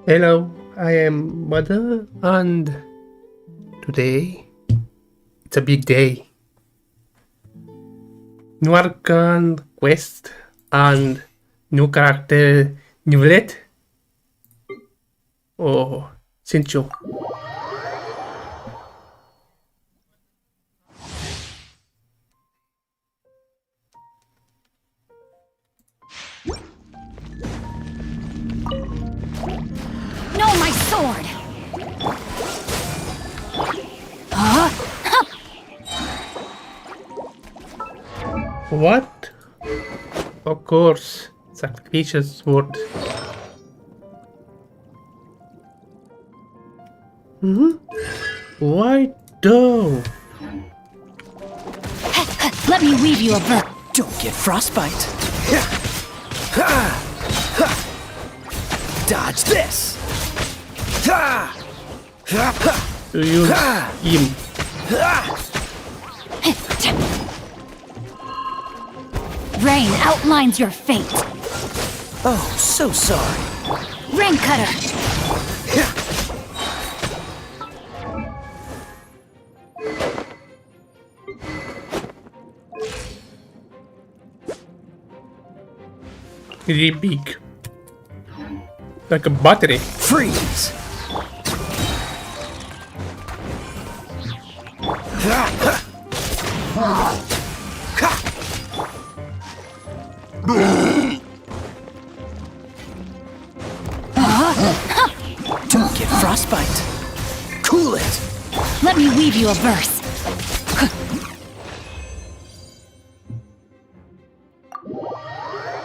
Hello, I am Mother, and today it's a big day. New Arcan quest and new character Newlet. Oh, Sincho. No, my sword! Huh? What? Of course, sacrificial sword. Why though? Let me weave you a verse. Don't get frostbite. Dodge this. To use him. Rain outlines your fate. Oh, so sorry. Rain cutter. Really big. Like a battery. Freeze. Don't get frostbite. Cool it. Let me weave you a verse.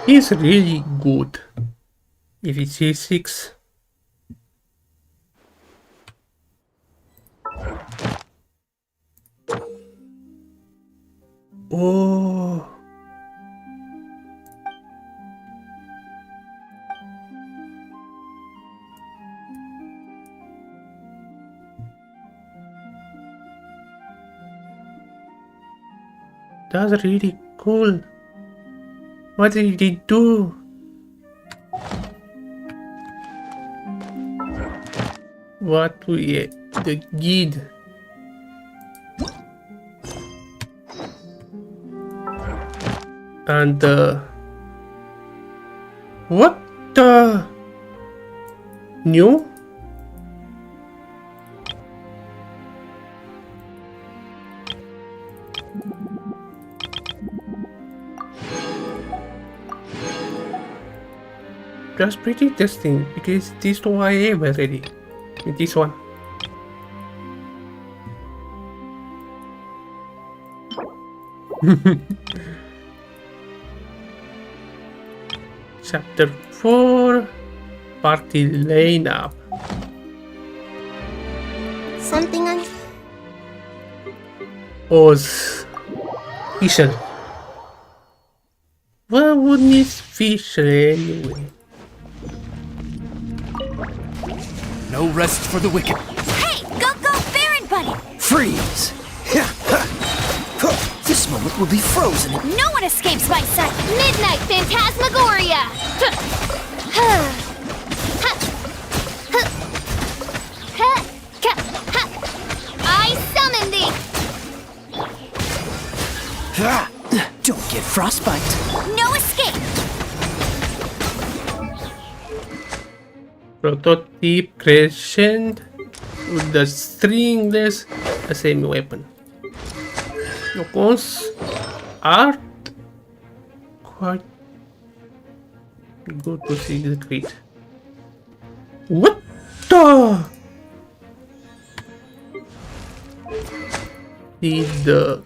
He's really good. If it's C6. Oh. That's really cool. What did he do? What we the guide? And what the new? That's pretty interesting because this one I have already. With this one. Chapter 4 Party Lineup. Something on Oz Fisher. What would miss Fisher anyway? No rest for the wicked. Hey, go, Baron Buddy! Freeze. This moment will be frozen. No one escapes my sight. Midnight Phantasmagoria! I summon thee! Don't get frostbite. No escape. Prototype crescent with the stringless assembly weapon. Nocon's art quite good to see the crate. What the? Did the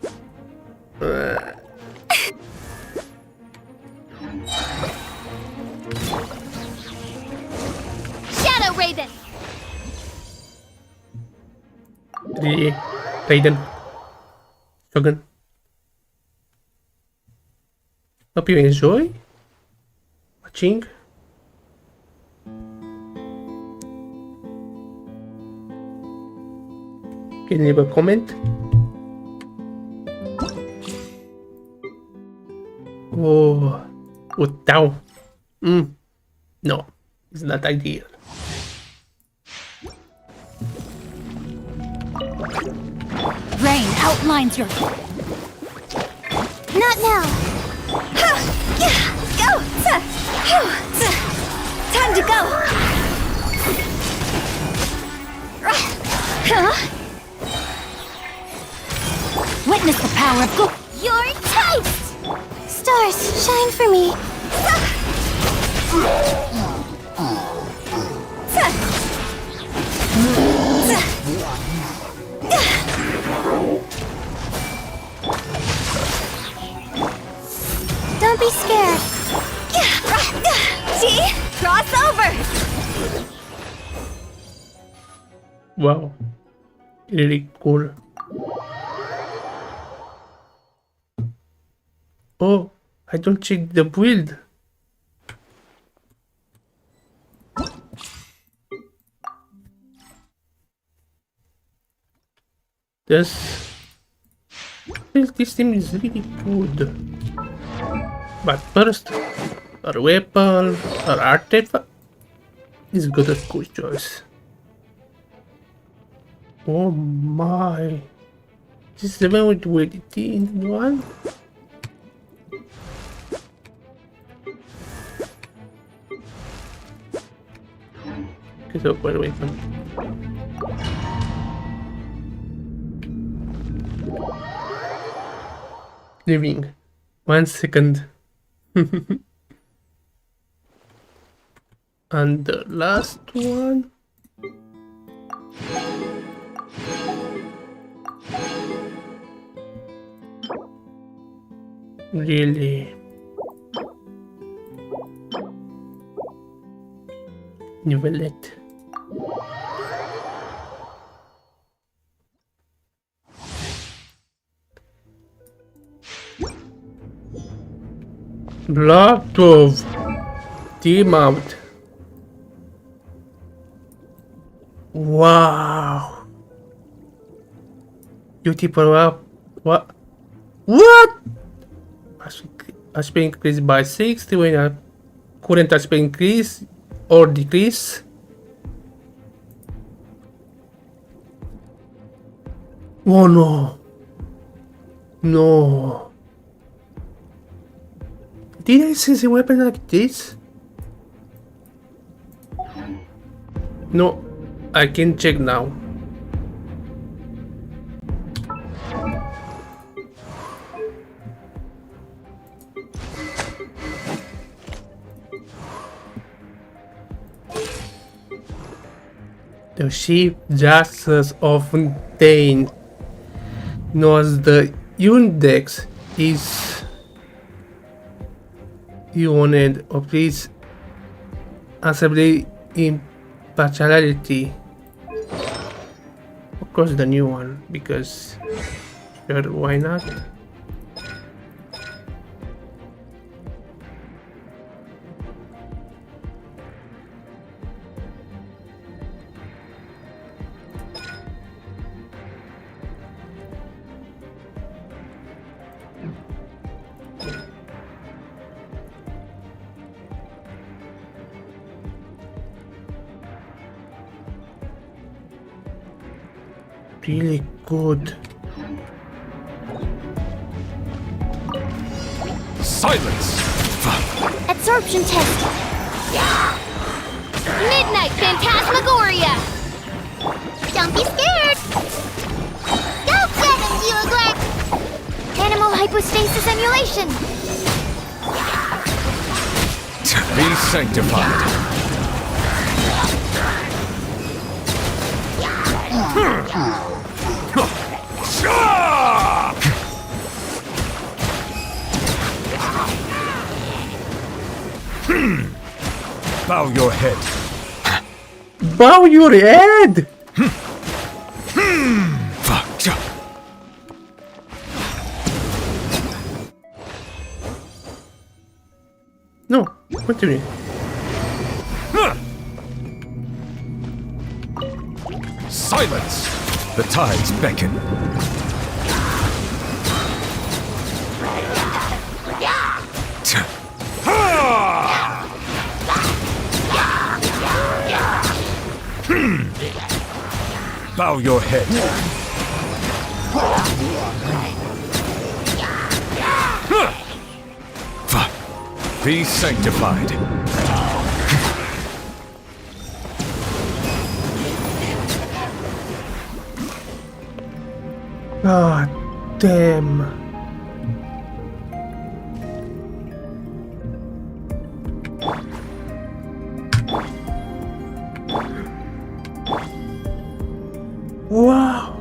Shadow Raven! Raiden Shogun? Hope you enjoy watching. Can you leave a comment? Oh, down. No, it's not ideal. outlines your... Not now. Go! Time to go. Witness the power of... You're toast! Stars, shine for me. Don't be scared. See? Cross over! Wow. Really cool. Oh, I don't check the build. This team is really good. But first, our weapon, our artifact is good at good choice. Oh my. This is the one with duality in one? Okay, so one weapon. Living. 1 second. And the last one. Really? Nivelette. Lot of team out. Wow. Duty power up. What? What? HP increased by 60 when a current HP increase or decrease. Oh no. No. Did I see a weapon like this? No, I can check now. The Chief Justice of Fontaine knows the index is unit of this assembly impartiality. Of course the new one, because sure, why not? Really good. Silence! Absorption test. Midnight Phantasmagoria! Don't be scared. Go get him, Hughlek. Animal hypostasis emulation. Be sanctified. Bow your head. Bow your head! No, what do you mean? Silence! The tides beckon. Bow your head. Be sanctified. God damn. Wow.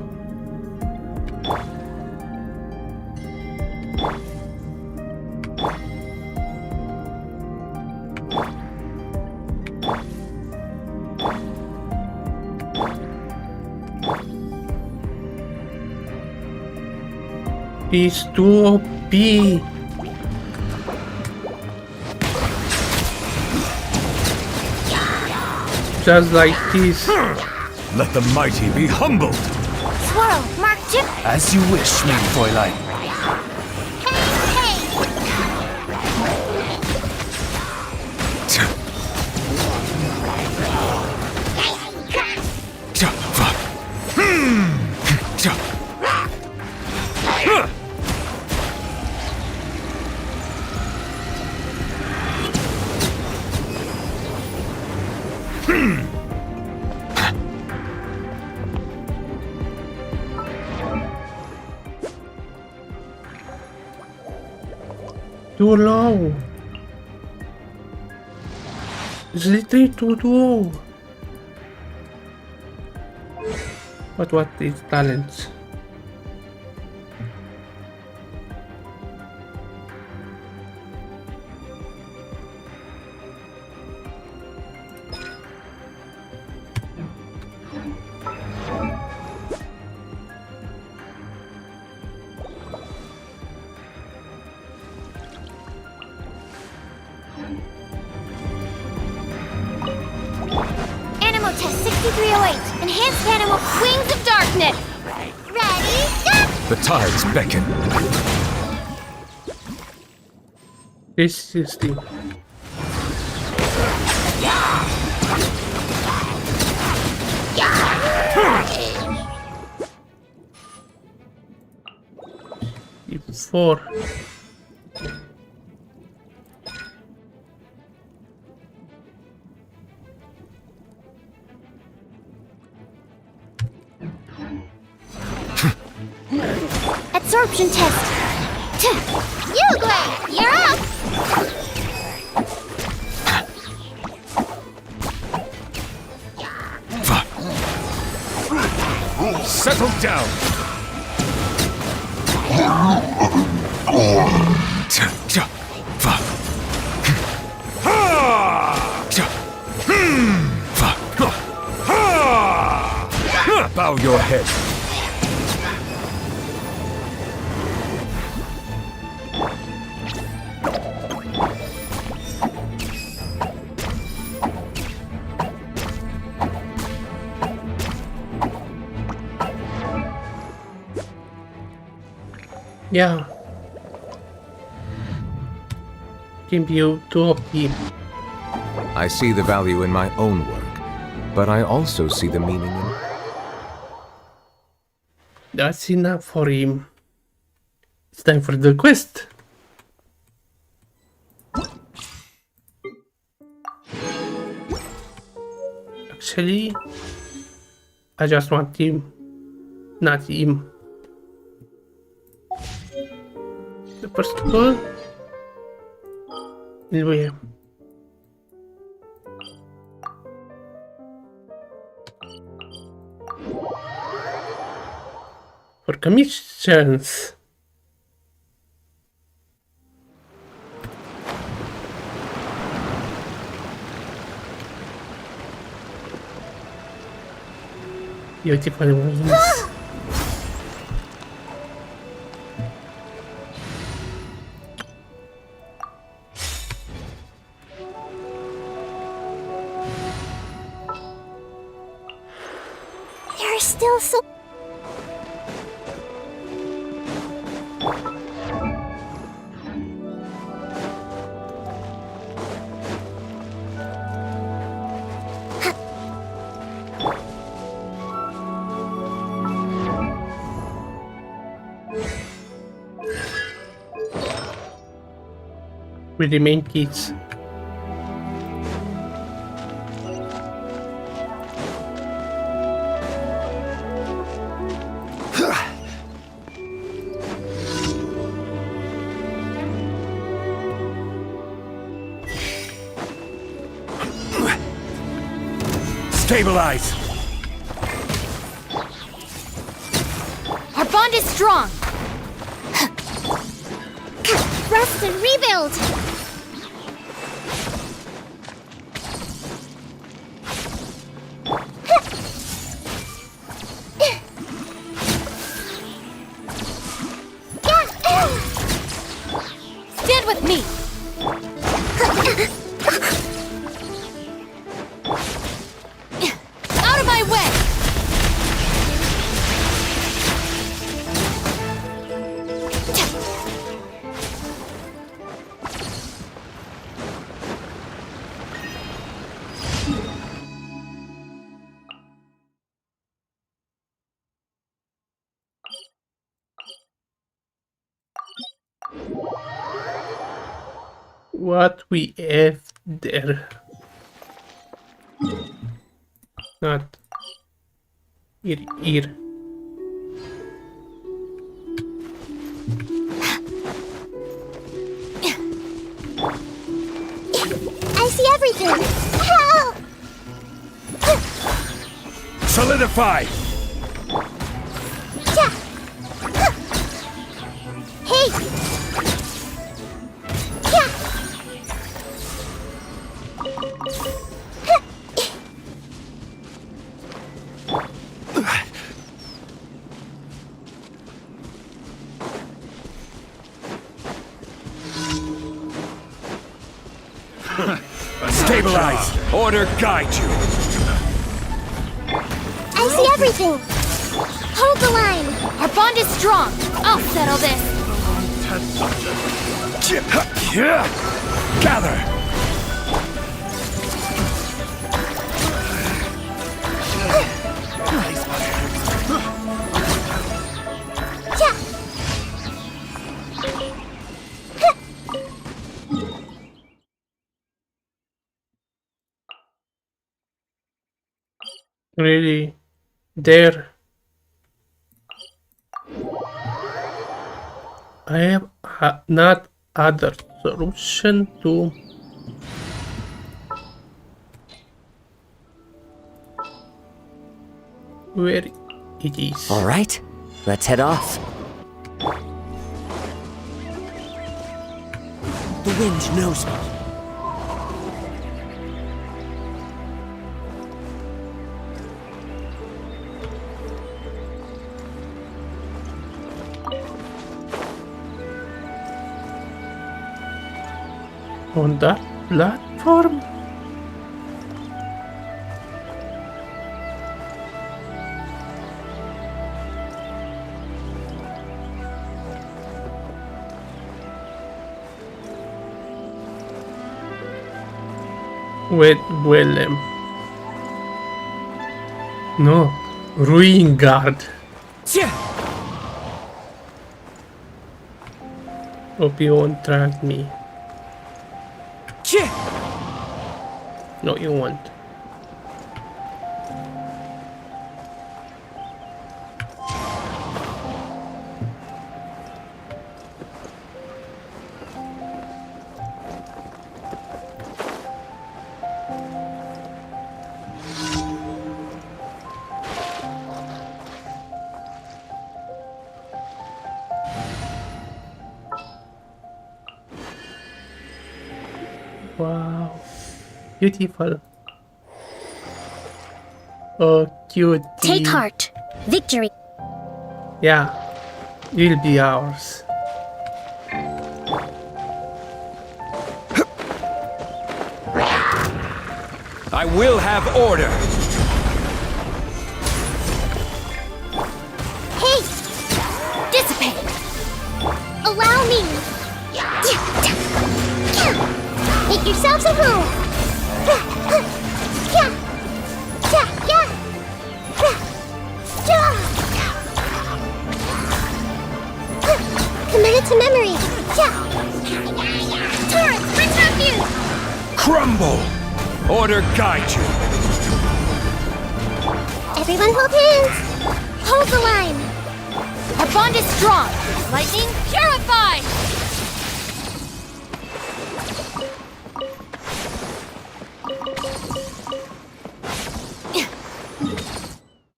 He's too OP. Just like this. Let the mighty be humbled. Swirl, mark chip. As you wish, main Fräulein. Hey, Too low. It's literally too low. But what is talents? Animal test 6308. Enhanced animal Wings of darkness! ready, go! The tides beckon. This is the four. Absorption test. You, Gwen, you're up! Settle down. Bow your head. Yeah. Can be too OP. I see the value in my own work, but I also see the meaning in... That's enough for him. It's time for the quest. Actually, I just want him, not him. The first goal is where? For commissions. Beautiful wings. There are still so... We remain kids. Stabilize! Our bond is strong. Rest and rebuild. Stand with me. Out of my way. What we have there? Not here. I see everything. Help! Solidify! Yeah. Hey! Yeah. Stabilize! Order guide you! I see everything. Hold the line. Our bond is strong. I'll settle this. Gather! Yeah. Really? There. I have not other solution to where it is. All right, let's head off. The wind knows me. On that platform? With Willem. No, Ruin Guard. Hope you won't track me. No, you won't. Wow, beautiful. Oh, cute. Take heart. Victory. Yeah, you'll be ours. I will have order! Hey! Dissipate. Allow me. Make yourselves at home. Committed to memory. Turret. Order guide you. Everyone hold hands. Hold the line. Our bond is strong. Lightning purified.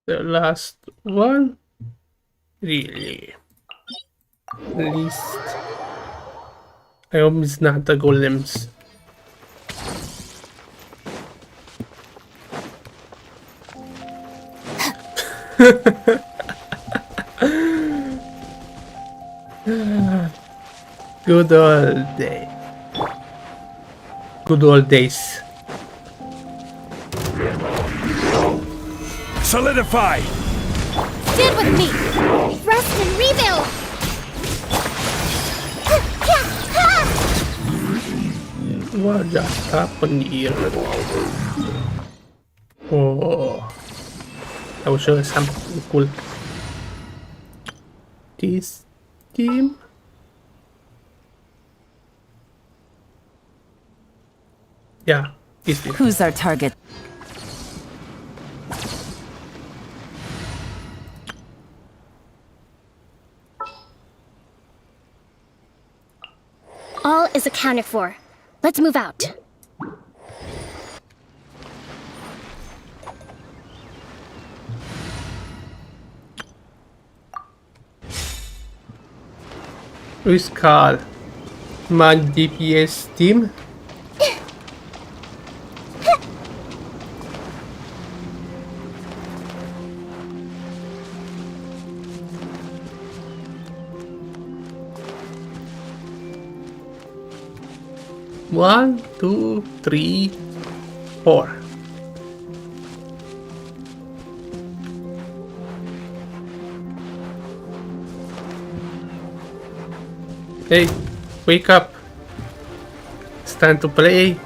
The last one? Really? Least. I hope it's not the golems. Good old day. Good old days. Solidify. Stand with me. Rest and rebuild. What just happened here? Oh, I will show you something cool. This team. Yeah, this team. Who's our target? All is accounted for. Let's move out. Who's called my DPS team? One, two, three, four. Hey, wake up. It's time to play.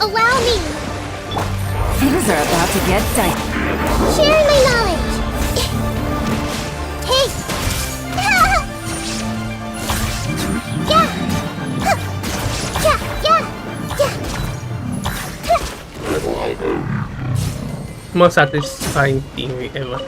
Allow me. Things are about to get dicey. Share my knowledge. Hey. Yeah. Most satisfying thing ever.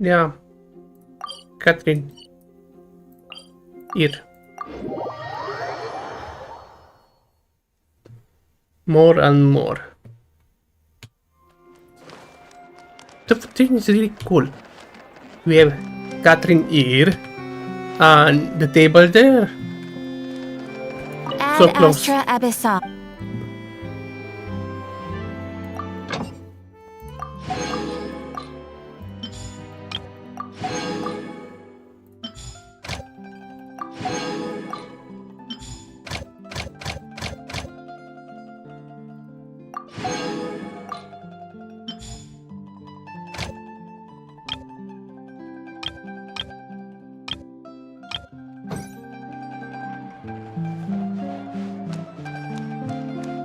Yeah, Catherine. Here. More and more. The thing is really cool. We have Catherine here and the table there. Ad So close. Astra Abyssal.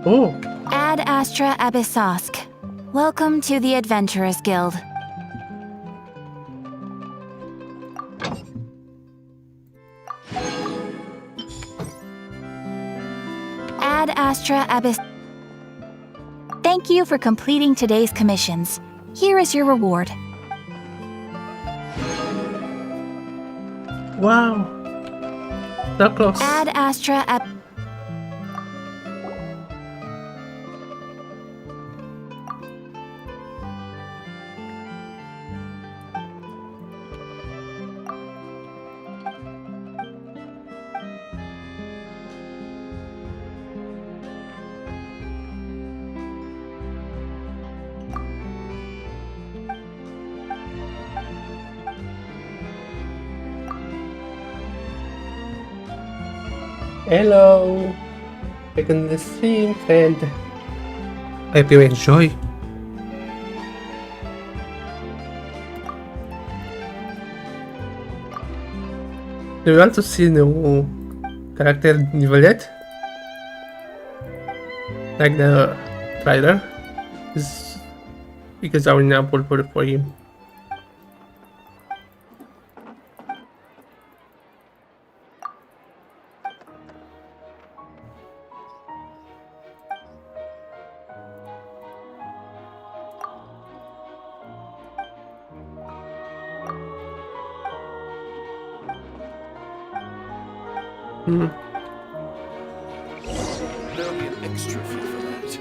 Oh, Ad Astra Abyssosk. Welcome to the Adventurers Guild. Ad Astra Abyss. Thank you for completing today's commissions. Here is your reward. wow. So close. Ad Astra Ab. Hello! Back on the stream, friend. I hope you enjoy. Do you want to see new character Nivalet? Like the trailer? Because I will now pull for him. Hmm. There'll be an extra fee for that.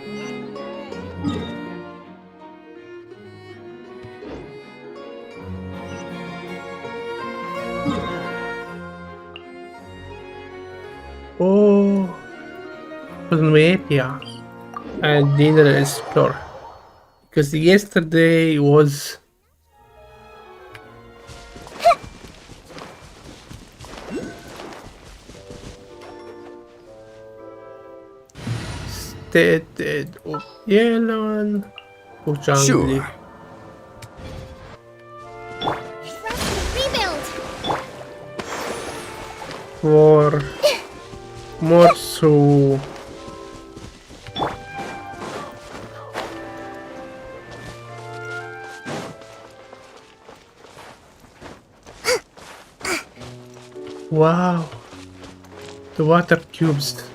Oh, Cosmoepia. I didn't explore because yesterday was stated of Yelan Pujangli. Sure. Rebuild. For more so wow, the water cubes.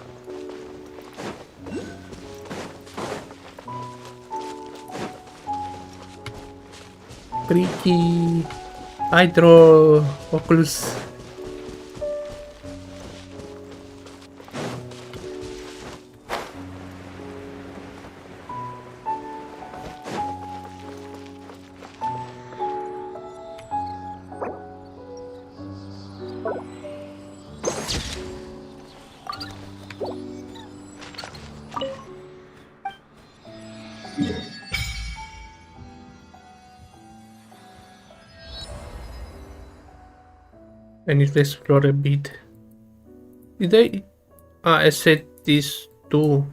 Freaky Hydro Oculus. I need to explore a bit. Did I? I said this too.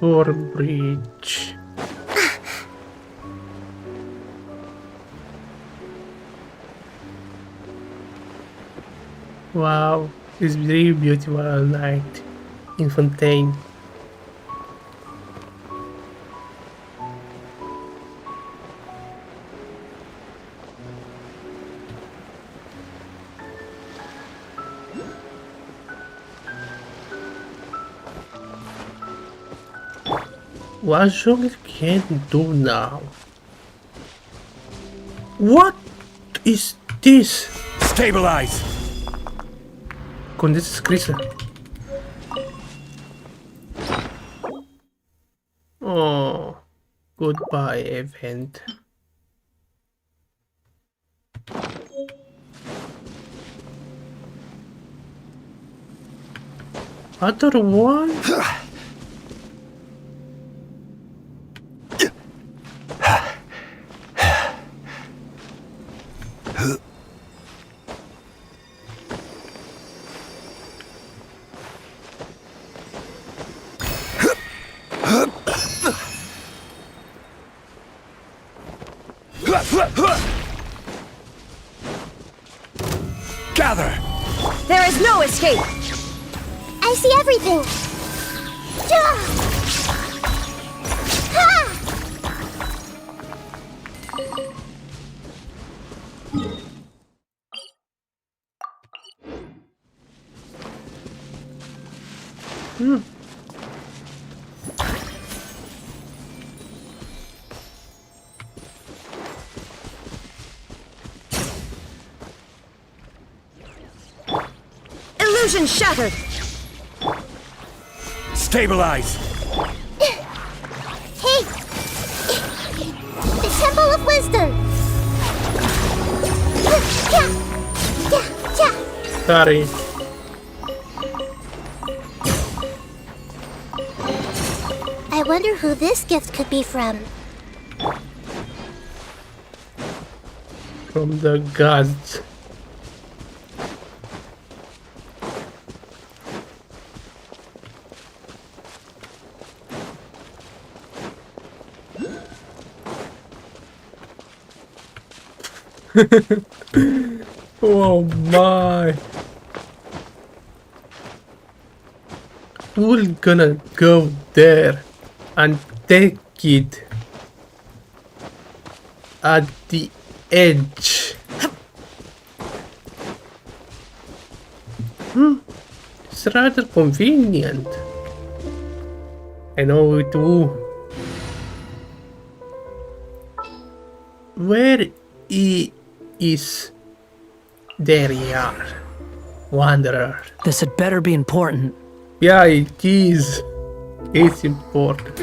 For bridge. Wow, it's very beautiful night in Fontaine. What Joker can do now? What is this? Stabilize! Con this screen. Oh, goodbye event. Other one? Gather! There is no escape! I see everything. Yeah. Ha! Illusion shattered! Stabilize! Hey! The Temple of Wisdom! Sorry. I wonder who this gift could be from. From the gods. Oh my. We're gonna go there and take it at the edge. It's rather convenient. I know it too. Where is there you are, Wanderer? This had better be important. Yeah, it is. It's important.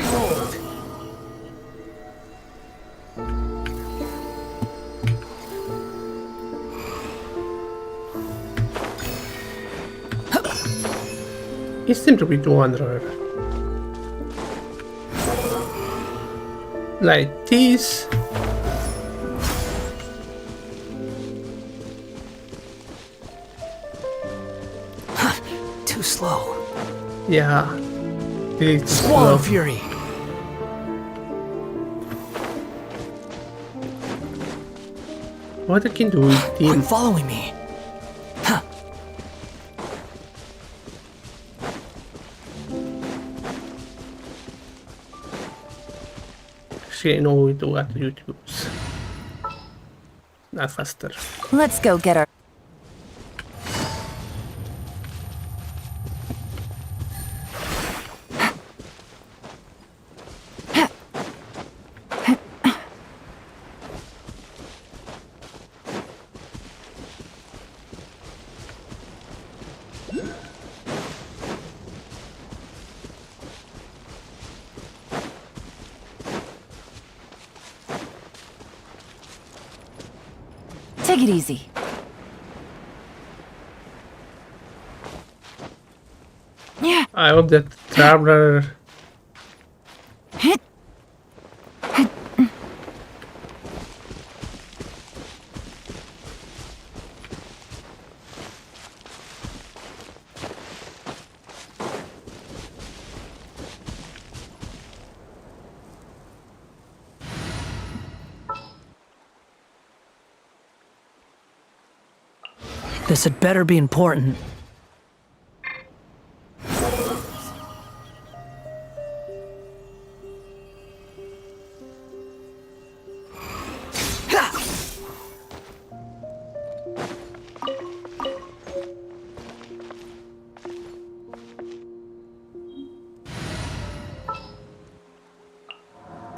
It seems to be the Wanderer. Like this. Too slow. Yeah. It's Swallow slow. fury. What I can do with Quit him? following me. Actually, I know what to use. Not faster. Let's go get our... Take it easy. Yeah. I hope that traveler. This had better be important.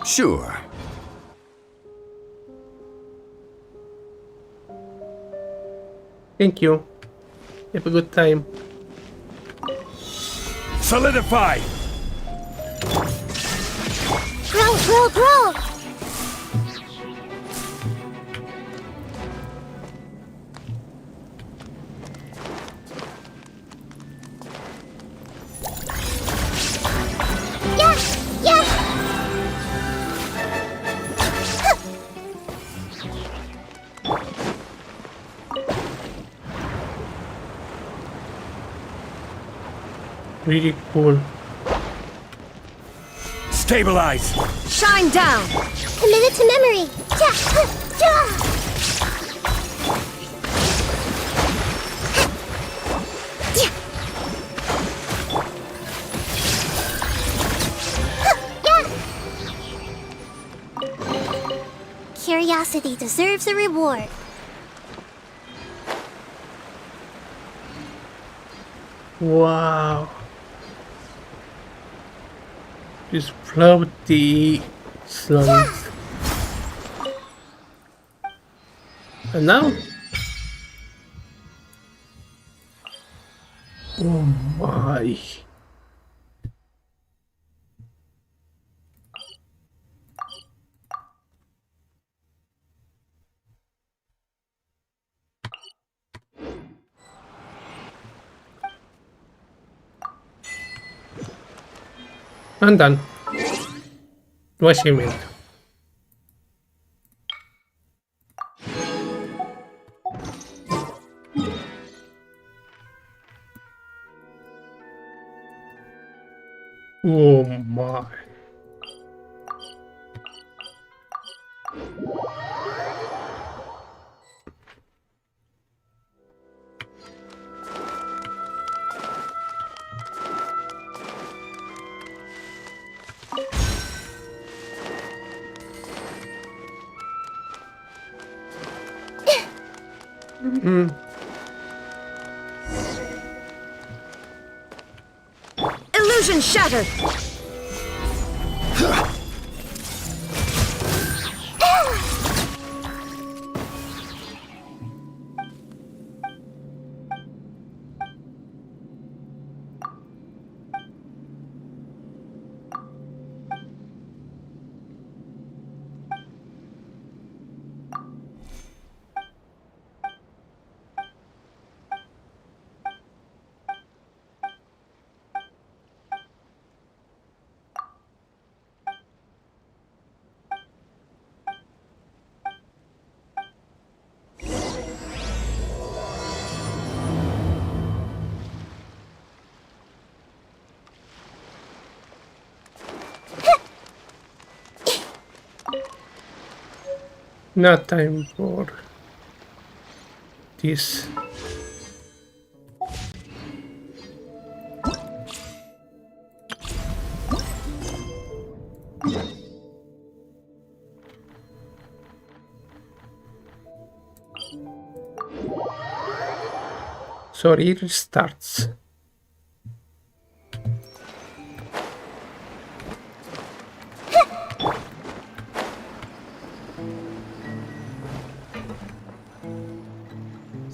Sure. Thank you. Have a good time. Solidify! Grow, grow, grow! Yeah, yeah! Really cool. Stabilize! Shine down! Committed to memory! Ja, ja. Curiosity deserves a reward. Wow. Just floaty slums. And now Oh my. I'm done. What she meant. Oh my. Illusion shattered! Not time for this. Sorry, it restarts.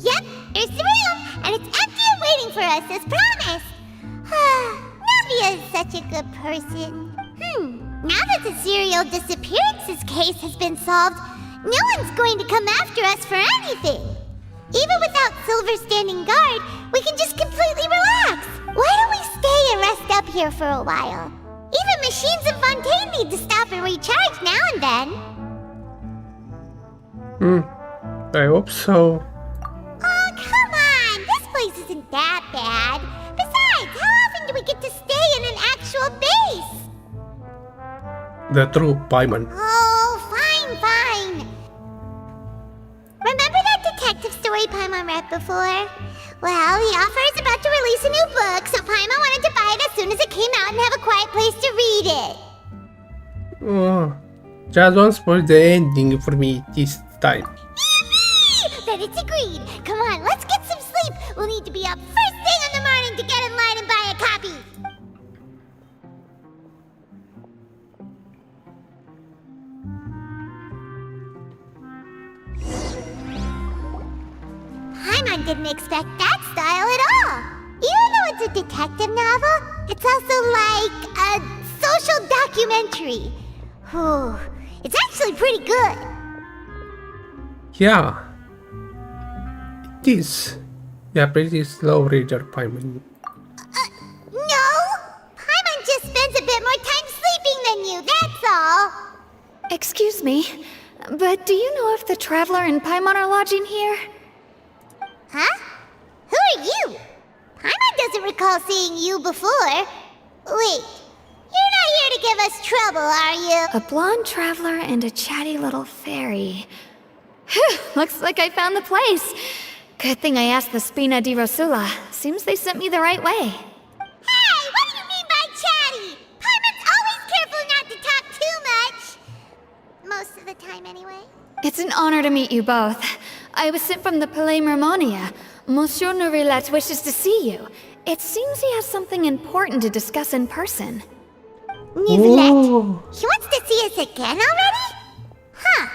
Yep, there's the room, and it's empty and waiting for us as promised. Navia is such a good person. Now that the serial disappearances case has been solved, no one's going to come after us for anything. Even without Silver standing guard, we can just completely relax. Why don't we stay and rest up here for a while? Even machines in Fontaine need to stop and recharge now and then. I hope so. Oh, come on! This place isn't that bad. Besides, how often do we get to stay in an actual base? The true Paimon. Oh, fine. Remember that detective story Paimon read before? Well, the author is about to release a new book, so Paimon wanted to buy it as soon as it came out and have a quiet place to read it. Oh, just don't spoil the ending for me this time. Yippee! Then it's agreed. Come on, let's get some sleep. We'll need to be up first thing in the morning to get in line and buy a copy. Paimon didn't expect that style at all. Even though it's a detective novel, it's also like a social documentary. Whew. It's actually pretty good. Yeah. It is. Yeah, pretty slow reader Paimon. No! Paimon just spends a bit more time sleeping than you, that's all. Excuse me, but do you know if the Traveler and Paimon are lodging here? Huh? Who are you? Paimon doesn't recall seeing you before. Wait, you're not here to give us trouble, are you? A blonde traveler and a chatty little fairy. Phew, looks like I found the place. Good thing I asked the Spina di Rosula. Seems they sent me the right way. Hey, what do you mean by chatty? Paimon's always careful not to talk too much. Most of the time, anyway. It's an honor to meet you both. I was sent from the Palais Mermonia. Monsieur Nourilette wishes to see you. It seems he has something important to discuss in person. Nourilette? He wants to see us again already? Huh.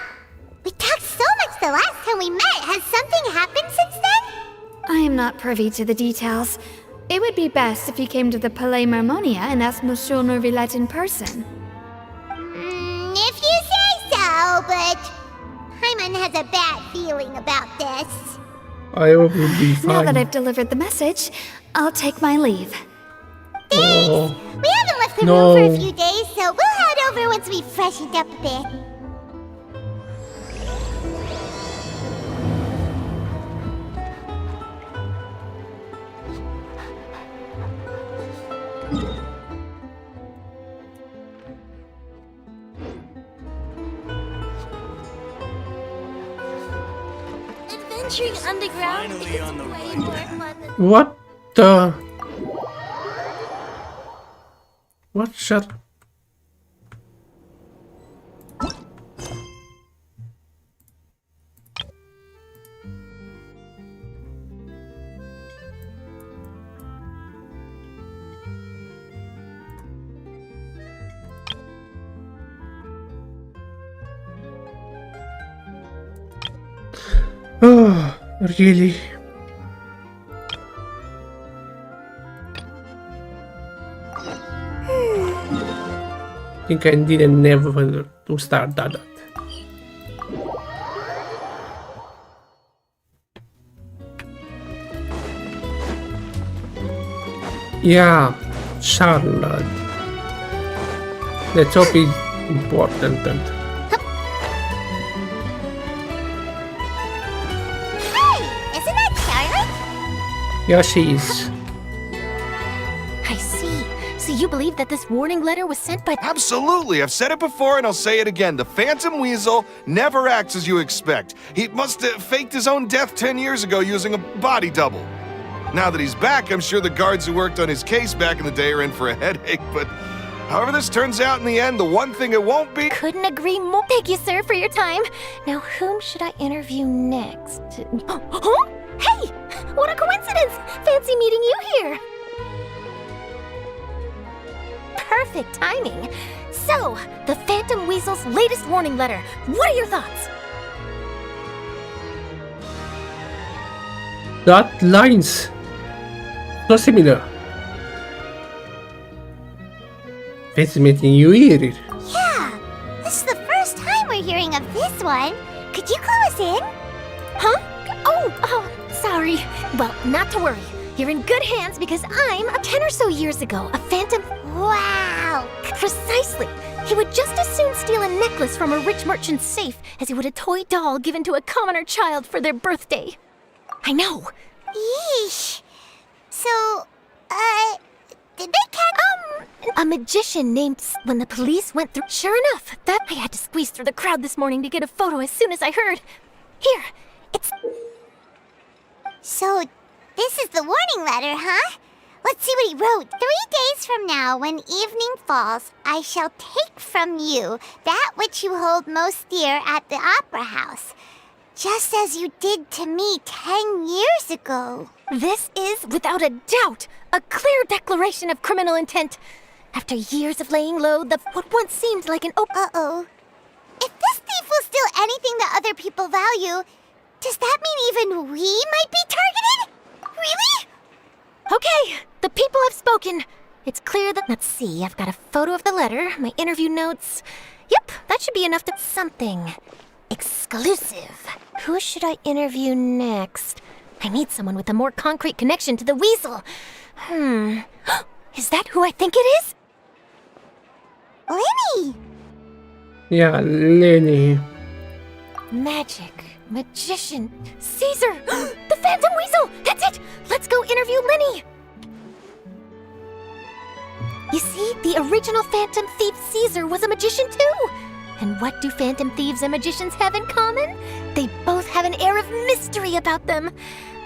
We talked so much the last time we met. Has something happened since then? I am not privy to the details, It would be best if you came to the Palais Marmonia and asked Monsieur Neuvillette in person. If you say so, but Hyman has a bad feeling about this. I hope we'll be Now that fine. I've delivered the message, I'll take my leave. Oh, We haven't left the No. room for a few days, so we'll head over once we've freshened up a bit. Adventuring underground Finally on the way right more path. fun than... what the? What shut? Oh, really? Think I didn't never to start that. Yeah, Charlotte. Let's hope it's important. Hey, isn't that Charlotte? Yeah, she is. I see. So you believe that this warning letter was sent by... Absolutely. I've said it before and I'll say it again. The Phantom Weasel never acts as you expect. He must have faked his own death 10 years ago using a body double. Now that he's back, I'm sure the guards who worked on his case back in the day are in for a headache, but however this turns out in the end, the one thing it won't be... Couldn't agree more. Thank you, sir, for your time. Now, whom should I interview next? Huh? Hey! What a coincidence! Fancy meeting you here. Perfect timing. So, the Phantom Weasel's latest warning letter. What are your thoughts? That lines so similar. Fascinating you hear it. Yeah, this is the first time we're hearing of this one. Could you clue us in? Huh? Oh, sorry. Well, not to worry. You're in good hands because I'm 10 or so years ago, a phantom... Wow. Precisely. He would just as soon steal a necklace from a rich merchant's safe as he would a toy doll given to a commoner child for their birthday. I know. Yeesh. So, did they catch... A magician named when the police went through... Sure enough, that I had to squeeze through the crowd this morning to get a photo as soon as I heard. Here, it's... So, this is the warning letter, huh? Let's see what he wrote. 3 days from now, when evening falls, I shall take from you that which you hold most dear at the opera house, just as you did to me 10 years ago. This is, without a doubt, a clear declaration of criminal intent. After years of laying low, what once seemed like an Uh-oh. If this thief will steal anything that other people value, does that mean even we might be targeted? Really? Okay, the people have spoken. It's clear that... Let's see, I've got a photo of the letter, my interview notes. Yep, that should be enough to... Something exclusive. Who should I interview next? I need someone with a more concrete connection to the weasel. Is that who I think it is? Lenny! Yeah, Lenny. Magic, magician, Caesar, the Phantom Weasel! That's it! Let's go interview Lenny! You see, the original Phantom Thief Caesar was a magician too! And what do Phantom Thieves and magicians have in common? They both have an air of mystery about them.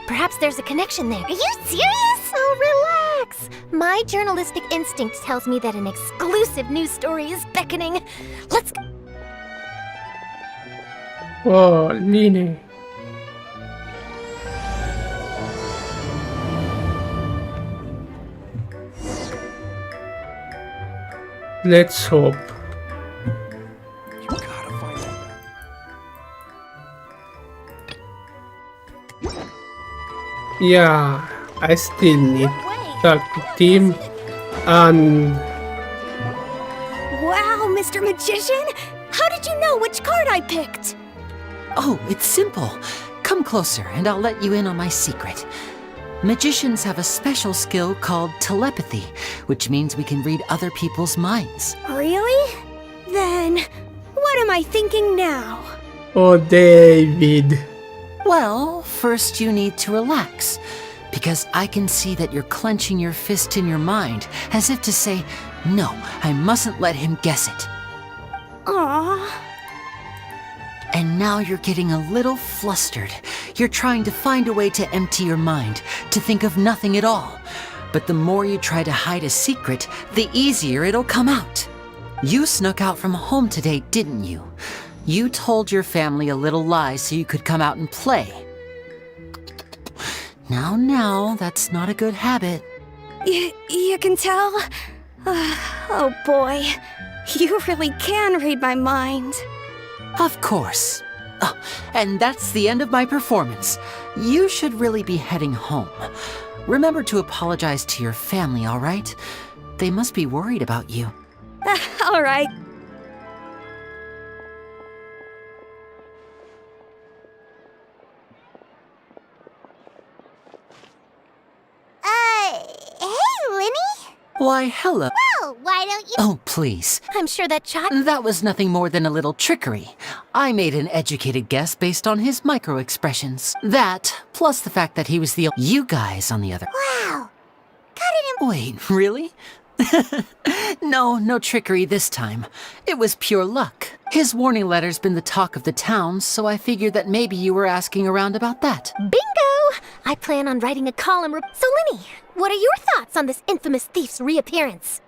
Perhaps there's a connection there. Are you serious? Oh, relax! My journalistic instinct tells me that an exclusive news story is beckoning. Let's... Oh, Lenny. Let's hope. You gotta find that. Yeah, I still need. Way. team, and Wow, Mr. Magician! How did you know which card I picked? Oh, it's simple. Come closer and I'll let you in on my secret. Magicians have a special skill called telepathy, which means we can read other people's minds. Really? Then, what am I thinking now? oh, David. Well, first you need to relax, because I can see that you're clenching your fist in your mind, as if to say, no, I mustn't let him guess it. Aww. And now you're getting a little flustered. You're trying to find a way to empty your mind, to think of nothing at all. But the more you try to hide a secret, the easier it'll come out. You snuck out from home today, didn't you? You told your family a little lie so you could come out and play. Now, that's not a good habit. You can tell? Oh boy, you really can read my mind. Of course. Oh, and that's the end of my performance. You should really be heading home. Remember to apologize to your family, all right? They must be worried about you. All right. Hey, Lenny? Why, hello. Well, why don't you... Oh, please. I'm sure that child. That was nothing more than a little trickery. I made an educated guess based on his micro-expressions. That, plus the fact that he was the... You guys, on the other... Wow. Got it in... Wait, really? No trickery this time. It was pure luck. His warning letter's been the talk of the town, so I figured that maybe you were asking around about that. Bingo! I plan on writing a column. So, Lenny, what are your thoughts on this infamous thief's reappearance?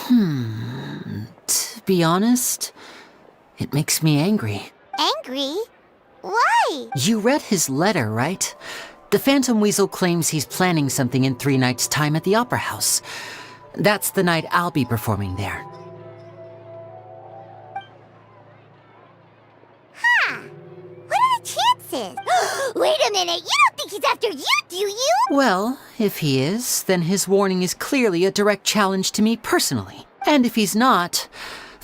To be honest, it makes me angry. Angry? Why? You read his letter, right? The Phantom Weasel claims he's planning something in 3 nights' time at the Opera House. That's the night I'll be performing there. Huh. What are the chances? Wait a minute, you don't think he's after you, do you? Well, if he is, then his warning is clearly a direct challenge to me personally. And if he's not,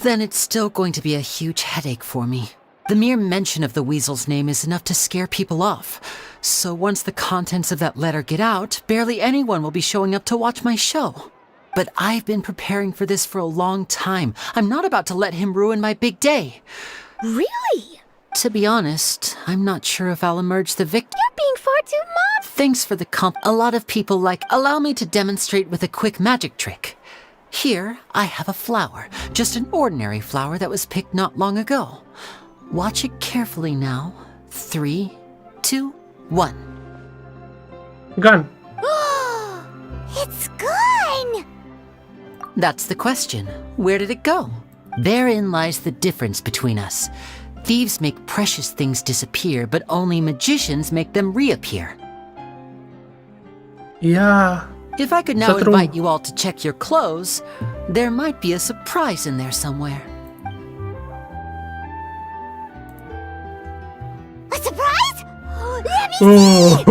then it's still going to be a huge headache for me. The mere mention of the Weasel's name is enough to scare people off. So once the contents of that letter get out, barely anyone will be showing up to watch my show. But I've been preparing for this for a long time. I'm not about to let him ruin my big day. Really? To be honest, I'm not sure if I'll emerge the victor. You're being far too modest. Thanks for the comp. A lot of people allow me to demonstrate with a quick magic trick. Here, I have a flower. Just an ordinary flower that was picked not long ago. Watch it carefully now. 3, 2, 1. Gone. It's gone! That's the question. Where did it go? Therein lies the difference between us. Thieves make precious things disappear, but only magicians make them reappear. Yeah. If I could now So true. invite you all to check your clothes, there might be a surprise in there somewhere. A surprise? Let me see!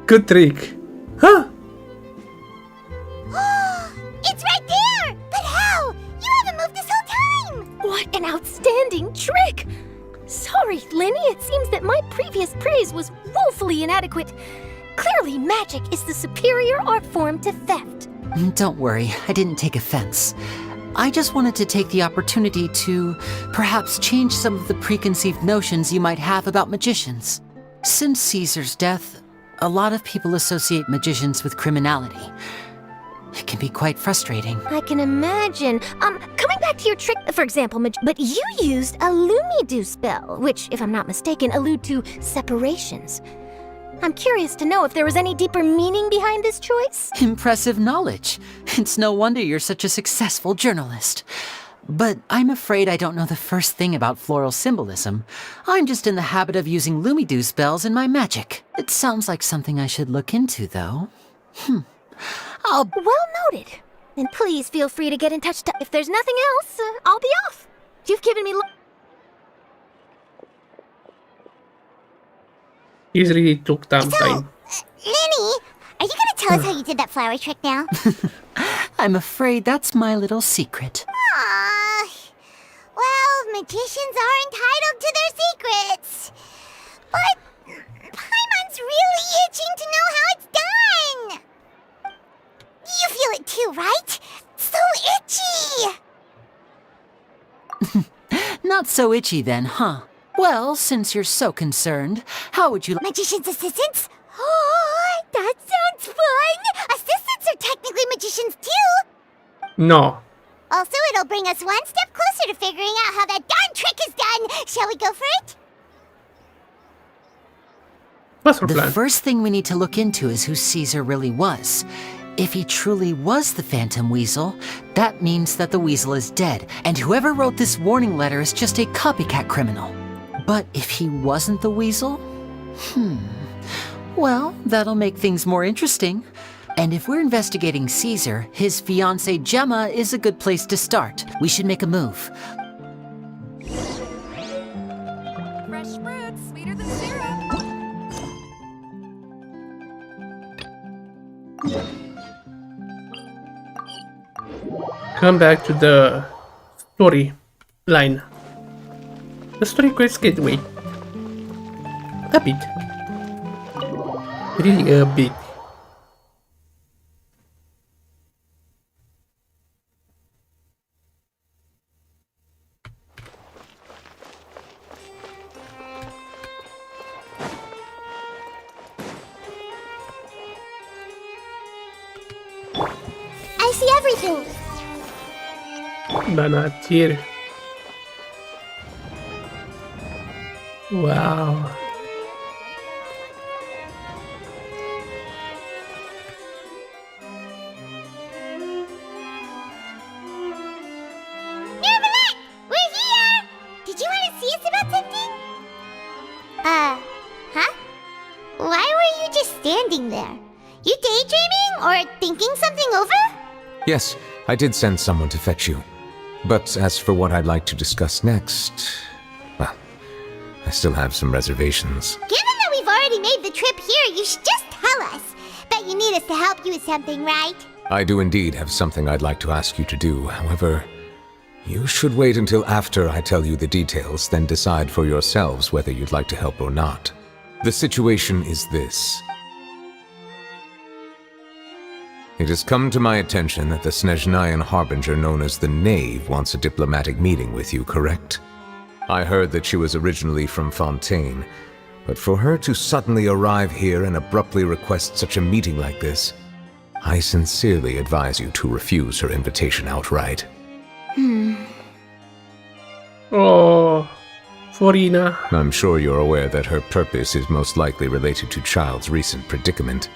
Good trick. Huh? It's right there! But how? You haven't moved this whole time! What an outstanding trick! Sorry, Lenny, it seems that my previous praise was woefully inadequate. Clearly, magic is the superior art form to theft. Don't worry, I didn't take offense. I just wanted to take the opportunity to perhaps change some of the preconceived notions you might have about magicians. Since Caesar's death, a lot of people associate magicians with criminality. It can be quite frustrating. I can imagine. Coming back to your trick, for example, but you used a Lumidu spell, which, if I'm not mistaken, allude to separations. I'm curious to know if there was any deeper meaning behind this choice. Impressive knowledge. It's no wonder you're such a successful journalist. But I'm afraid I don't know the first thing about floral symbolism. I'm just in the habit of using Lumidu spells in my magic. It sounds like something I should look into, though. Well noted. And please feel free to get in touch if there's nothing else, I'll be off. You've given me Easily took time. Lenny, are you gonna tell us how you did that flower trick now? I'm afraid that's my little secret. Aww. Well, magicians are entitled to their secrets. But Paimon's really itching to know how it's done. You feel it too, right? So itchy. Not so itchy then, huh? Well, since you're so concerned, how would you... Magician's assistants? Oh, that sounds fun! Assistants are technically magicians too! No. Also, it'll bring us one step closer to figuring out how that darn trick is done! Shall we go for it? What's our The plan? first thing we need to look into is who Caesar really was. If he truly was the Phantom Weasel, that means that the weasel is dead, and whoever wrote this warning letter is just a copycat criminal. But if he wasn't the weasel? Well, that'll make things more interesting. And if we're investigating Caesar, his fiancée Gemma is a good place to start. We should make a move. Fresh fruit, sweeter than syrup. Come back to the story line. The story quests get wait. A bit. Really a bit. I see everything. Banat here. Wow. Nervalet! We're here! Did you want to see us about something? Huh? Why were you just standing there? You daydreaming or thinking something over? Yes, I did send someone to fetch you. But as for what I'd like to discuss next, well, I still have some reservations. Given that we've already made the trip here, you should just tell us. Bet you need us to help you with something, right? I do indeed have something I'd like to ask you to do. However, you should wait until after I tell you the details, then decide for yourselves whether you'd like to help or not. The situation is this. It has come to my attention that the Snezhnayan harbinger known as the Knave wants a diplomatic meeting with you, correct? I heard that she was originally from Fontaine, but for her to suddenly arrive here and abruptly request such a meeting like this, I sincerely advise you to refuse her invitation outright. Oh, Forina. I'm sure you're aware that her purpose is most likely related to Child's recent predicament.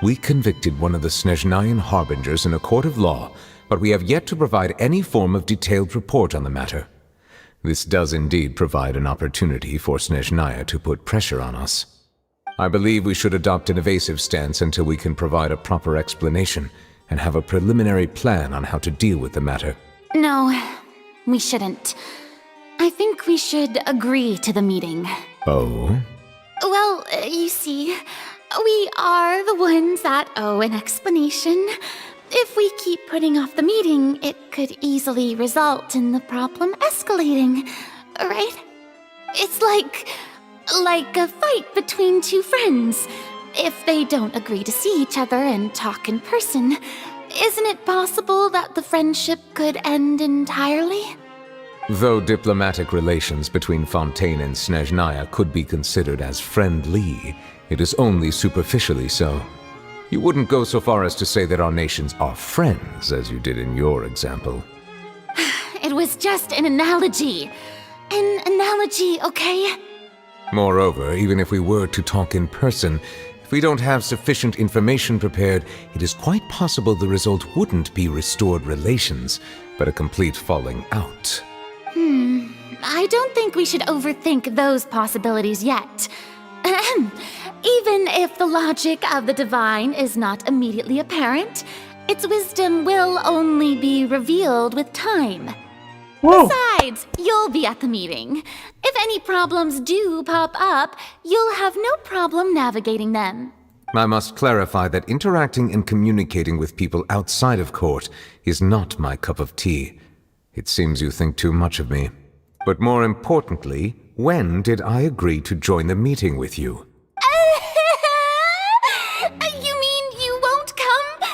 We convicted one of the Snezhnayan harbingers in a court of law, but we have yet to provide any form of detailed report on the matter. This does indeed provide an opportunity for Snezhnaya to put pressure on us. I believe we should adopt an evasive stance until we can provide a proper explanation and have a preliminary plan on how to deal with the matter. No, we shouldn't. I think we should agree to the meeting. Oh? Well, you see, we are the ones that owe an explanation. If we keep putting off the meeting, it could easily result in the problem escalating, right? It's like a fight between two friends. If they don't agree to see each other and talk in person, isn't it possible that the friendship could end entirely? Though diplomatic relations between Fontaine and Snezhnaya could be considered as friendly, it is only superficially so. You wouldn't go so far as to say that our nations are friends, as you did in your example. It was just an analogy. An analogy, okay? Moreover, even if we were to talk in person, if we don't have sufficient information prepared, it is quite possible the result wouldn't be restored relations, but a complete falling out. I don't think we should overthink those possibilities yet. Even if the logic of the divine is not immediately apparent, its wisdom will only be revealed with time. Whoa. Besides, Besides, you'll be at the meeting. If any problems do pop up, you'll have no problem navigating them. I must clarify that interacting and communicating with people outside of court is not my cup of tea. It seems you think too much of me. But more importantly, when did I agree to join the meeting with you? You mean you won't come?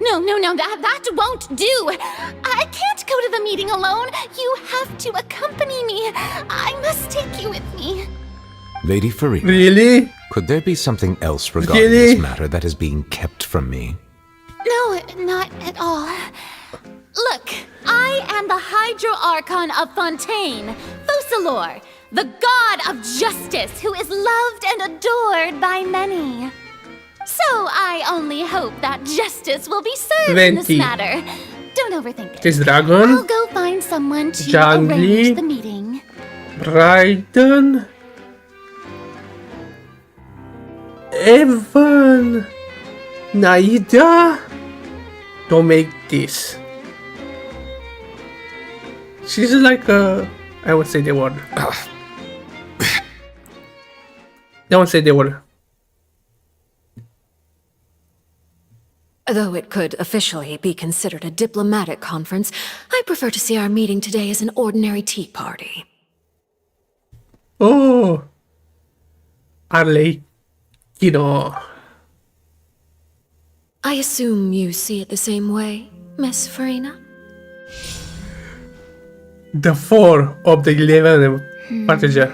No, that won't do. I can't go to the meeting alone. You have to accompany me. I must take you with me. Lady Farina. Really? Could there be something else regarding Really? this matter that is being kept from me? No, not at all. Look, I am the Hydro Archon of Fontaine, Focalor, the god of justice who is loved and adored by many. So I only hope that justice will be served in this 20. matter. Don't overthink it. This I'll dragon? go find someone to Jangli? arrange the meeting. Bryden? Evan? Naida? Don't make this. She's like a... I won't say the word. I won't say the word. Though it could officially be considered a diplomatic conference, I prefer to see our meeting today as an ordinary tea party. Oh. Arlequino. I assume you see it the same way, Miss Farina? The 4 of the 11 partager.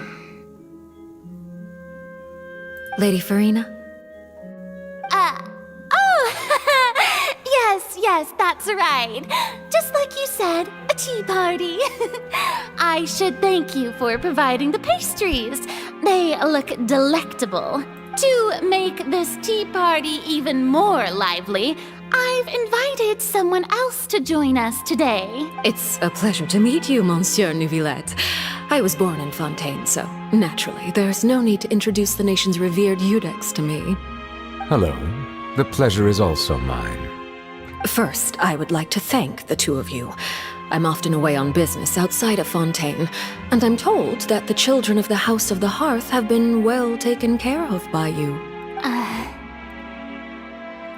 Lady Farina? Yes, that's right. Just like you said, a tea party. I should thank you for providing the pastries. They look delectable. To make this tea party even more lively, I've invited someone else to join us today. It's a pleasure to meet you, Monsieur Neuvillette. I was born in Fontaine, so naturally, there's no need to introduce the nation's revered Eudex to me. Hello. The pleasure is also mine. First, I would like to thank the two of you. I'm often away on business outside of Fontaine, and I'm told that the children of the House of the Hearth have been well taken care of by you.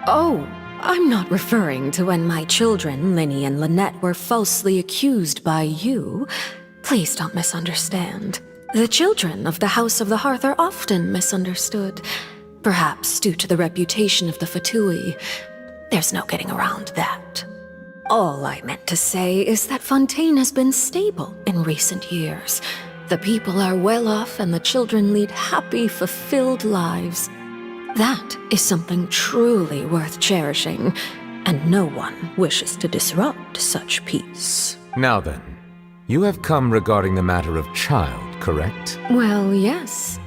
Oh, I'm not referring to when my children, Linny and Lynette, were falsely accused by you. Please don't misunderstand. The children of the House of the Hearth are often misunderstood, perhaps due to the reputation of the Fatui. There's no getting around that. All I meant to say is that Fontaine has been stable in recent years. The people are well off and the children lead happy, fulfilled lives. That is something truly worth cherishing, and no one wishes to disrupt such peace. Now then, you have come regarding the matter of child, correct? Well, yes.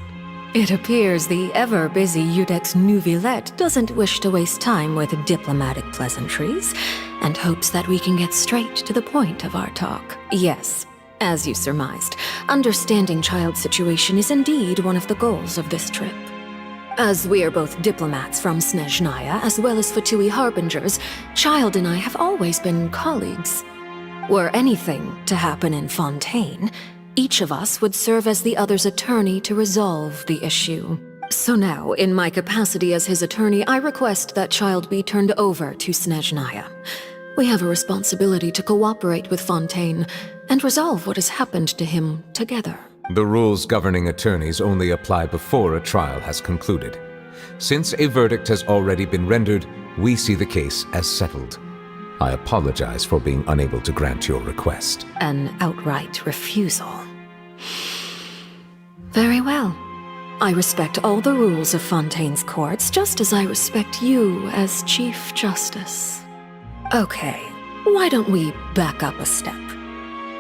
It appears the ever-busy Eudex Neuvillette doesn't wish to waste time with diplomatic pleasantries, and hopes that we can get straight to the point of our talk. Yes, as you surmised, understanding child's situation is indeed one of the goals of this trip. As we are both diplomats from Snezhnaya as well as Fatui harbingers, Child and I have always been colleagues. Were anything to happen in Fontaine, each of us would serve as the other's attorney to resolve the issue. So now, in my capacity as his attorney, I request that Child be turned over to Snezhnaya. We have a responsibility to cooperate with Fontaine and resolve what has happened to him together. The rules governing attorneys only apply before a trial has concluded. Since a verdict has already been rendered, we see the case as settled. I apologize for being unable to grant your request. An outright refusal. Very well. I respect all the rules of Fontaine's courts, just as I respect you as Chief Justice. Okay, why don't we back up a step?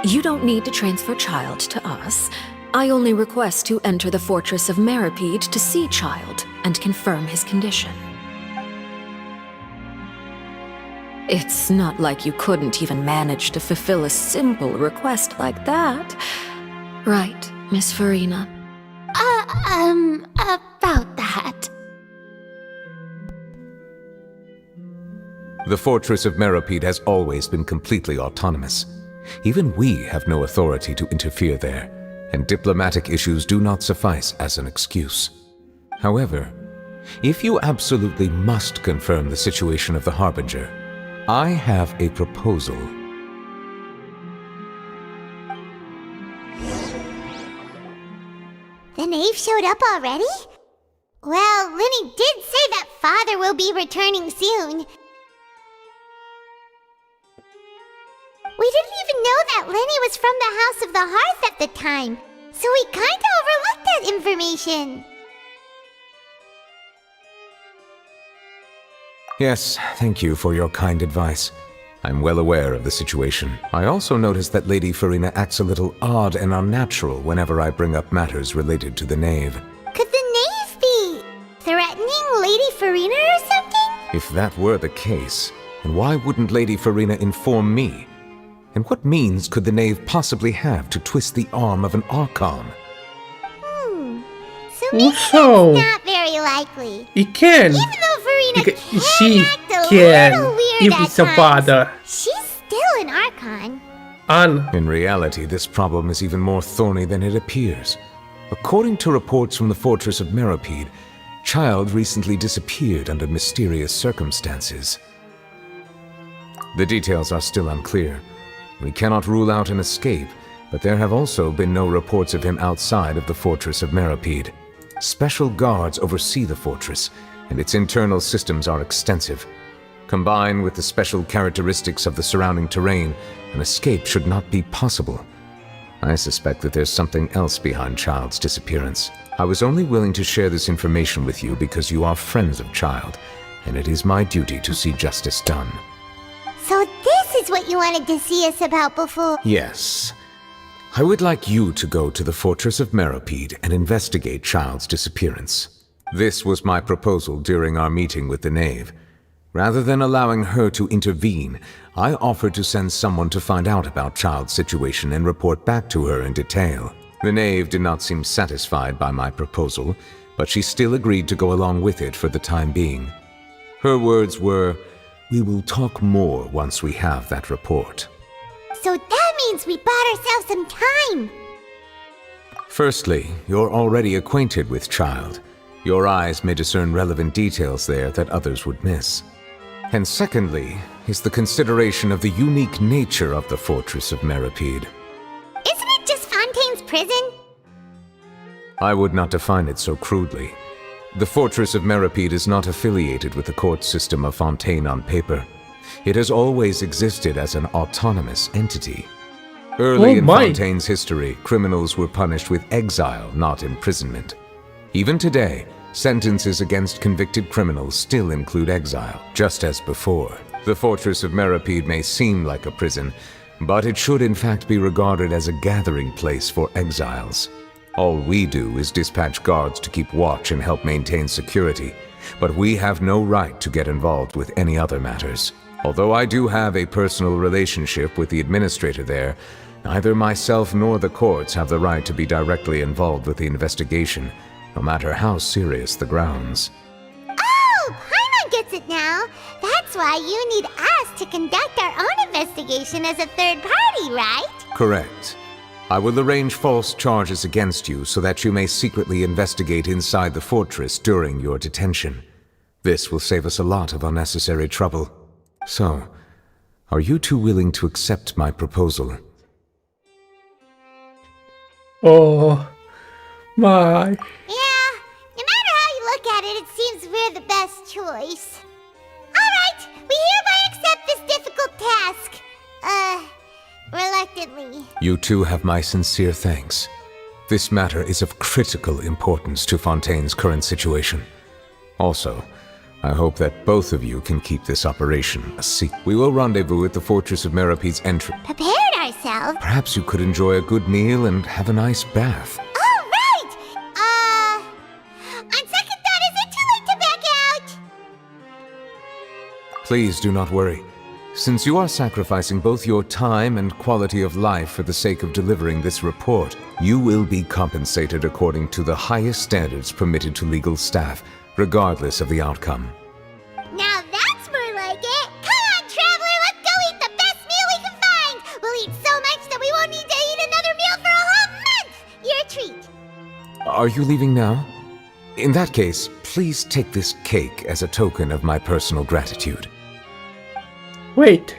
You don't need to transfer Child to us. I only request to enter the fortress of Meripede to see Child and confirm his condition. It's not like you couldn't even manage to fulfill a simple request like that. Right, Miss Farina? About that. The fortress of Meripede has always been completely autonomous. Even we have no authority to interfere there, and diplomatic issues do not suffice as an excuse. However, if you absolutely must confirm the situation of the Harbinger, I have a proposal. The knave showed up already? Well, Linny did say that Father will be returning soon. We didn't even know that Linny was from the House of the Hearth at the time, so we kinda overlooked that information. Yes, thank you for your kind advice. I'm well aware of the situation. I also noticed that Lady Farina acts a little odd and unnatural whenever I bring up matters related to the knave. Could the knave be threatening Lady Farina or something? If that were the case, then why wouldn't Lady Farina inform me? And what means could the knave possibly have to twist the arm of an Archon? So maybe Also, that's not very likely. he can. Even though Farina She act a can. little weird If at it's a times, father. she's still an Archon. And In reality, this problem is even more thorny than it appears. According to reports from the fortress of Meropide, Child recently disappeared under mysterious circumstances. The details are still unclear. We cannot rule out an escape, but there have also been no reports of him outside of the fortress of Meropide. Special guards oversee the fortress, and its internal systems are extensive. Combined with the special characteristics of the surrounding terrain, an escape should not be possible. I suspect that there's something else behind Child's disappearance. I was only willing to share this information with you because you are friends of Child, and it is my duty to see justice done. So this is what you wanted to see us about before. Yes. I would like you to go to the fortress of Meropide and investigate Child's disappearance. This was my proposal during our meeting with the knave. Rather than allowing her to intervene, I offered to send someone to find out about Child's situation and report back to her in detail. The knave did not seem satisfied by my proposal, but she still agreed to go along with it for the time being. Her words were, "We will talk more once we have that report." So that means we bought ourselves some time. Firstly, you're already acquainted with Child. Your eyes may discern relevant details there that others would miss. And secondly, is the consideration of the unique nature of the fortress of Meropide. Isn't it just Fontaine's prison? I would not define it so crudely. The fortress of Meropide is not affiliated with the court system of Fontaine on paper. It has always existed as an autonomous entity. Early in Fontaine's history, criminals were punished with exile, not imprisonment. Even today, sentences against convicted criminals still include exile, just as before. The fortress of Meropide may seem like a prison, but it should in fact be regarded as a gathering place for exiles. All we do is dispatch guards to keep watch and help maintain security, but we have no right to get involved with any other matters. Although I do have a personal relationship with the administrator there, neither myself nor the courts have the right to be directly involved with the investigation, no matter how serious the grounds. Oh, Paimon gets it now. That's why you need us to conduct our own investigation as a third party, right? Correct. I will arrange false charges against you so that you may secretly investigate inside the fortress during your detention. This will save us a lot of unnecessary trouble. So, are you two willing to accept my proposal? oh my. Yeah, no matter how you look at it, it seems we're the best choice. Alright, we hereby accept this difficult task. Reluctantly. You two have my sincere thanks. This matter is of critical importance to Fontaine's current situation. Also, I hope that both of you can keep this operation a secret. We will rendezvous at the Fortress of Meropide's entrance. Prepared ourselves? Perhaps you could enjoy a good meal and have a nice bath. Alright! On second thought, is it too late to back out? Please do not worry. Since you are sacrificing both your time and quality of life for the sake of delivering this report, you will be compensated according to the highest standards permitted to legal staff, regardless of the outcome. Now that's more like it! Come on, traveler, let's go eat the best meal we can find! We'll eat so Are you leaving now? In that case, please take this cake as a token of my personal gratitude. Wait.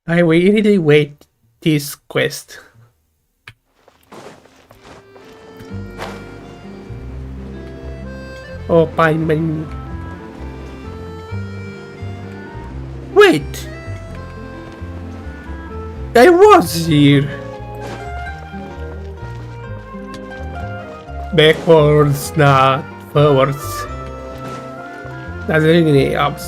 I really wait this quest. Oh, Paimon. Wait! I was here! Backwards, not forwards. That's really helps.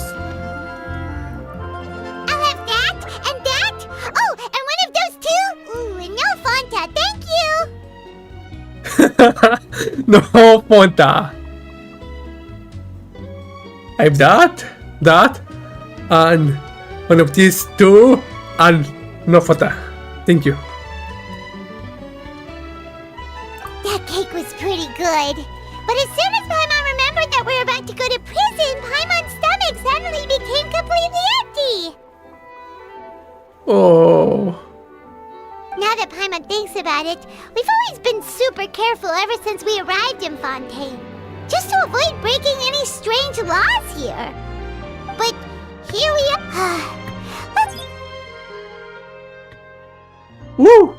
I'll have that and that. Oh, and one of those two. Ooh, and no Fanta, thank you. No Fonta. I've that, and one of these two, and no Fonta. Thank you. That cake was pretty good. But as soon as Paimon remembered that we were about to go to prison, Paimon's stomach suddenly became completely empty. Oh. Now that Paimon thinks about it, we've always been super careful ever since we arrived in Fontaine. Just to avoid breaking any strange laws here. But here we are. Woo!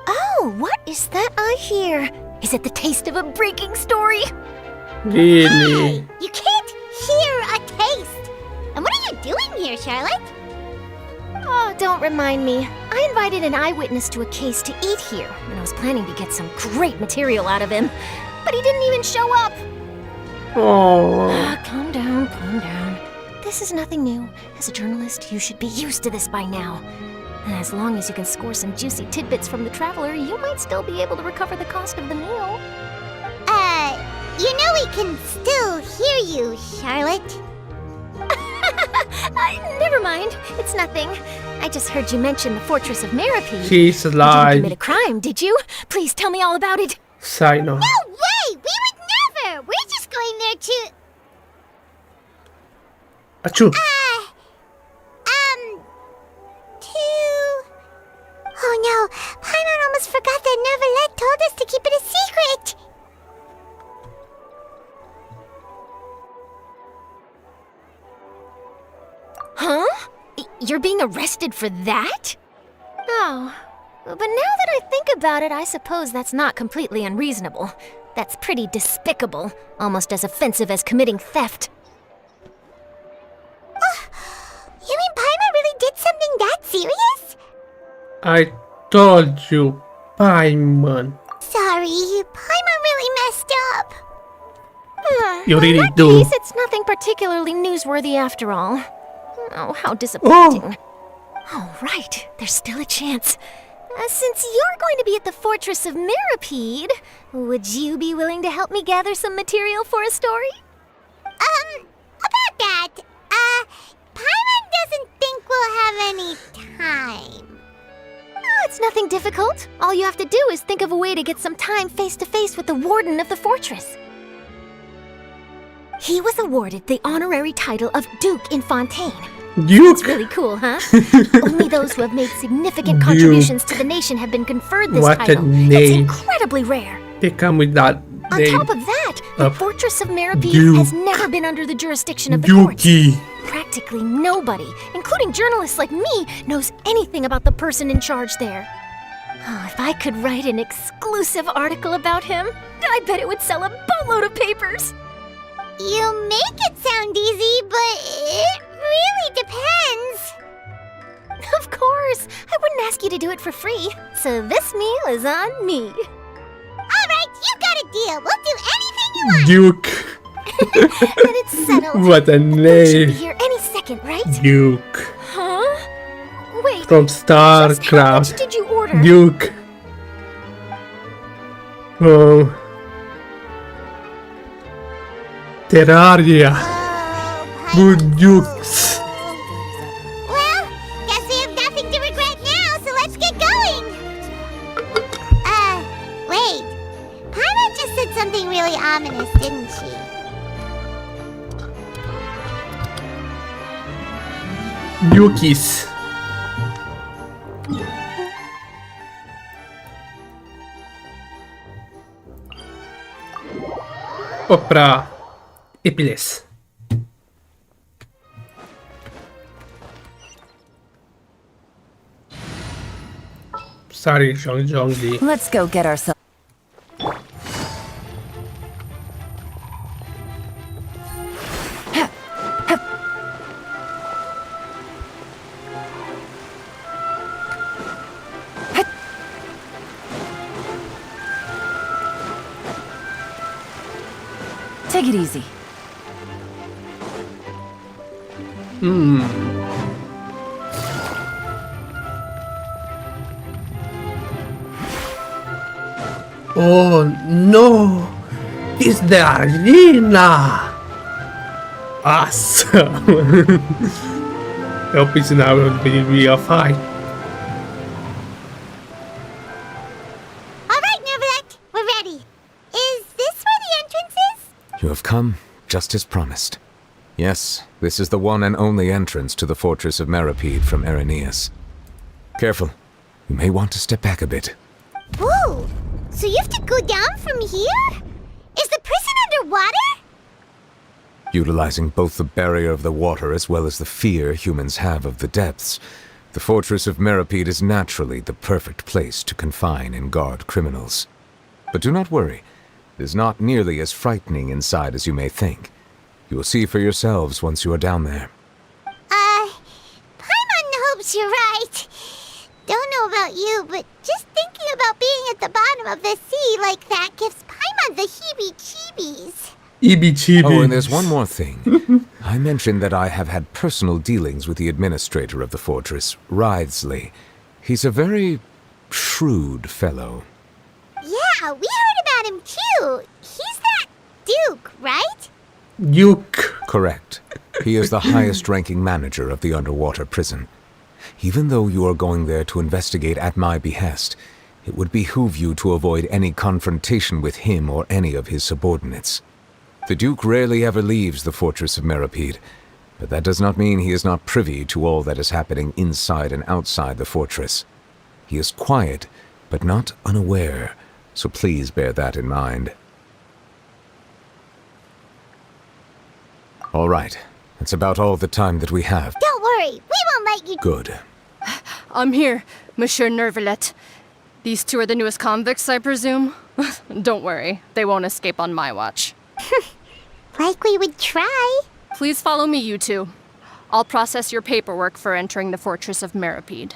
Oh, what is that I hear? Is it the taste of a breaking story? Really? You can't hear a taste. And what are you doing here, Charlotte? Oh, don't remind me. I invited an eyewitness to a case to eat here, and I was planning to get some great material out of him. But he didn't even show up. Oh. Calm down, calm down. This is nothing new. As a journalist, you should be used to this by now. And as long as you can score some juicy tidbits from the traveler, you might still be able to recover the cost of the meal. You know we can still hear you, Charlotte. Never mind. It's nothing. I just heard you mention the Fortress of Meripede. She's You didn't alive. commit a crime, did you? Please tell me all about it. Sino. No way! We would never! We're just going there to... Achoo. Oh no, Paimon almost forgot that Neverlet told us to keep it a secret! Huh? You're being arrested for that? Oh, but now that I think about it, I suppose that's not completely unreasonable. That's pretty despicable, almost as offensive as committing theft. You mean Paimon really did something that serious? I told you, Paimon. Sorry, Paimon really messed up. You really In that do. case, it's nothing particularly newsworthy after all. Oh, how disappointing. Oh, right, there's still a chance. Since you're going to be at the Fortress of Meripede, would you be willing to help me gather some material for a story? About that, Paimon doesn't think we'll have any time. Oh, it's nothing difficult. All you have to do is think of a way to get some time face-to-face with the warden of the fortress. He was awarded the honorary title of Duke in Fontaine. Duke. It's really cool, huh? Only those who have made significant contributions to the nation have been conferred this What a title. It's name. incredibly rare. They come with that On name. top of that, the Fortress of Meripede Duke. has never been under the jurisdiction of the courts. Yuki. Practically nobody, including journalists like me, knows anything about the person in charge there. Oh, if I could write an exclusive article about him, I bet it would sell a boatload of papers. You make it sound easy, but it really depends. Of course, I wouldn't ask you to do it for free, so this meal is on me. All right, you got a deal. We'll do anything you want. Duke. Then it's settled. What a We should be name. here any second, right? Duke. Huh? Wait, From just how much StarCraft. did you order? Duke. Oh. Terraria. Good Dukes. Well, guess we have nothing to regret now, so let's get going. Wait. said something really ominous, didn't she? Yukis. Opera Epiles. Sorry, Zhongli. Let's go get ourselves. Take it easy. Oh no! It's the arena! Awesome! Hope it's now going to be a fight. Alright, Nervalek, we're ready. Is this where the entrance is? You have come, just as promised. Yes, this is the one and only entrance to the fortress of Meripede from Irenaeus. Careful. You may want to step back a bit. Whoa! So you have to go down from here? Is the prison underwater? Utilizing both the barrier of the water as well as the fear humans have of the depths, the fortress of Meripede is naturally the perfect place to confine and guard criminals. But do not worry. It is not nearly as frightening inside as you may think. You will see for yourselves once you are down there. Paimon hopes you're right. Don't know about you, but just thinking about being at the bottom of the sea like that gives Paimon the heebie-jeebies. Oh, and there's one more thing. I mentioned that I have had personal dealings with the administrator of the fortress, Writhsley. He's a very shrewd fellow. Yeah, we heard about him too. He's that Duke, right? Duke. Correct. He is the highest-ranking manager of the underwater prison. Even though you are going there to investigate at my behest, it would behoove you to avoid any confrontation with him or any of his subordinates. The Duke rarely ever leaves the fortress of Meripede, but that does not mean he is not privy to all that is happening inside and outside the fortress. He is quiet, but not unaware, so please bear that in mind. All right, that's about all the time that we have. Don't worry, we won't let you... Good. I'm here, Monsieur Nervalet. These two are the newest convicts, I presume? Don't worry, they won't escape on my watch. Like we would try. Please follow me, you two. I'll process your paperwork for entering the fortress of Meripede.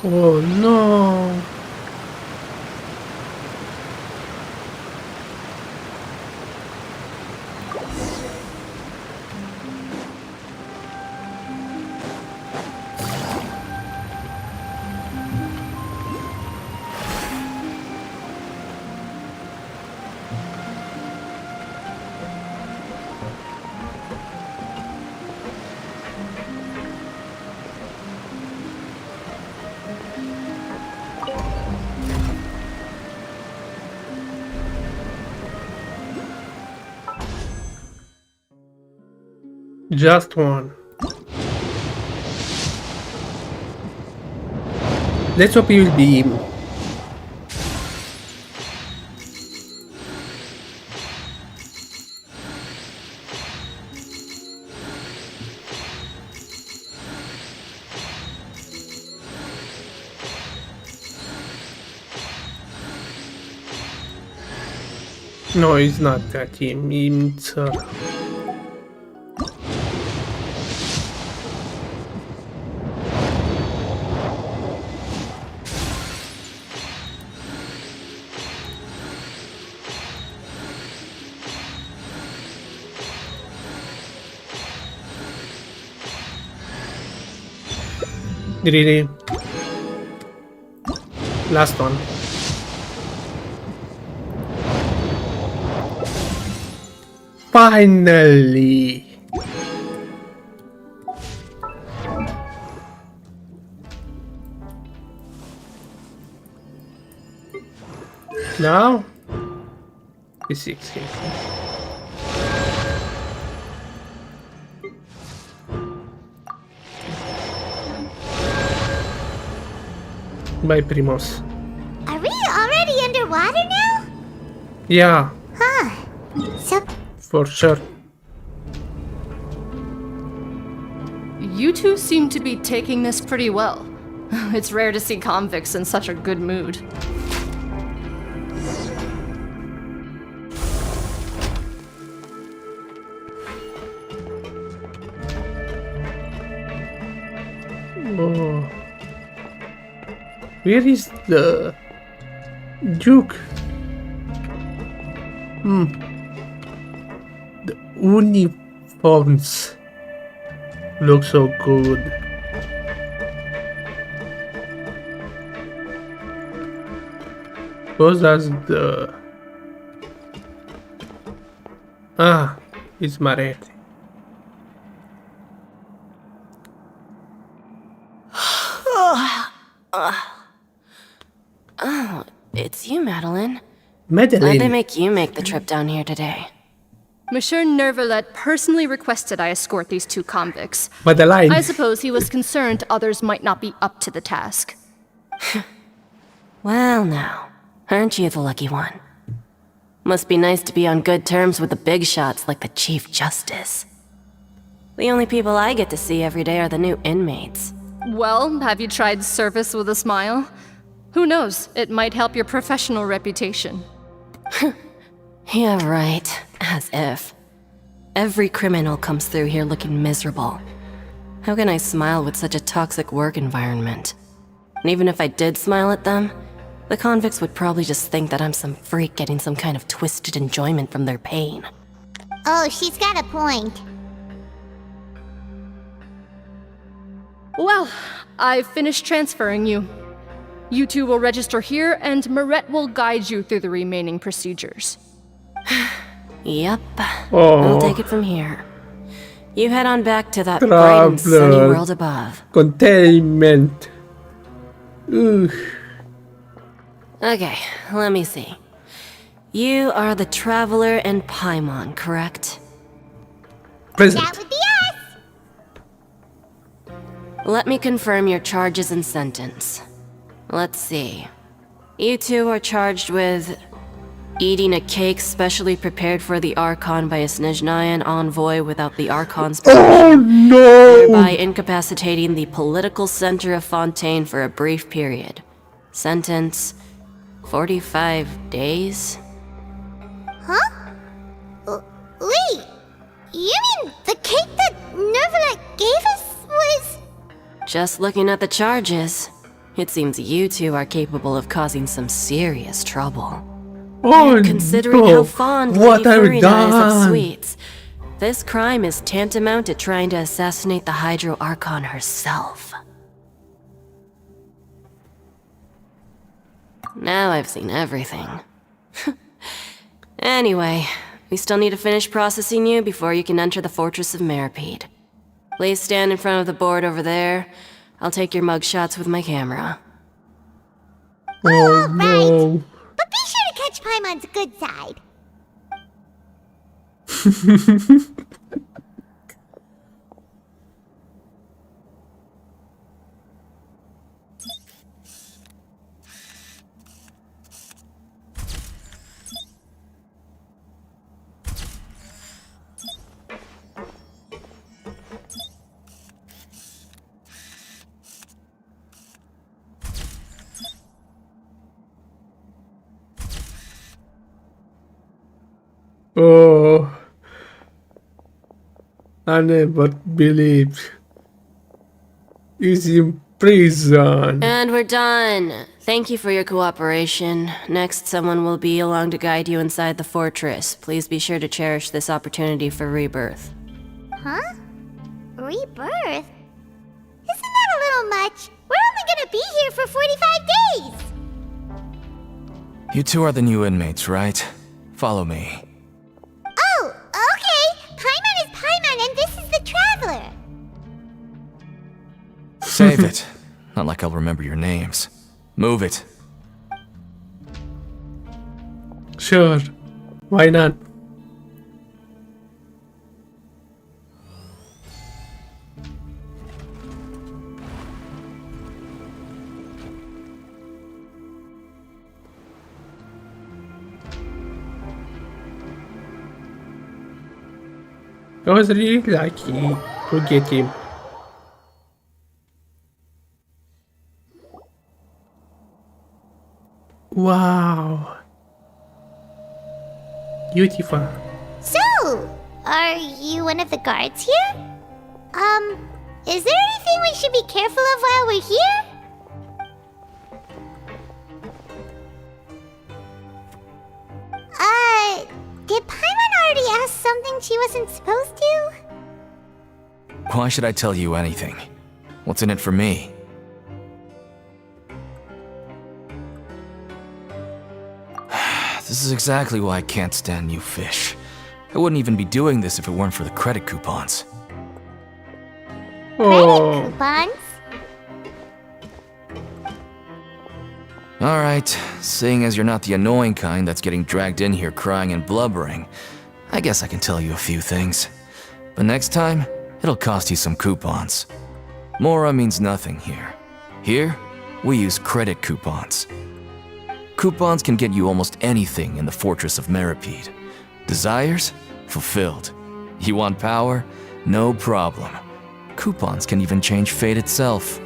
Oh no. Just one. Let's hope he will be. No, he's not that him. It's Really? Last one. Finally! Now, Physics. Bye, Primos. Are we already underwater now? Yeah, Huh. So, for sure. You two seem to be taking this pretty well. It's rare to see convicts in such a good mood. Oh. Where is the Duke? The uniforms look so good. Suppose that's the... Ah, it's Marete. Oh, it's you, Madeline. Madeline. Why'd they make you make the trip down here today? Monsieur Nervalet personally requested I escort these two convicts. Madeline. I suppose he was concerned others might not be up to the task. Well now, aren't you the lucky one? Must be nice to be on good terms with the big shots like the Chief Justice. The only people I get to see every day are the new inmates. Well, have you tried service with a smile? Who knows, it might help your professional reputation. Yeah, right. As if. Every criminal comes through here looking miserable. How can I smile with such a toxic work environment? And even if I did smile at them, the convicts would probably just think that I'm some freak getting some kind of twisted enjoyment from their pain. oh, she's got a point. Well, I've finished transferring you. You two will register here, and Marette will guide you through the remaining procedures. Yep. Oh. I'll take it from here. You head on back to that bright and sunny Traveler. world above. Containment. Ugh. Okay, let me see. You are the Traveler and Paimon, correct? Present. That would be us. Let me confirm your charges and sentence. Let's see. You two are charged with eating a cake specially prepared for the Archon by a Snezhnayan envoy without the Archon's permission. Oh no! Thereby incapacitating the political center of Fontaine for a brief period. Sentence: 45 days? Huh? Wait, you mean the cake that Nervalet gave us was... Just looking at the charges, it seems you two are capable of causing some serious trouble. Oh Considering no! how fond What Lady have we Furina is of done? sweets, this crime is tantamount to trying to assassinate the Hydro Archon herself. Now I've seen everything. Anyway, we still need to finish processing you before you can enter the Fortress of Meripede. Please stand in front of the board over there. I'll take your mugshots with my camera. Oh no! But be sure to catch Paimon's good side. Oh, I never believed he's in prison. And we're done. Thank you for your cooperation. Next, someone will be along to guide you inside the fortress. Please be sure to cherish this opportunity for rebirth. Huh? Rebirth? Isn't that a little much? We're only gonna be here for 45 days! You two are the new inmates, right? Follow me. Oh, okay! Paimon is Paimon and this is the Traveler! Save it. Not like I'll remember your names. Move it. Sure. Why not? I was really lucky to get him. Wow. Beautiful. So, are you one of the guards here? Is there anything we should be careful of while we're here? Did Paimon already ask something she wasn't supposed to? Why should I tell you anything? What's in it for me? This is exactly why I can't stand new fish. I wouldn't even be doing this if it weren't for the credit coupons. Oh. Coupons? Alright, seeing as you're not the annoying kind that's getting dragged in here crying and blubbering, I guess I can tell you a few things. But next time, it'll cost you some coupons. Mora means nothing here. Here, we use credit coupons. Coupons can get you almost anything in the Fortress of Meripede. Desires? Fulfilled. You want power? No problem. Coupons can even change fate itself.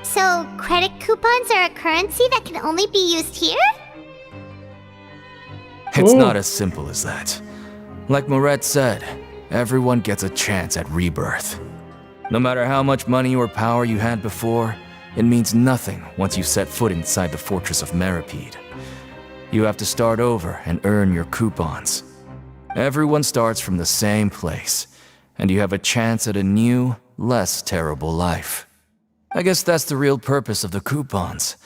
So, credit coupons are a currency that can only be used here? It's Oh. not as simple as that. Like Moret said, everyone gets a chance at rebirth. No matter how much money or power you had before, it means nothing once you set foot inside the Fortress of Meripede. You have to start over and earn your coupons. Everyone starts from the same place, and you have a chance at a new, less terrible life. I guess that's the real purpose of the coupons.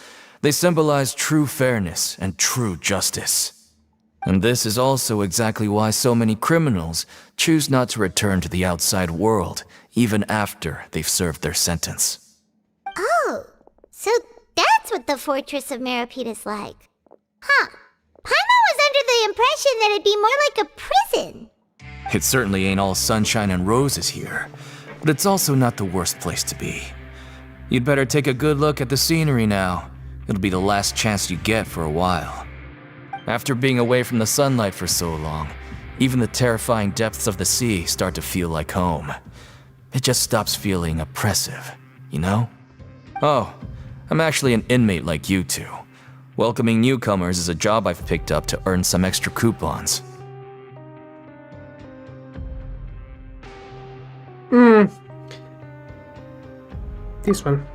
They symbolize true fairness and true justice. And this is also exactly why so many criminals choose not to return to the outside world, even after they've served their sentence. Oh, so that's what the Fortress of Meripede is like. Huh. Paimon was under the impression that it'd be more like a prison. It certainly ain't all sunshine and roses here, but it's also not the worst place to be. You'd better take a good look at the scenery now. It'll be the last chance you get for a while. After being away from the sunlight for so long, even the terrifying depths of the sea start to feel like home. It just stops feeling oppressive, you know? Oh, I'm actually an inmate like you two. Welcoming newcomers is a job I've picked up to earn some extra coupons. This one.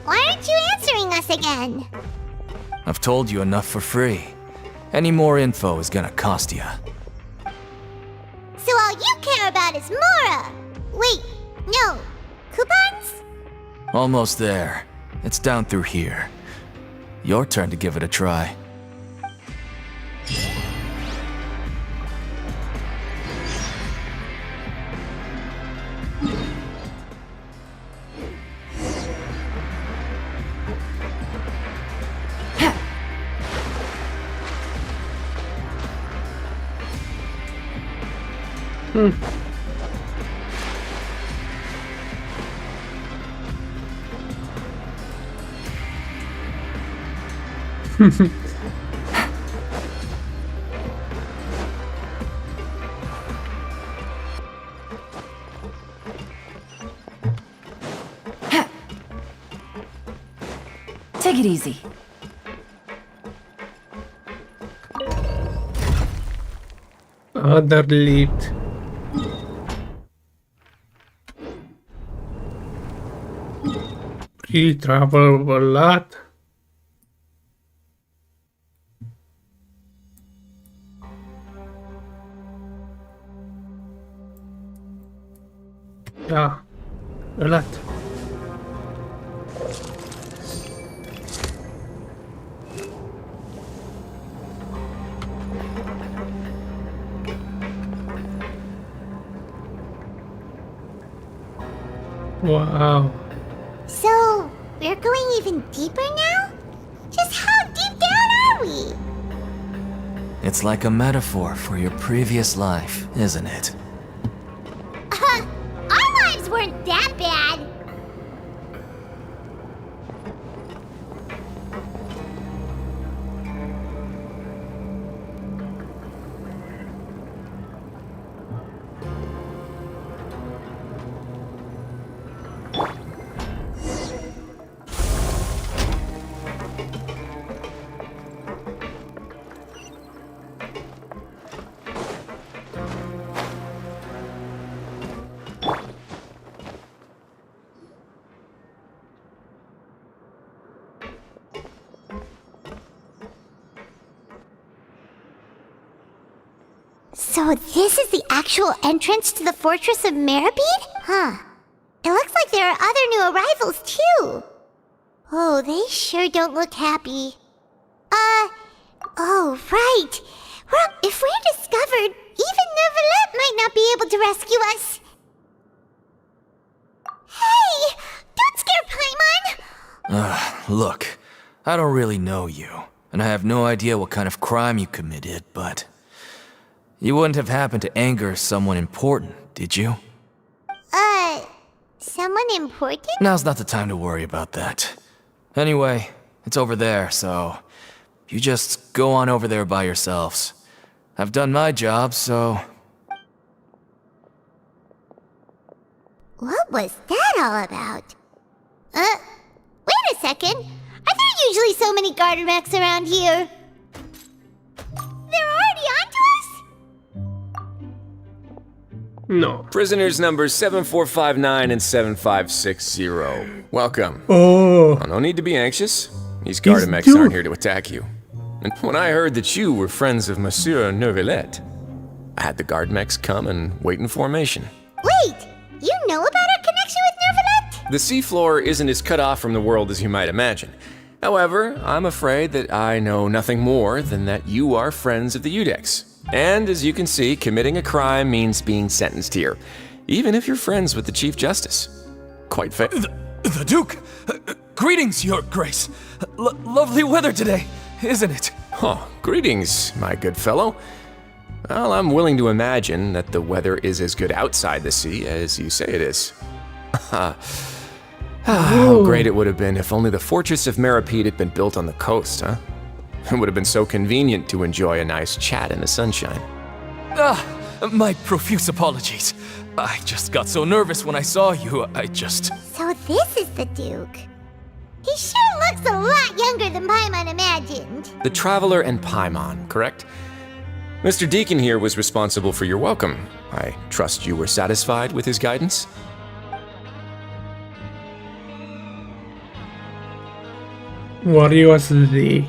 Why aren't you answering us again? I've told you enough for free. Any more info is gonna cost you. So all you care about is Mora! Wait, no. Coupons? Almost there. It's down through here. Your turn to give it a try. Take it easy. Other lead. Really travel a lot. Yeah, a lot. Wow. So, we're going even deeper now? Just how deep down are we? It's like a metaphor for your previous life, isn't it? Our lives weren't that bad. So this is the actual entrance to the Fortress of Meribed? Huh. It looks like there are other new arrivals, too. Oh, they sure don't look happy. Oh, right. Well, if we're discovered, even Neuvillette might not be able to rescue us. Hey! Don't scare Paimon! Look, I don't really know you, and I have no idea what kind of crime you committed, but... You wouldn't have happened to anger someone important, did you? Someone important? Now's not the time to worry about that. Anyway, it's over there, so... You just go on over there by yourselves. I've done my job, so... What was that all about? Wait a second. Are there usually so many garter mechs around here? They're already onto us? No. Prisoners numbers 7459 and 7560. Welcome. Oh. No need to be anxious. These Gardamex aren't here to attack you. And when I heard that you were friends of Monsieur Neuvillette, I had the Gardamex come and wait in formation. Wait! You know about our connection with Neuvillette? The seafloor isn't as cut off from the world as you might imagine. However, I'm afraid that I know nothing more than that you are friends of the Udex. And as you can see, committing a crime means being sentenced here, even if you're friends with the Chief Justice. Quite fair. The Duke! Greetings, Your Grace. Lovely weather today, isn't it? Oh, greetings, my good fellow. Well, I'm willing to imagine that the weather is as good outside the sea as you say it is. How great it would have been if only the Fortress of Meribed had been built on the coast, huh? It would have been so convenient to enjoy a nice chat in the sunshine. My profuse apologies. I just got so nervous when I saw you, So this is the Duke. He sure looks a lot younger than Paimon imagined. The Traveler and Paimon, correct? Mr. Deacon here was responsible for your welcome. I trust you were satisfied with his guidance? Warriors-ly.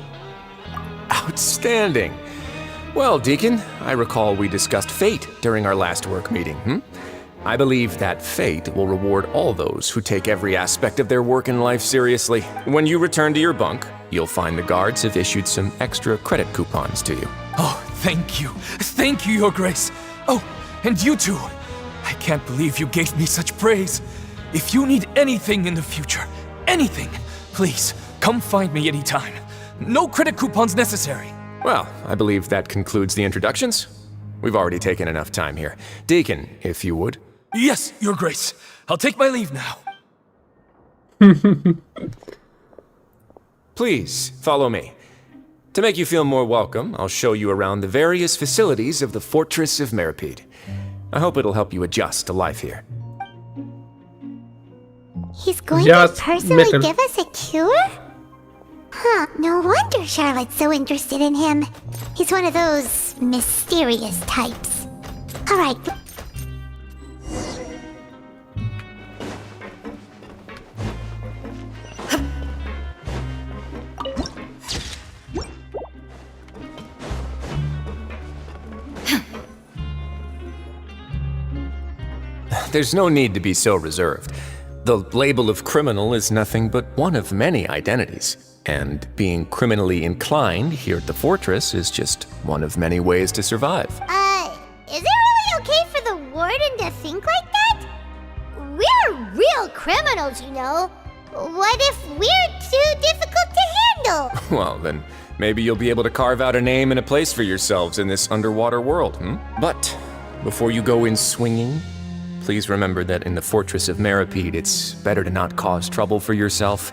Outstanding. Well, Deacon, I recall we discussed fate during our last work meeting, I believe that fate will reward all those who take every aspect of their work in life seriously. When you return to your bunk, you'll find the guards have issued some extra credit coupons to you. Oh, thank you. Thank you, Your Grace. Oh, and you too. I can't believe you gave me such praise. If you need anything in the future, anything, please, come find me anytime. No credit coupons necessary. Well, I believe that concludes the introductions. We've already taken enough time here. Deacon, if you would. Yes, Your Grace. I'll take my leave now. Please, follow me. To make you feel more welcome, I'll show you around the various facilities of the Fortress of Meribed. I hope it'll help you adjust to life here. He's going to personally give us a cure? Huh, no wonder Charlotte's so interested in him. He's one of those mysterious types. Alright. There's no need to be so reserved. The label of criminal is nothing but one of many identities. And being criminally inclined here at the fortress is just one of many ways to survive. Is it really okay for the warden to think like that? We're real criminals, you know. What if we're too difficult to immortal. Well, then maybe you'll be able to carve out a name and a place for yourselves in this underwater world, But before you go in swinging, please remember that in the Fortress of Meripede, it's better to not cause trouble for yourself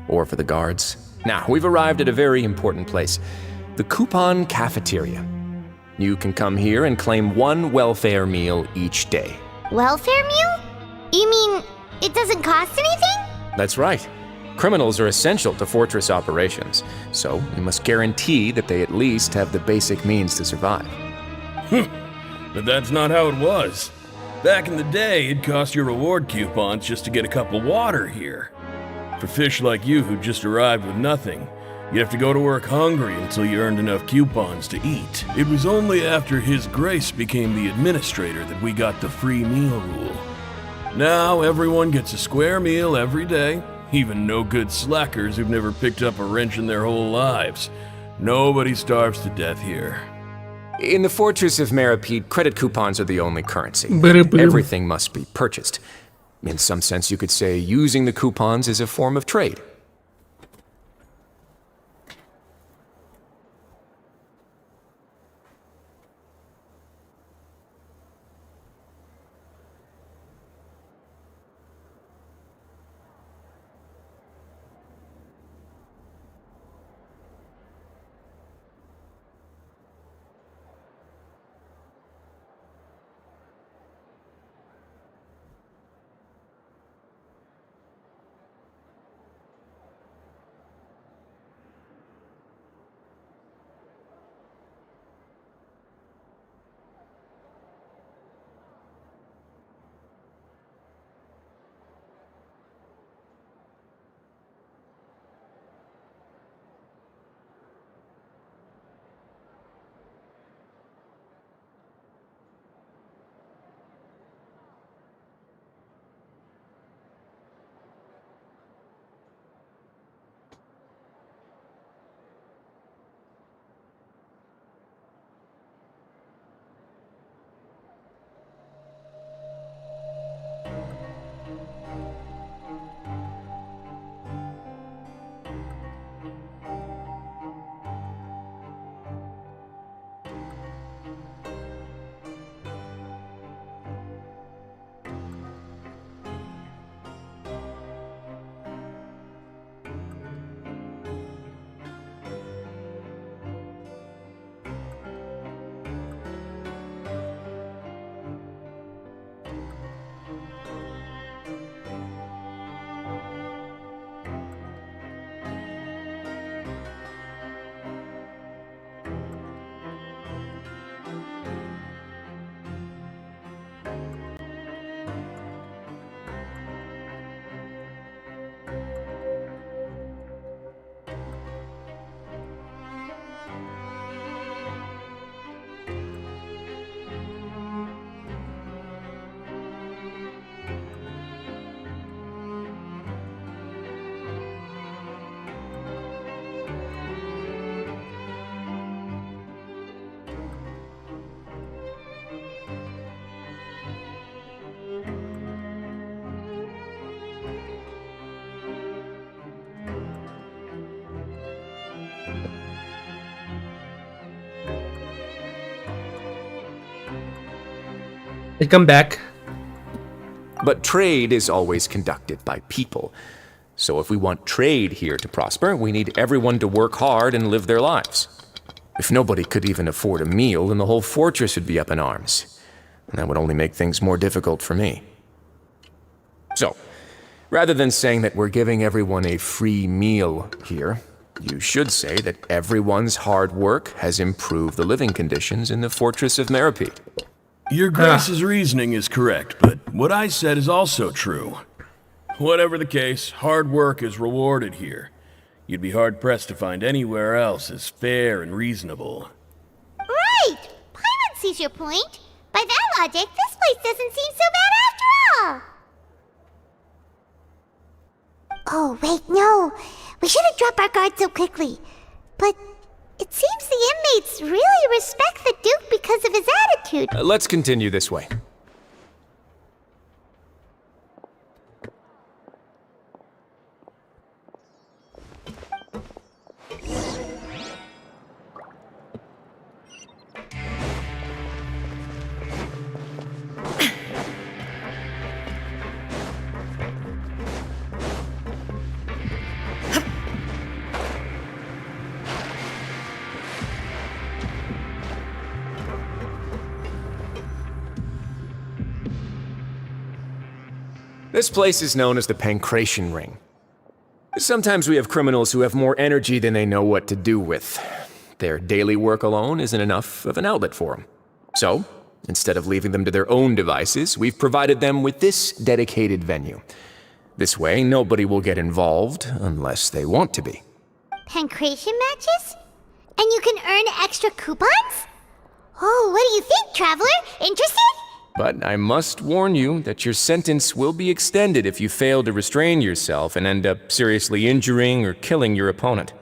or for the guards. Now, we've arrived at a very important place, the Coupon Cafeteria. You can come here and claim one welfare meal each day. Welfare meal? You mean it doesn't cost anything? That's right. Criminals are essential to Fortress operations, so you must guarantee that they at least have the basic means to survive. But that's not how it was. Back in the day, it cost your reward coupons just to get a cup of water here. For fish like you who just arrived with nothing, you have to go to work hungry until you earned enough coupons to eat. It was only after His Grace became the administrator that we got the free meal rule. Now everyone gets a square meal every day, even no-good slackers who've never picked up a wrench in their whole lives. Nobody starves to death here. In the Fortress of Meripede, credit coupons are the only currency. Everything must be purchased. In some sense, you could say using the coupons is a form of trade. I come back. But trade is always conducted by people. So if we want trade here to prosper, we need everyone to work hard and live their lives. If nobody could even afford a meal, then the whole fortress would be up in arms. And that would only make things more difficult for me. So, rather than saying that we're giving everyone a free meal here, you should say that everyone's hard work has improved the living conditions in the Fortress of Meripede. Your Grace's reasoning is correct, but what I said is also true. Whatever the case, hard work is rewarded here. You'd be hard-pressed to find anywhere else as fair and reasonable. Right! Paimon sees your point. By that logic, this place doesn't seem so bad after all. Oh, wait, no. We shouldn't drop our guard so quickly. But it seems the inmates really respect the Duke because of his attitude. Let's continue this way. This place is known as the Pancration Ring. Sometimes we have criminals who have more energy than they know what to do with. Their daily work alone isn't enough of an outlet for them. So, instead of leaving them to their own devices, we've provided them with this dedicated venue. This way, nobody will get involved unless they want to be. Pancration matches? And you can earn extra coupons? Oh, what do you think, Traveler? Interested? But I must warn you that your sentence will be extended if you fail to restrain yourself and end up seriously injuring or killing your opponent.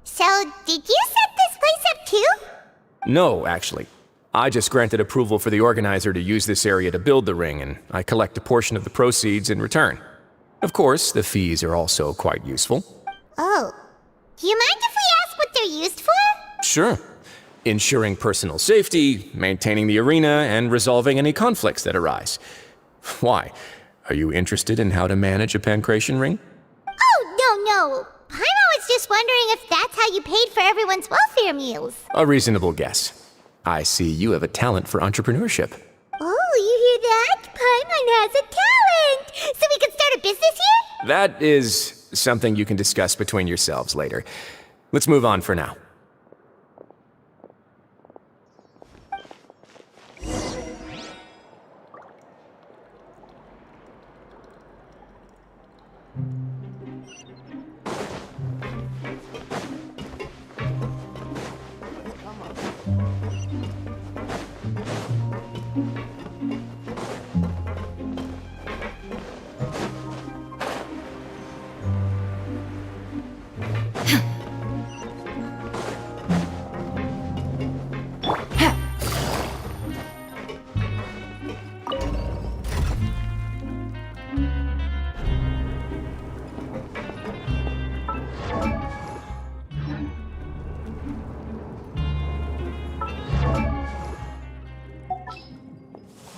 So, did you set this place up too? No, actually. I just granted approval for the organizer to use this area to build the ring, and I collect a portion of the proceeds in return. Of course, the fees are also quite useful. Oh. Do you mind if we ask what they're used for? Sure. Ensuring personal safety, maintaining the arena, and resolving any conflicts that arise. Why? Are you interested in how to manage a pancration ring? Oh, no. Paimon was just wondering if that's how you paid for everyone's welfare meals. A reasonable guess. I see you have a talent for entrepreneurship. Oh, you hear that? Paimon has a talent! So we can start a business here? That is something you can discuss between yourselves later. Let's move on for now.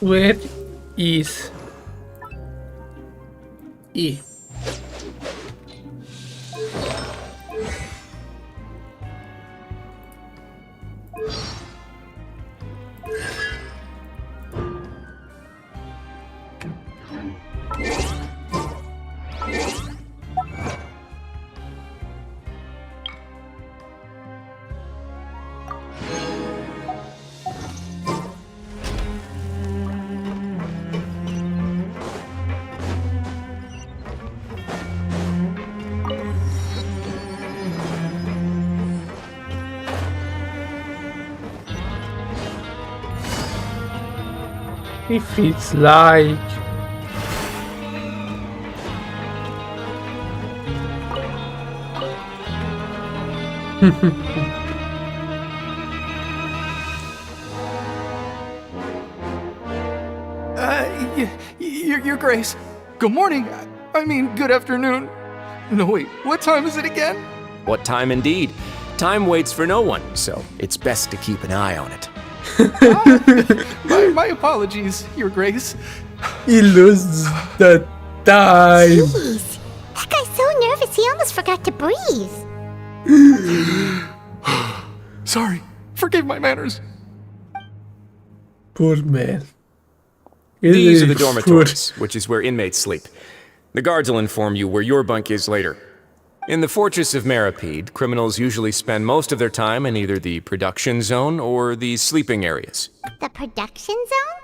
Where is E? If it's like Your Grace. Good morning. I mean, good afternoon. No, wait, what time is it again? What time indeed? Time waits for no one, so it's best to keep an eye on it. My apologies, Your Grace. he loses the time. Jeez. That guy's so nervous he almost forgot to breathe. Sorry. Forgive my manners. Poor man. These are the dormitories, which is where inmates sleep. The guards will inform you where your bunk is later. In the Fortress of Meripede, criminals usually spend most of their time in either the production zone or the sleeping areas. The production zone?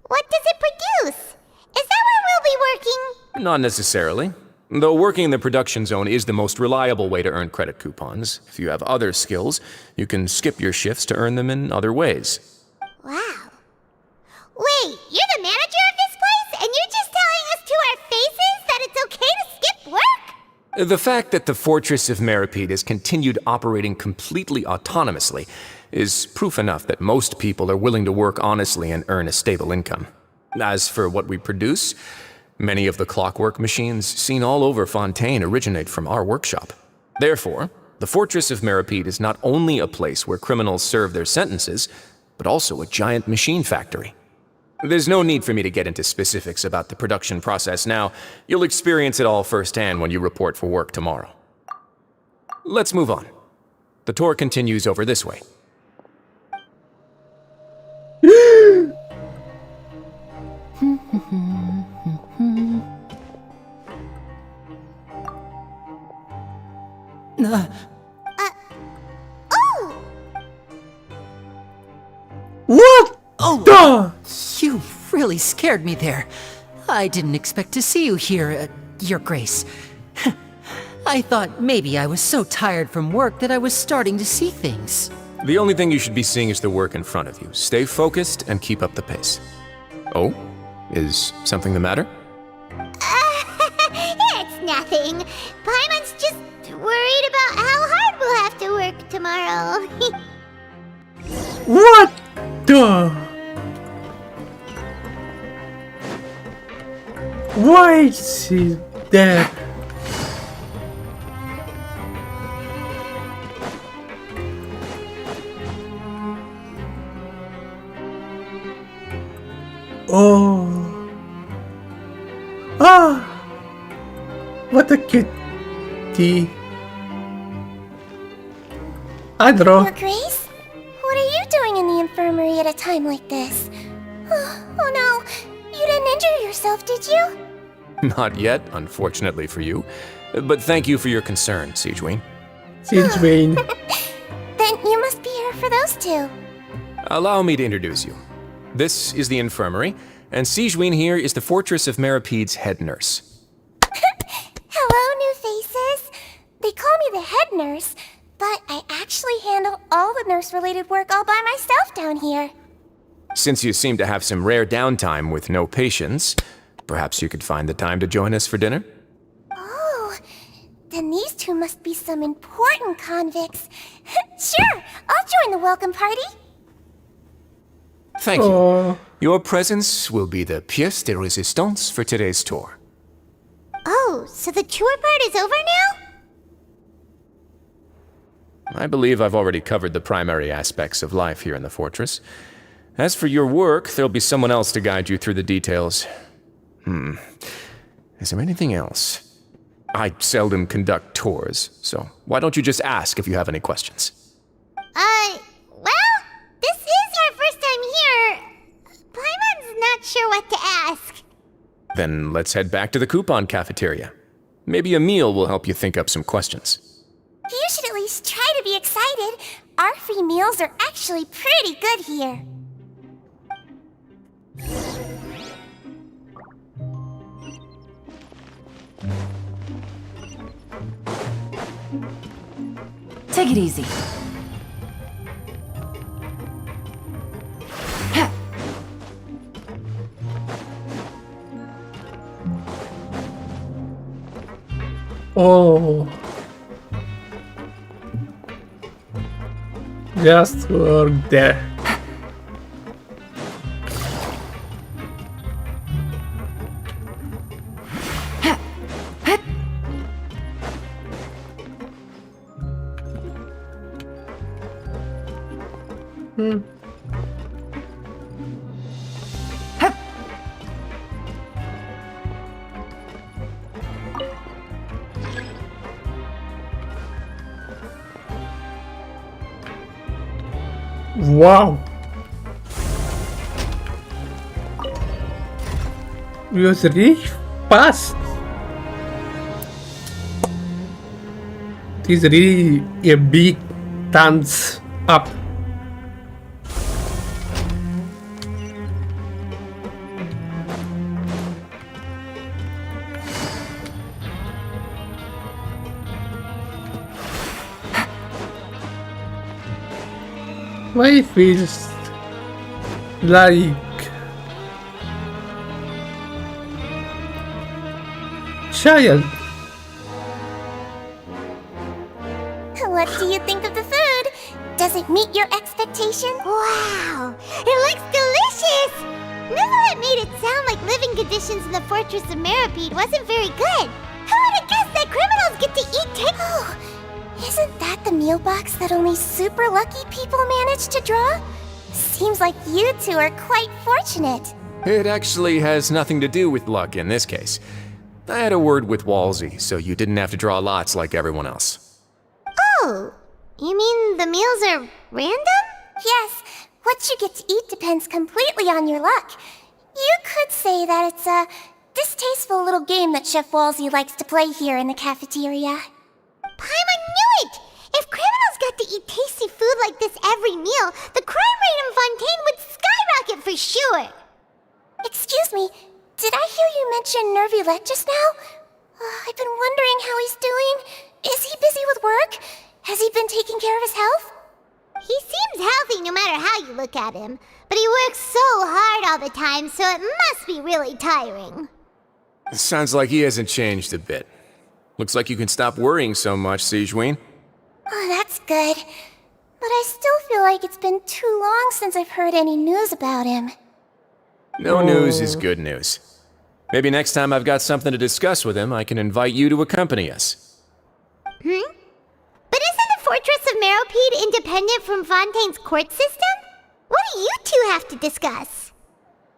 What does it produce? Is that where we'll be working? Not necessarily. Though working in the production zone is the most reliable way to earn credit coupons. If you have other skills, you can skip your shifts to earn them in other ways. Wow. Wait, you're the manager of this place, and you're just telling us to our faces that it's okay to skip work? The fact that the Fortress of Meripede has continued operating completely autonomously is proof enough that most people are willing to work honestly and earn a stable income. As for what we produce, many of the clockwork machines seen all over Fontaine originate from our workshop. Therefore, the Fortress of Meripede is not only a place where criminals serve their sentences, but also a giant machine factory. There's no need for me to get into specifics about the production process now. You'll experience it all firsthand when you report for work tomorrow. Let's move on. The tour continues over this way. Oh! What? Oh, the? You really scared me there. I didn't expect to see you here, Your Grace. I thought maybe I was so tired from work that I was starting to see things. The only thing you should be seeing is the work in front of you. Stay focused and keep up the pace. Oh? Is something the matter? It's nothing. Paimon's just worried about how hard we'll have to work tomorrow. What the? Why is he there? Oh. Ah. What a cutie. I draw. Your Grace? What are you doing in the infirmary at a time like this? Oh no, you didn't injure yourself, did you? Not yet, unfortunately for you. But thank you for your concern, Sigewinne. Sigewinne. Then you must be here for those two. Allow me to introduce you. This is the infirmary, and Sigewinne here is the Fortress of Meripede's head nurse. Hello, new faces. They call me the head nurse, but I actually handle all the nurse-related work all by myself down here. Since you seem to have some rare downtime with no patients, perhaps you could find the time to join us for dinner? Oh, then these two must be some important convicts. Sure, I'll join the welcome party. Thank you. Your presence will be the pièce de résistance for today's tour. Oh, so the tour part is over now? I believe I've already covered the primary aspects of life here in the fortress. As for your work, there'll be someone else to guide you through the details. Is there anything else? I seldom conduct tours, so why don't you just ask if you have any questions? Well, this is our first time here. Paimon's not sure what to ask. Then let's head back to the coupon cafeteria. Maybe a meal will help you think up some questions. You should at least try to be excited. Our free meals are actually pretty good here. Take it easy. Oh. Just work there. Wow. It was really fast. It is really a big thumbs up. Why feels like child? What do you think of the food? Does it meet your expectation? Wow, it looks delicious! Neverlet made it sound like living conditions in the Fortress of Meripede wasn't very good. Who would have guessed that criminals get to eat Oh, isn't that the meal box that only super lucky people manage to draw? Seems like you two are quite fortunate. It actually has nothing to do with luck in this case. I had a word with Walsey, so you didn't have to draw lots like everyone else. Oh, you mean the meals are random? Yes, what you get to eat depends completely on your luck. You could say that it's a distasteful little game that Chef Walsey likes to play here in the cafeteria. Paimon knew it! If criminals got to eat tasty food like this every meal, the crime rate in Fontaine would skyrocket for sure! Excuse me, did I hear you mention Nervulette just now? I've been wondering how he's doing. Is he busy with work? Has he been taking care of his health? He seems healthy no matter how you look at him, but he works so hard all the time, so it must be really tiring. Sounds like he hasn't changed a bit. Looks like you can stop worrying so much, Sigewinne. Oh, that's good. But I still feel like it's been too long since I've heard any news about him. No news is good news. Maybe next time I've got something to discuss with him, I can invite you to accompany us. But isn't the Fortress of Meropide independent from Fontaine's court system? What do you two have to discuss?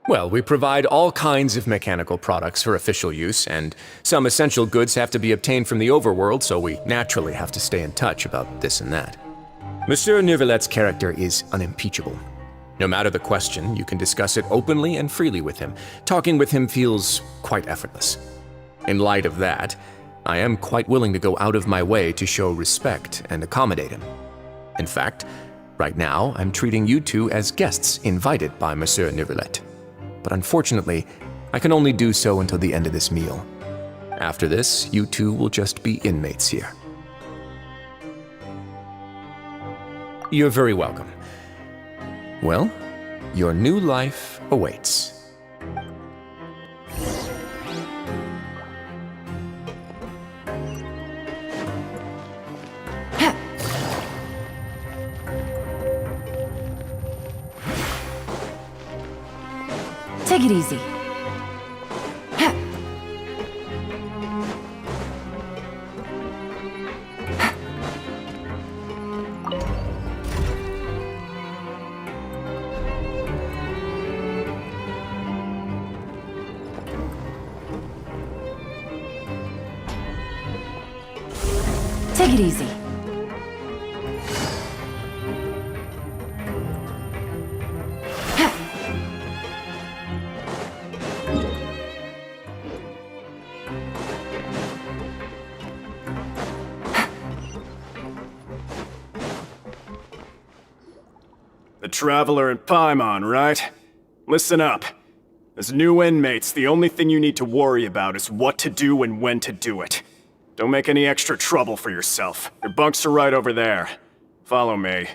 Well, we provide all kinds of mechanical products for official use, and some essential goods have to be obtained from the overworld, so we naturally have to stay in touch about this and that. Monsieur Nervulette's character is unimpeachable. No matter the question, you can discuss it openly and freely with him. Talking with him feels quite effortless. In light of that, I am quite willing to go out of my way to show respect and accommodate him. In fact, right now, I'm treating you two as guests invited by Monsieur Nervulette. But unfortunately, I can only do so until the end of this meal. After this, you two will just be inmates here. You're very welcome. Well, your new life awaits. Take it easy. Take it easy. The Traveler and Paimon, right? Listen up. As new inmates, the only thing you need to worry about is what to do and when to do it. Don't make any extra trouble for yourself. Your bunks are right over there. Follow me.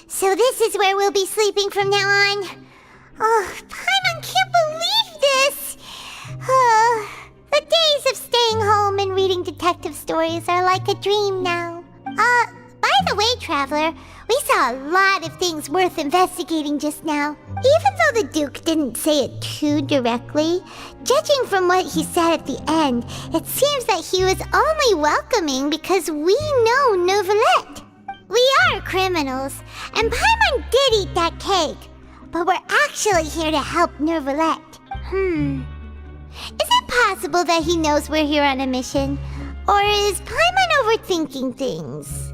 So this is where we'll be sleeping from now on. Oh, Paimon can't believe this! The days of staying home and reading detective stories are like a dream now. By the way, Traveler, we saw a lot of things worth investigating just now. Even though the Duke didn't say it too directly, judging from what he said at the end, it seems that he was only welcoming because we know Nervulette. We are criminals, and Paimon did eat that cake, but we're actually here to help Nervulette. Is it possible that he knows we're here on a mission? Or is Paimon overthinking things?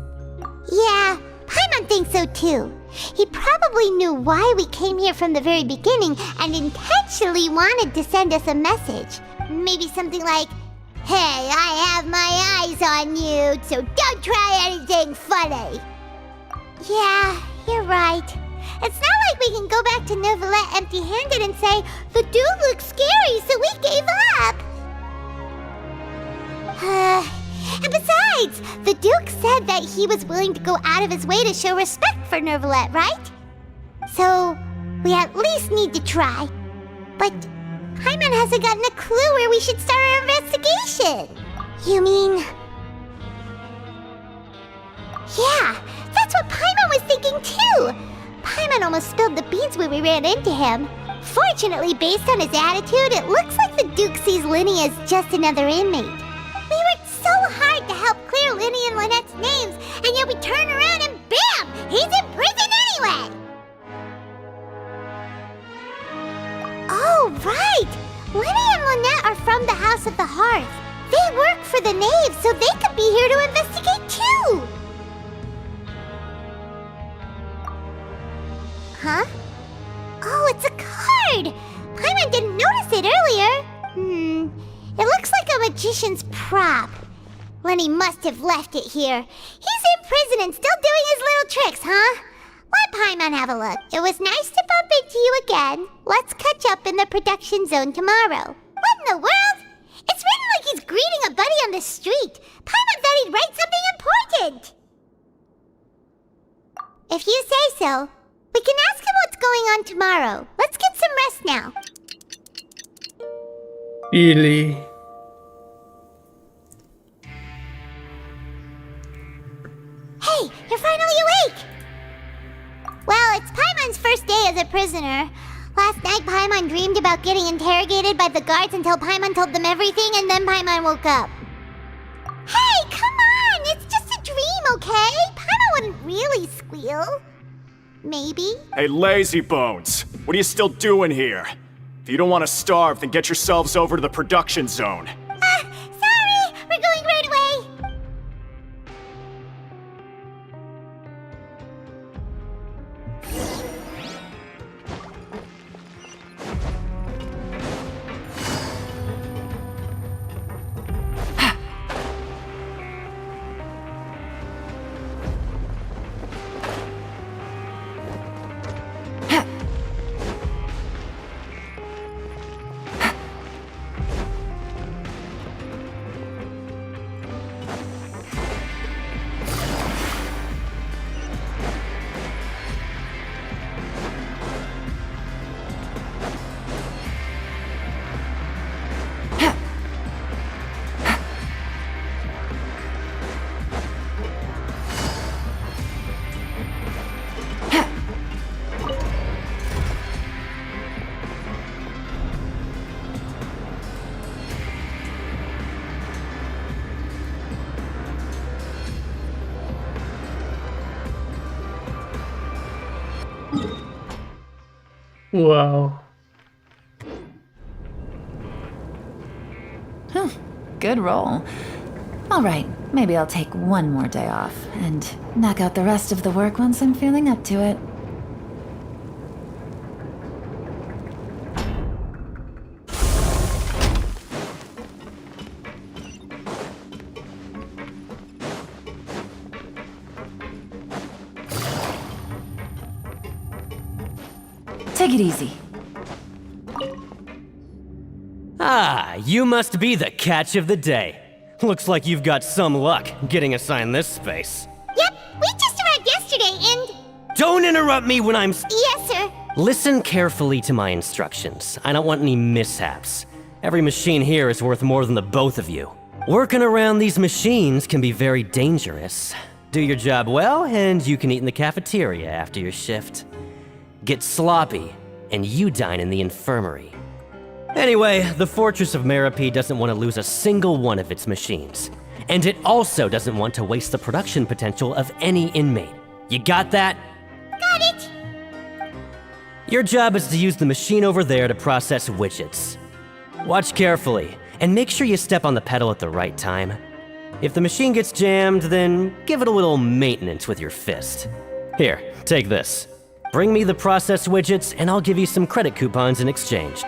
Yeah, Paimon thinks so too. He probably knew why we came here from the very beginning and intentionally wanted to send us a message. Maybe something like, "Hey, I have my eyes on you, so don't try anything funny." Yeah, you're right. It's not like we can go back to Nervulette empty-handed and say, "The dude looks scary, so we gave up." And besides, the Duke said that he was willing to go out of his way to show respect for Nervulette, right? So, we at least need to try. But Paimon hasn't gotten a clue where we should start our investigation. You mean... Yeah, that's what Paimon was thinking too! Paimon almost spilled the beans when we ran into him. Fortunately, based on his attitude, it looks like the Duke sees Linny as just another inmate. We worked so hard to help clear Linny and Lynette's names, and yet we turn around and bam! He's in prison anyway! Oh, right! Linny and Lynette are from the House of the Hearth. They work for the Knave, so they could be here to investigate too! Huh? Oh, it's a card! Paimon didn't notice it earlier. It looks like a magician's prop. Lenny must have left it here. He's in prison and still doing his little tricks, huh? Let Paimon have a look. It was nice to bump into you again. Let's catch up in the production zone tomorrow. What in the world? It's written like he's greeting a buddy on the street. Paimon thought he'd write something important. If you say so, we can ask him what's going on tomorrow. Let's get some rest now. Really? Hey, you're finally awake! Well, it's Paimon's first day as a prisoner. Last night, Paimon dreamed about getting interrogated by the guards until Paimon told them everything, and then Paimon woke up. Hey, come on! It's just a dream, okay? Paimon wouldn't really squeal. Maybe? Hey, lazy bones! What are you still doing here? If you don't want to starve, then get yourselves over to the production zone. Sorry! We're going right away! Wow. Good roll. All right, maybe I'll take one more day off and knock out the rest of the work once I'm feeling up to it. Take it easy. Ah, you must be the catch of the day. Looks like you've got some luck getting assigned this space. Yep, we just arrived yesterday and... Don't interrupt me when I'm... Yes, sir. Listen carefully to my instructions. I don't want any mishaps. Every machine here is worth more than the both of you. Working around these machines can be very dangerous. Do your job well, and you can eat in the cafeteria after your shift. Get sloppy, and you dine in the infirmary. Anyway, the Fortress of Meropide doesn't want to lose a single one of its machines. And it also doesn't want to waste the production potential of any inmate. You got that? Got it! Your job is to use the machine over there to process widgets. Watch carefully, and make sure you step on the pedal at the right time. If the machine gets jammed, then give it a little maintenance with your fist. Here, take this. Bring me the process widgets, and I'll give you some credit coupons in exchange.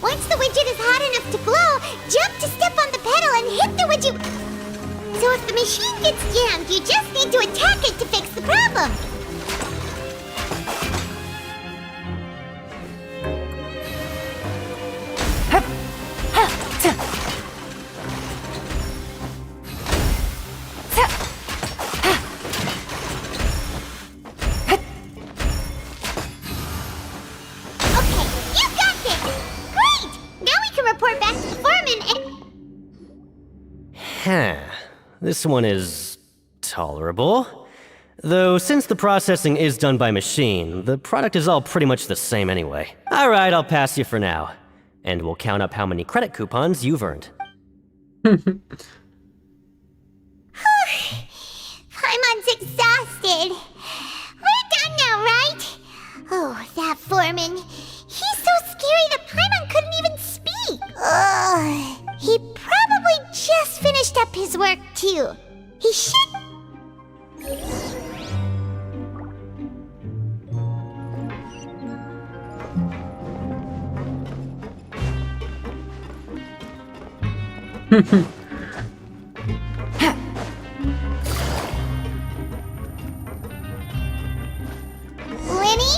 Once the widget is hot enough to glow, jump to step on the pedal and hit the widget. So if the machine gets jammed, you just need to attack it to fix the problem. This one is tolerable. Though since the processing is done by machine, the product is all pretty much the same anyway. Alright, I'll pass you for now. And we'll count up how many credit coupons you've earned. Paimon's exhausted. We're done now, right? with that foreman. He's so scary that Paimon couldn't even speak. Ugh. He probably just finished up his work, too. He should... Lenny?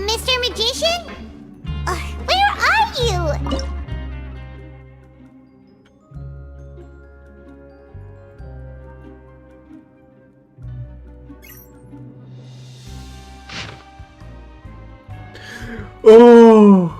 Mr. Magician? Where are you? Oh.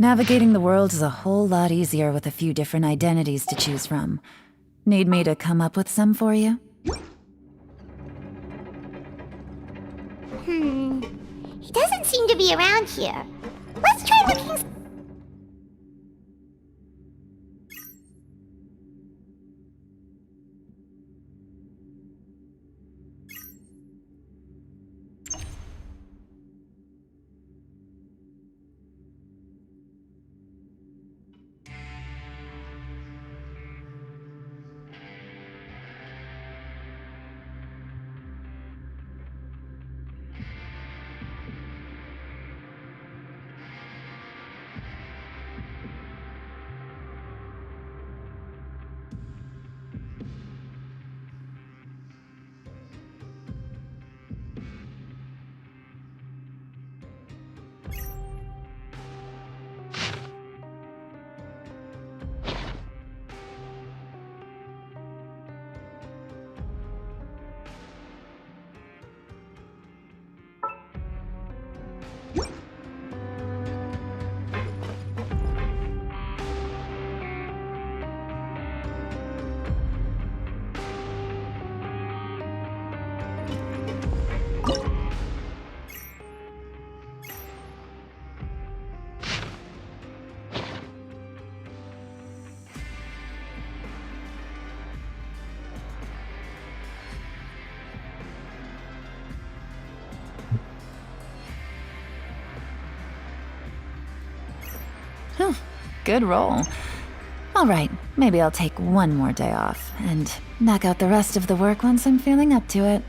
Navigating the world is a whole lot easier with a few different identities to choose from. Need me to come up with some for you? He doesn't seem to be around here. Let's try looking... Good roll. Alright, maybe I'll take one more day off, and knock out the rest of the work once I'm feeling up to it.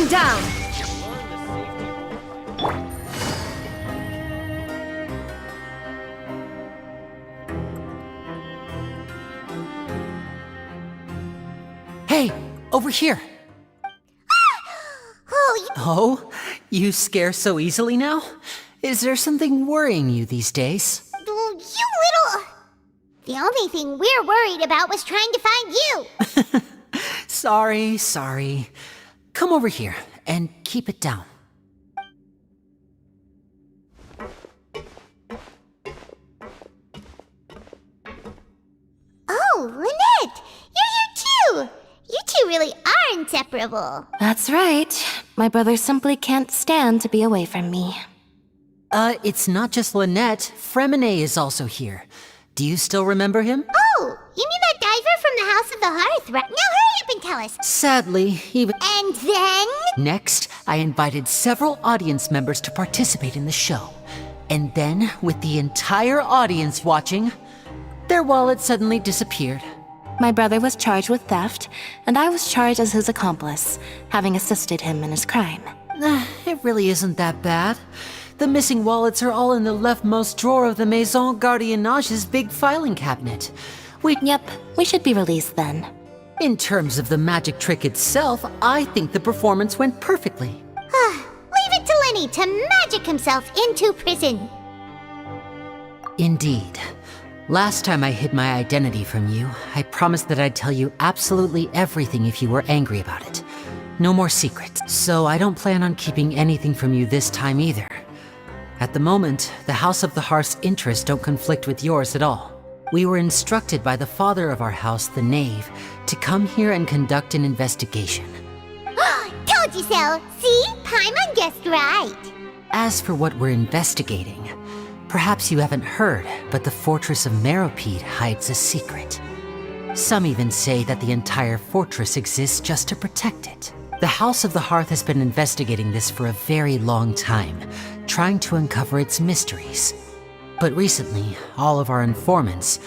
Going down! Hey, over here. Oh, You scare so easily now? Is there something worrying you these days? you little... The only thing we're worried about was trying to find you. Sorry. Come over here and keep it down. Oh, Lynette! You're here too! You two really are inseparable. That's right. My brother simply can't stand to be away from me. It's not just Lynette. Fremine is also here. Do you still remember him? Oh, you mean that diver from the House of the Hearth, right? Now hurry up and tell us. Sadly, he... And then? Next, I invited several audience members to participate in the show. And then, with the entire audience watching, their wallet suddenly disappeared. My brother was charged with theft, and I was charged as his accomplice, having assisted him in his crime. It really isn't that bad. The missing wallets are all in the leftmost drawer of the Maison Gardiennage's big filing cabinet. Yep, we should be released then. In terms of the magic trick itself, I think the performance went perfectly. Leave it to Lenny to magic himself into prison. Indeed. Last time I hid my identity from you, I promised that I'd tell you absolutely everything if you were angry about it. No more secrets. So I don't plan on keeping anything from you this time either. At the moment, the House of the Hearth's interests don't conflict with yours at all. We were instructed by the father of our house, the Knave, to come here and conduct an investigation. Told you so! See? Paimon guessed right. As for what we're investigating, perhaps you haven't heard, but the fortress of Meropide hides a secret. Some even say that the entire fortress exists just to protect it. The House of the Hearth has been investigating this for a very long time, trying to uncover its mysteries. But recently, all of our informants,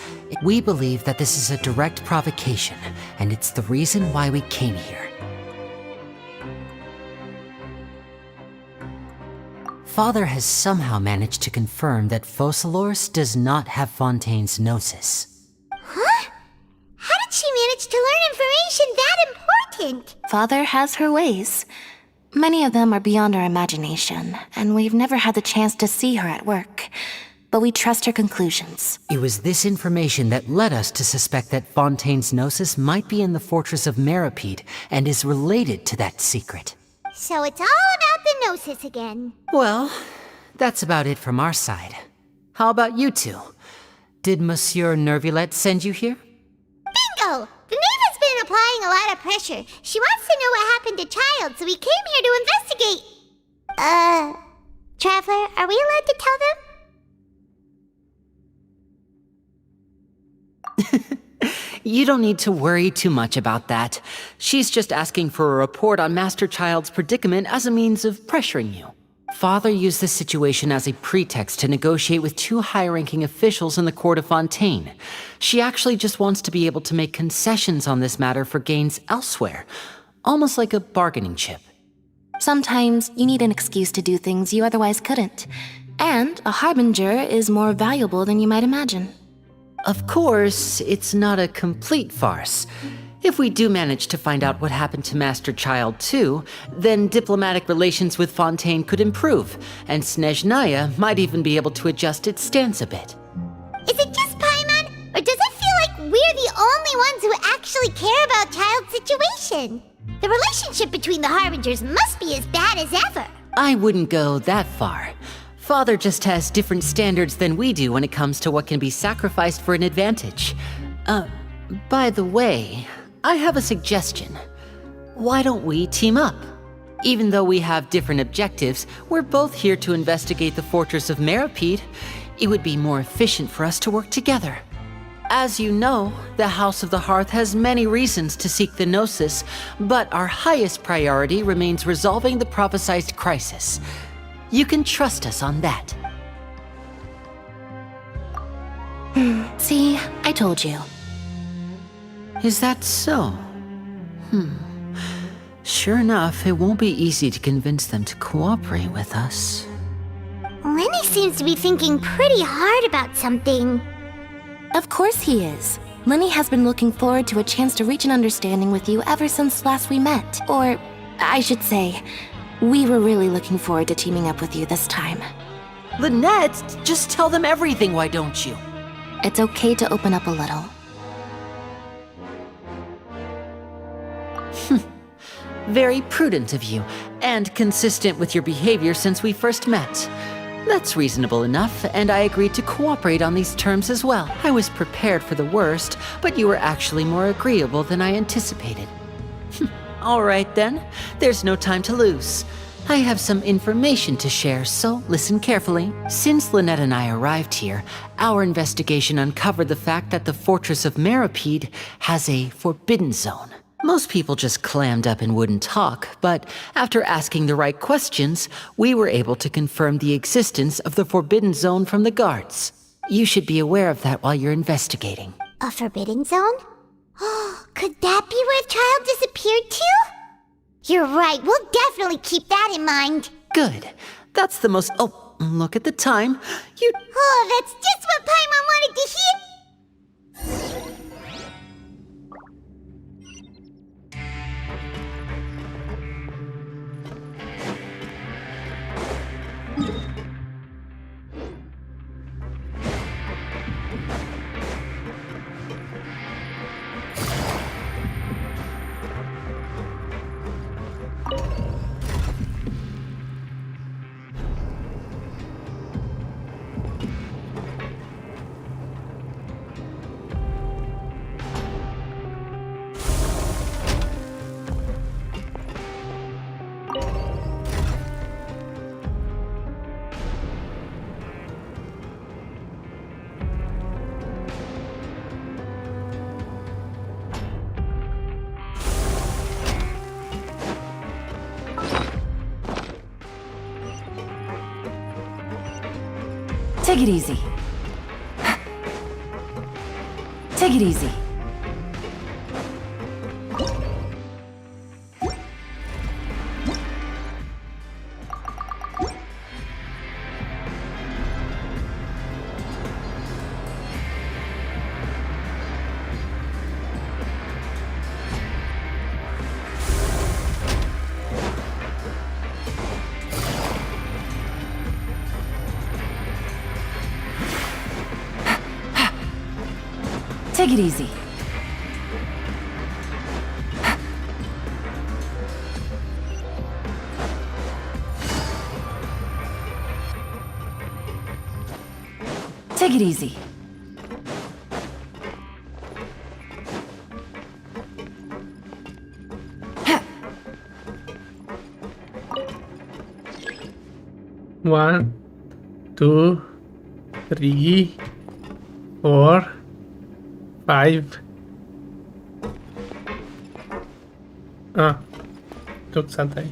we believe that this is a direct provocation, and it's the reason why we came here. Father has somehow managed to confirm that Focalors does not have Fontaine's Gnosis. Huh? How did she manage to learn information that important? Father has her ways. Many of them are beyond our imagination, and we've never had the chance to see her at work. But we trust her conclusions. It was this information that led us to suspect that Fontaine's Gnosis might be in the fortress of Meropide and is related to that secret. So it's all about the Gnosis again. Well, that's about it from our side. How about you two? Did Monsieur Nervulette send you here? Bingo! The Knave has been applying a lot of pressure. She wants to know what happened to Child, so we came here to investigate. Traveler, are we allowed to tell them? You don't need to worry too much about that. She's just asking for a report on Master Child's predicament as a means of pressuring you. Father used this situation as a pretext to negotiate with two high-ranking officials in the court of Fontaine. She actually just wants to be able to make concessions on this matter for gains elsewhere, almost like a bargaining chip. Sometimes you need an excuse to do things you otherwise couldn't. And a harbinger is more valuable than you might imagine. Of course, it's not a complete farce. If we do manage to find out what happened to Master Child too, then diplomatic relations with Fontaine could improve, and Snezhnaya might even be able to adjust its stance a bit. Is it just Paimon, or does it feel like we're the only ones who actually care about Child's situation? The relationship between the Harbingers must be as bad as ever. I wouldn't go that far. Father just has different standards than we do when it comes to what can be sacrificed for an advantage. By the way, I have a suggestion. Why don't we team up? Even though we have different objectives, we're both here to investigate the fortress of Meropide. It would be more efficient for us to work together. As you know, the House of the Hearth has many reasons to seek the Gnosis, but our highest priority remains resolving the prophesized crisis. You can trust us on that. See, I told you. Is that so? Sure enough, it won't be easy to convince them to cooperate with us. Lenny seems to be thinking pretty hard about something. Of course he is. Lenny has been looking forward to a chance to reach an understanding with you ever since last we met. Or, I should say, we were really looking forward to teaming up with you this time. Lynette, just tell them everything, why don't you? It's okay to open up a little. Very prudent of you, and consistent with your behavior since we first met. That's reasonable enough, and I agreed to cooperate on these terms as well. I was prepared for the worst, but you were actually more agreeable than I anticipated. All right then, there's no time to lose. I have some information to share, so listen carefully. Since Lynette and I arrived here, our investigation uncovered the fact that the Fortress of Meripede has a forbidden zone. Most people just clammed up and wouldn't talk, but after asking the right questions, we were able to confirm the existence of the Forbidden Zone from the guards. You should be aware of that while you're investigating. A forbidden zone? Oh, could that be where the child disappeared to? You're right, we'll definitely keep that in mind. Good. That's the most... Oh, look at the time. Oh, that's just what Paimon wanted to hear! Take it easy. Take it easy. Take it easy. Take it easy. One, two, three, 4, 5. Took santai.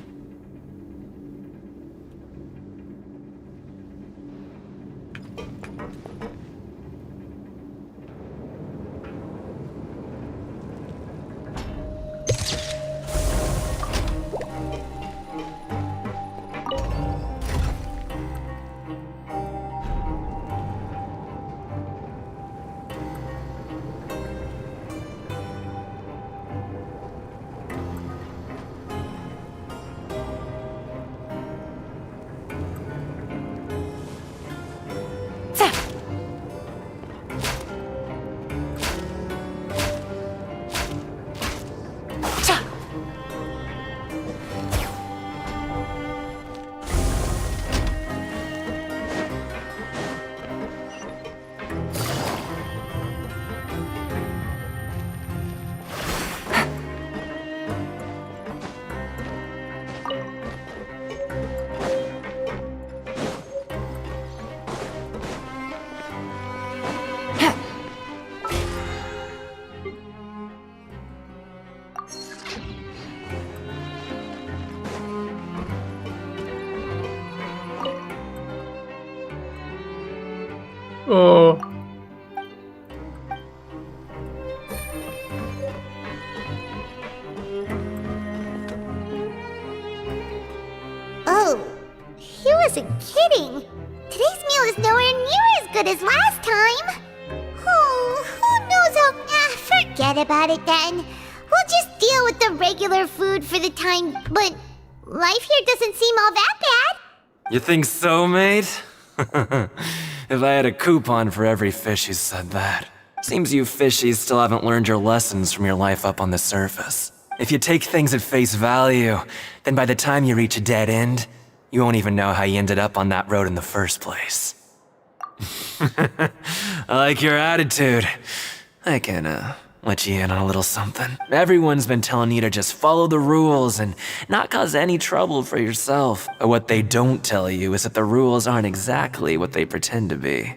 Oh. wasn't kidding. Today's meal is nowhere near as good as last time. Oh, who knows how... forget about it then. We'll just deal with the regular food for the time, but life here doesn't seem all that bad. You think so, mate? If I had a coupon for every fish who said that. Seems you fishies still haven't learned your lessons from your life up on the surface. If you take things at face value, then by the time you reach a dead end, you won't even know how you ended up on that road in the first place. I like your attitude. I can, let you in on a little something. Everyone's been telling you to just follow the rules and not cause any trouble for yourself. But what they don't tell you is that the rules aren't exactly what they pretend to be.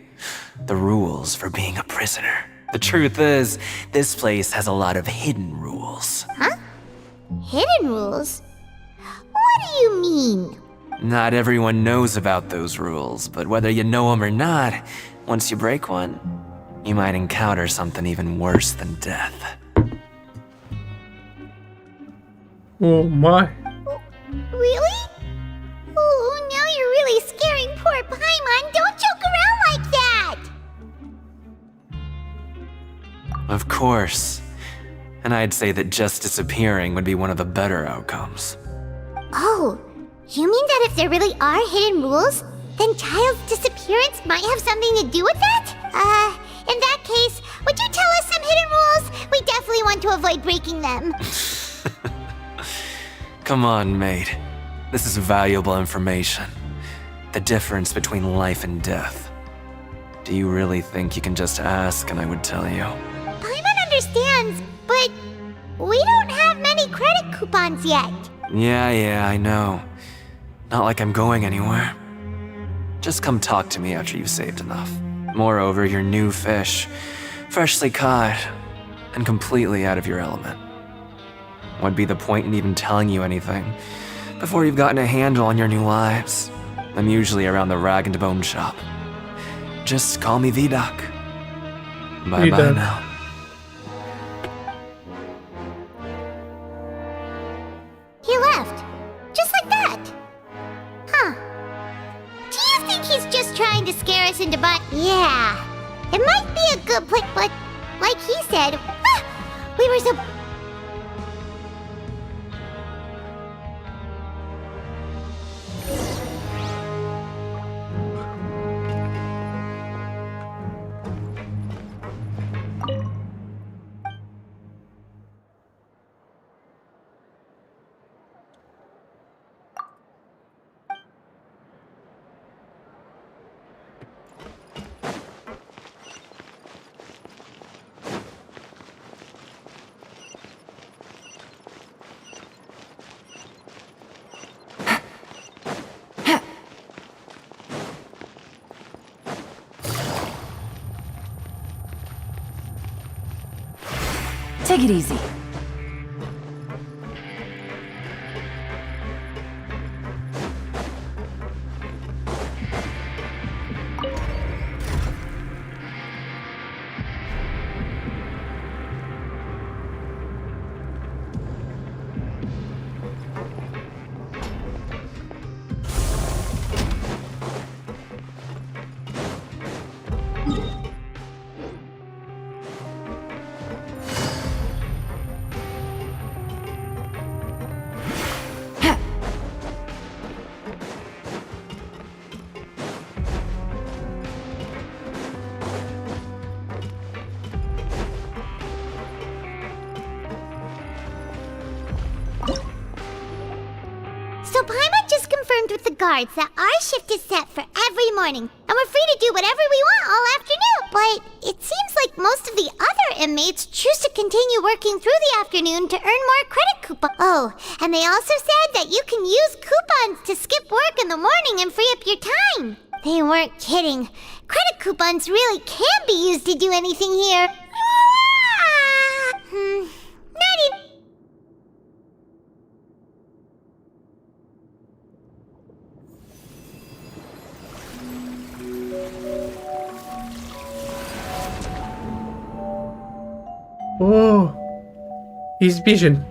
The rules for being a prisoner. The truth is, this place has a lot of hidden rules. Huh? Hidden rules? What do you mean? Not everyone knows about those rules, but whether you know them or not, once you break one, you might encounter something even worse than death. Oh my. Really? Oh, now you're really scaring poor Paimon. Don't joke around like that! Of course. And I'd say that just disappearing would be one of the better outcomes. Oh, you mean that if there really are hidden rules, then Child's disappearance might have something to do with that? In that case, would you tell us some hidden rules? We definitely want to avoid breaking them. Come on, mate. This is valuable information. The difference between life and death. Do you really think you can just ask and I would tell you? Paimon understands, but we don't have many credit coupons yet. Yeah, I know. Not like I'm going anywhere. Just come talk to me after you've saved enough. Moreover, you're new fish, freshly caught, and completely out of your element. What'd be the point in even telling you anything before you've gotten a handle on your new lives? I'm usually around the rag and bone shop. Just call me Vidoc. Bye-bye now. He left. Just like that. Huh. Do you think he's just trying to scare us into Yeah. It might be a good place, but like he said, we were so... Take it easy. So Paimon just confirmed with the guards that our shift is set for every morning, and we're free to do whatever we want all afternoon. But it seems like most of the other inmates choose to continue working through the afternoon to earn more credit coupons. Oh, and they also said that you can use coupons to skip work in the morning and free up your time. They weren't kidding. Credit coupons really can be used to do anything here. Not even... Oh, his vision.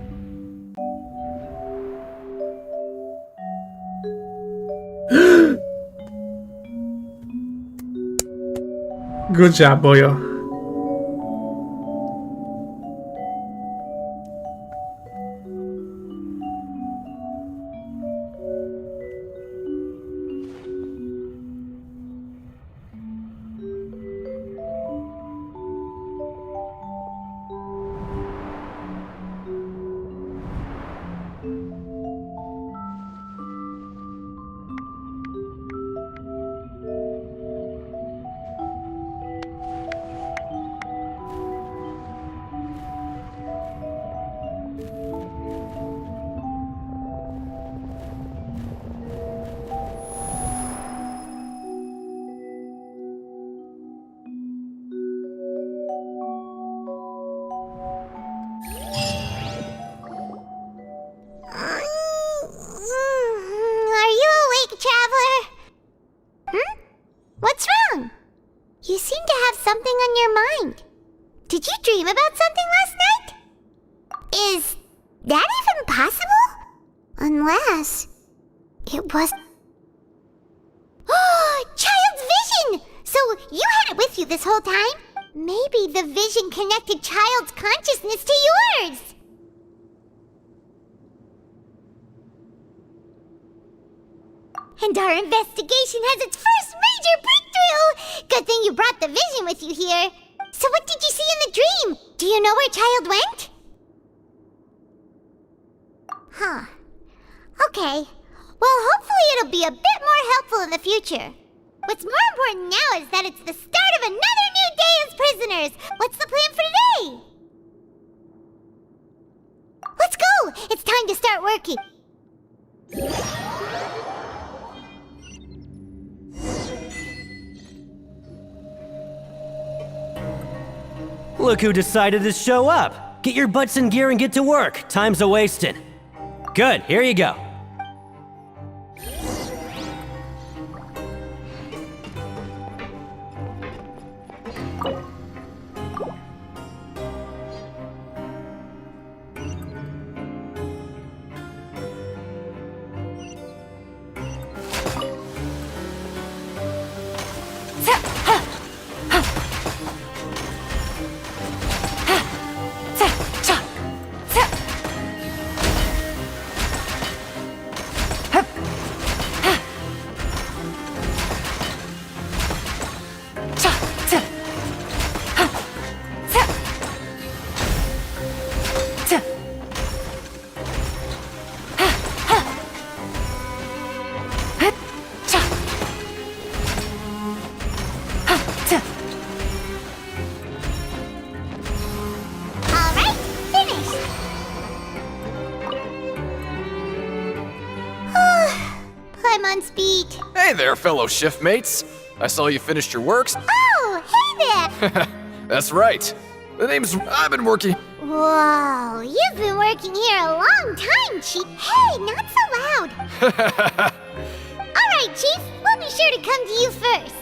Good job, boyo. Are you awake, Traveler? What's wrong? You seem to have something on your mind. Did you dream about something last night? Is that even possible? Unless it was... Oh, Child's vision! So you had it with you this whole time? Maybe the vision connected Child's consciousness to yours! And our investigation has its first major breakthrough! Good thing you brought the vision with you here. So what did you see in the dream? Do you know where Child went? Huh. Okay. Well, hopefully it'll be a bit more helpful in the future. What's more important now is that it's the start of another new day as prisoners. What's the plan for today? Let's go! It's time to start working. Look who decided to show up! Get your butts in gear and get to work. Time's a-wasting. Good, here you go. I'm on speed. Hey there, fellow shiftmates. I saw you finished your works. Oh, hey there! That's right. The name's... I've been working... Whoa, you've been working here a long time, Chief. Hey, not so loud. Alright, Chief, we'll be sure to come to you first.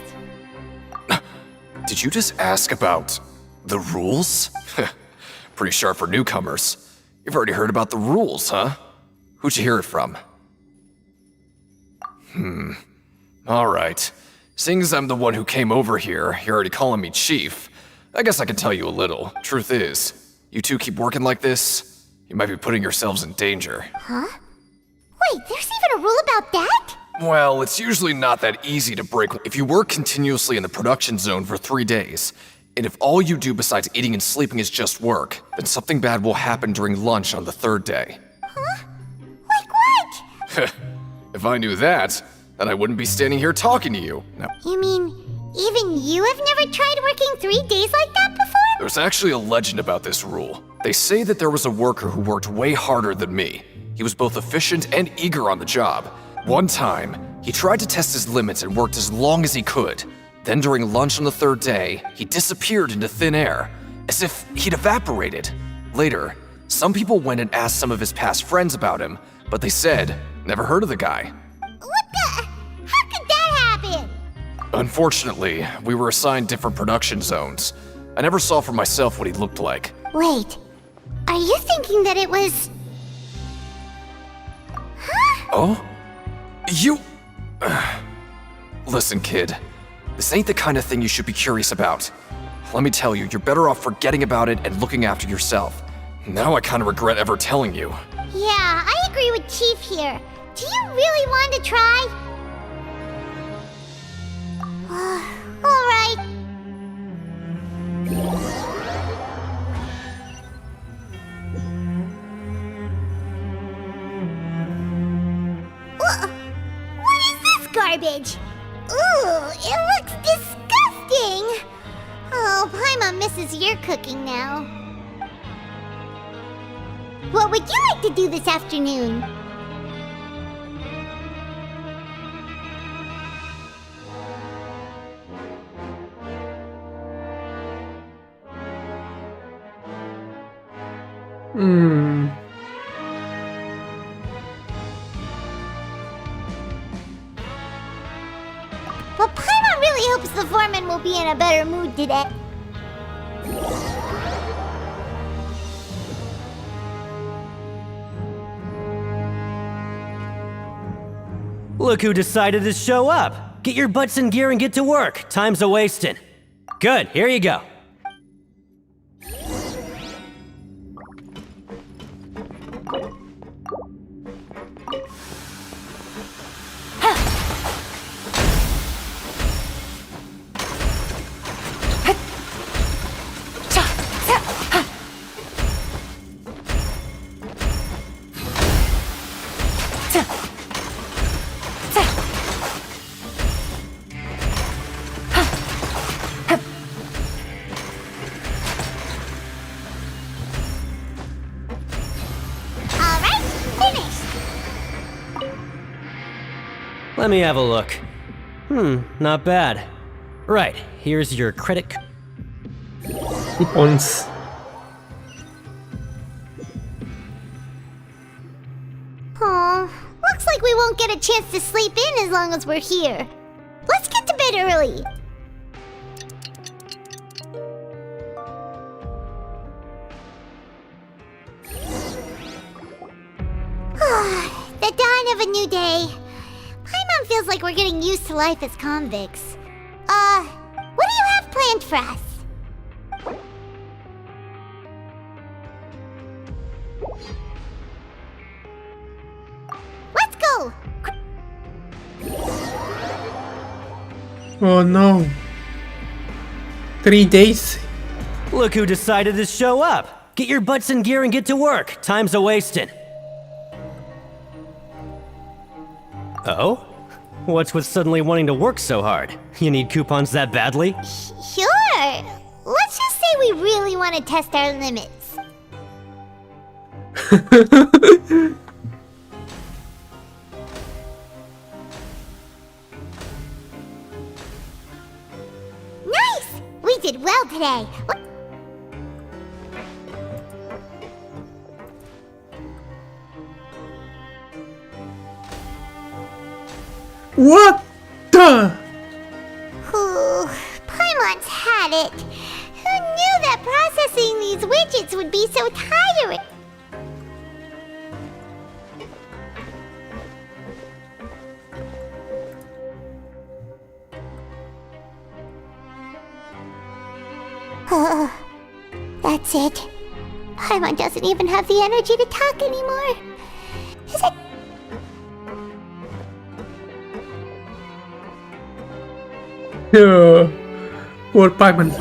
Did you just ask about the rules? Pretty sharp for newcomers. You've already heard about the rules, huh? Who'd you hear it from? Alright. Seeing as I'm the one who came over here, you're already calling me Chief. I guess I can tell you a little. Truth is, you two keep working like this, you might be putting yourselves in danger. Huh? Wait, there's even a rule about that? Well, it's usually not that easy to break. If you work continuously in the production zone for 3 days, and if all you do besides eating and sleeping is just work, then something bad will happen during lunch on the 3rd day. Huh? Like what? If I knew that, then I wouldn't be standing here talking to you. Now, You mean, even you have never tried working 3 days like that before? there's actually a legend about this rule. They say that there was a worker who worked way harder than me. He was both efficient and eager on the job. One time, he tried to test his limits and worked as long as he could. Then during lunch on the 3rd day, he disappeared into thin air, as if he'd evaporated. Later, some people went and asked some of his past friends about him, but they said, never heard of the guy. What the? How could that happen? Unfortunately, we were assigned different production zones. I never saw for myself what he looked like. Wait, are you thinking that it was... Oh? You... Listen, kid. This ain't the kind of thing you should be curious about. Let me tell you, you're better off forgetting about it and looking after yourself. Now I kind of regret ever telling you. Yeah, I agree with Chief here. Do you really want to try? Alright. What is this garbage? Ooh, it looks disgusting! Oh, Paimon misses your cooking now. What would you like to do this afternoon? But Paimon really hopes the foreman will be in a better mood today. Look who decided to show up! Get your butts in gear and get to work. Time's a-wasting. Good, here you go. Let me have a look. Not bad. Right, here's your credit. Coupons. Aw, looks like we won't get a chance to sleep in as long as we're here. Let's get to bed early. The dawn of a new day. Paimon feels like we're getting used to life as convicts. What do you have planned for us? Let's go! Oh no. 3 days? Look who decided to show up! Get your butts in gear and get to work. Time's a-wasting. Oh? What's with suddenly wanting to work so hard? You need coupons that badly? Sure! Let's just say we really want to test our limits. Nice! We did well today. What the? Ooh, Paimon's had it. Who knew that processing these widgets would be so tiring? That's it. Paimon doesn't even have the energy to talk anymore. Is it? Yeah. Poor Paimon.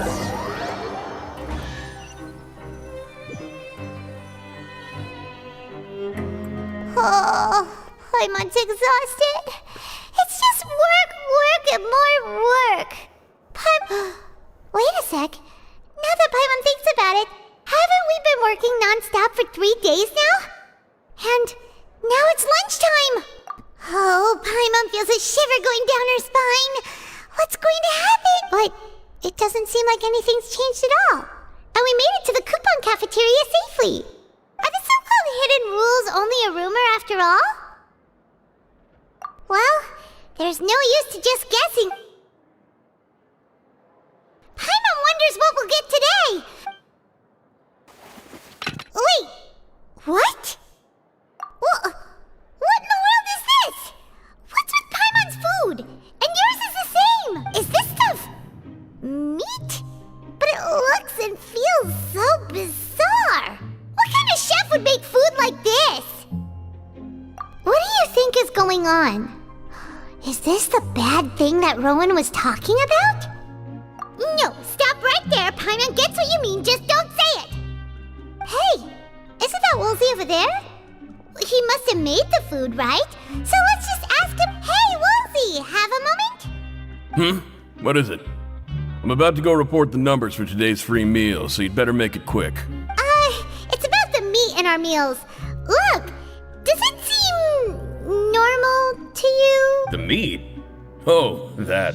Oh, Paimon's exhausted. It's just work, and more work. Wait a sec. Now that Paimon thinks about it, haven't we been working non-stop for 3 days now? And now it's lunchtime. Oh, Paimon feels a shiver going down her spine. What's going to happen? But it doesn't seem like anything's changed at all. And we made it to the coupon cafeteria safely. Are the so-called hidden rules only a rumor after all? Well, there's no use to just guessing. Paimon wonders what we'll get today. Wait, what? What in the world is this? What's with Paimon's food? And yours is the same. Is this the this the bad thing that Rowan was talking about? No, stop right there. Paimon gets what you mean, just don't say it. Hey, isn't that Woolsey over there? He must have made the food, right? So let's just ask him, hey, Woolsey, have a moment? What is it? I'm about to go report the numbers for today's free meal, so you'd better make it quick. It's about the meat in our meals. Look, does it seem normal to you? The meat? Oh, that.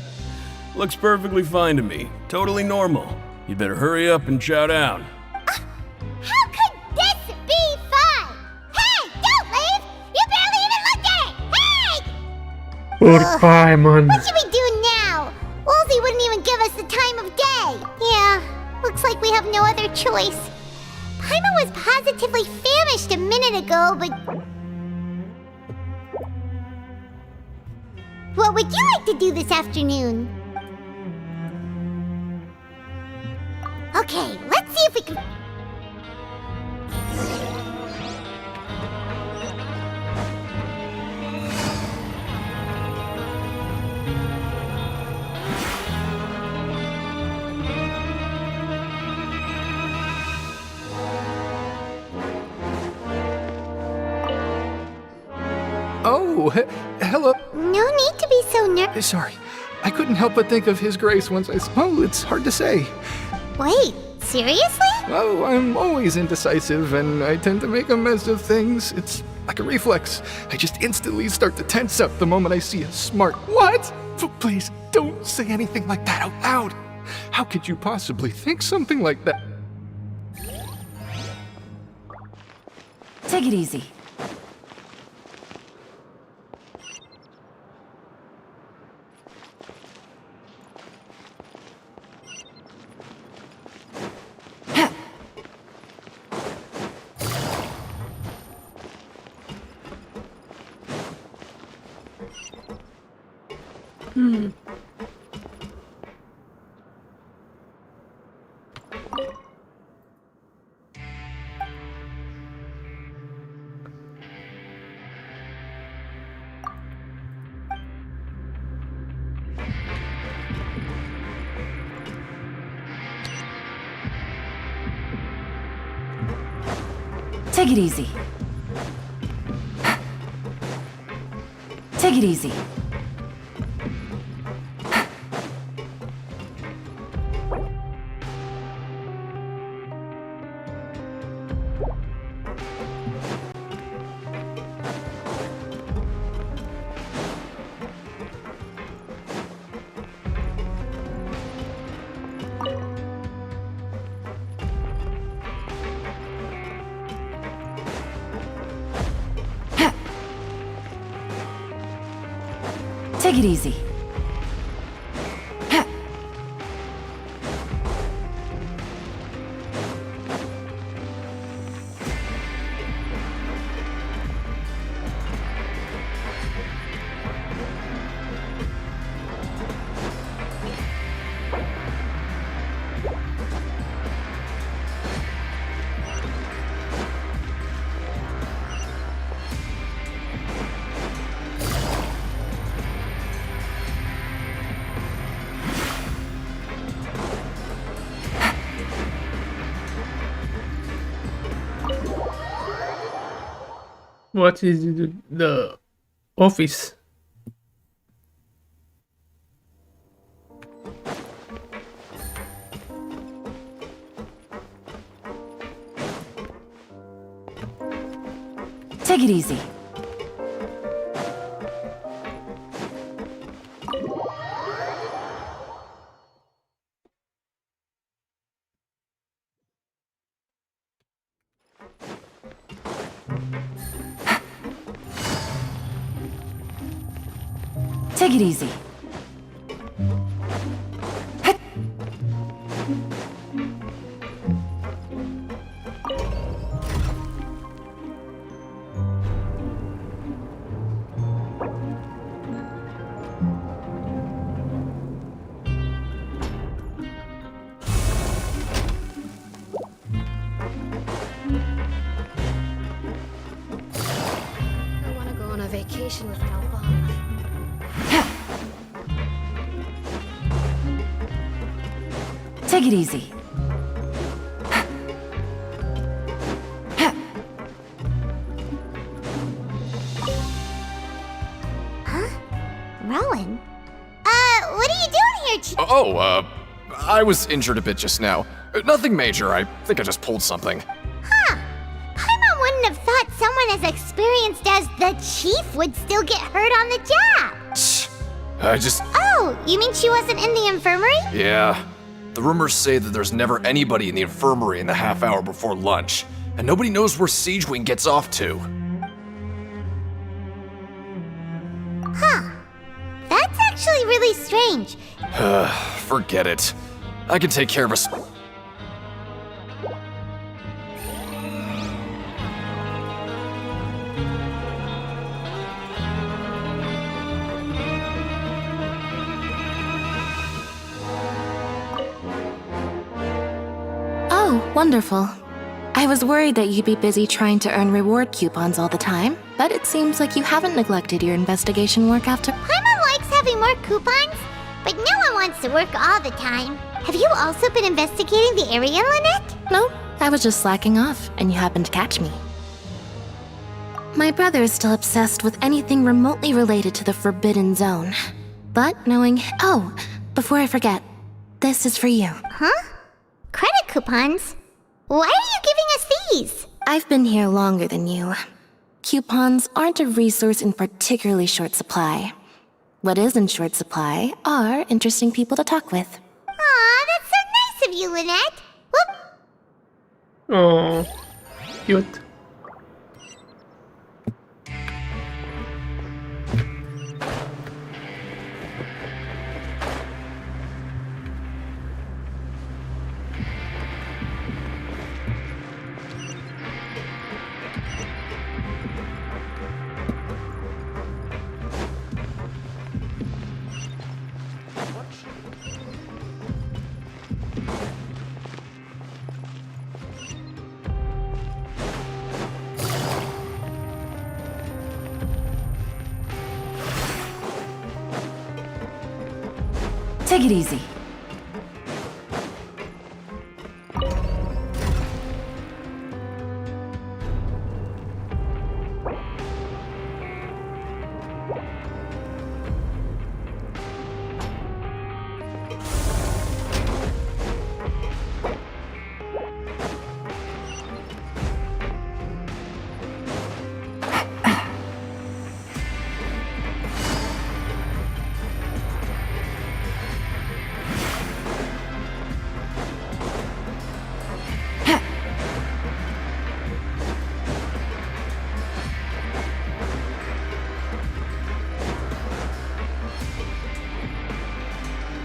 Looks perfectly fine to me. Totally normal. You'd better hurry up and chow down. How could this be fun? Hey, don't leave! You barely even looked at it! Hey! Poor Paimon. What should we do now? Woolsey wouldn't even give us the time of day. Yeah, looks like we have no other choice. Paimon was positively famished a minute ago, but... What would you like to do this afternoon? Okay, let's see if we can... Oh, hello. No need to be so nervous. Sorry, I couldn't help but think of His Grace once I... Oh, it's hard to say. Wait, seriously? Oh, I'm always indecisive, and I tend to make a mess of things. It's like a reflex. I just instantly start to tense up the moment I see a smart... What? Please, don't say anything like that out loud. How could you possibly think something like that? Take it easy. Take it easy. Take it easy. Take it easy. What is the office? Take it easy. Take it easy. I want to go on a vacation with Galvana. Take it easy. Rowan? What are you doing here, I was injured a bit just now. Nothing major, I think I just pulled something. Huh. Paimon wouldn't have thought someone as experienced as the Chief would still get hurt on the job. Oh, you mean she wasn't in the infirmary? Yeah. The rumors say that there's never anybody in the infirmary in the half hour before lunch, and nobody knows where Siegewing gets off to. Huh. That's actually really strange. Forget it. I can take care of us. Oh, wonderful. I was worried that you'd be busy trying to earn reward coupons all the time, but it seems like you haven't neglected your investigation work after. Paimon likes having more coupons, but no one wants to work all the time. Have you also been investigating the area, Lynette? No, I was just slacking off, and you happened to catch me. My brother is still obsessed with anything remotely related to the Forbidden Zone. But knowing... Oh, before I forget, this is for you. Huh? Credit coupons? Why are you giving us these? I've been here longer than you. Coupons aren't a resource in particularly short supply. What is in short supply are interesting people to talk with. Aw, that's so nice of you, Lynette. Whoop. Oh, cute. Take it easy.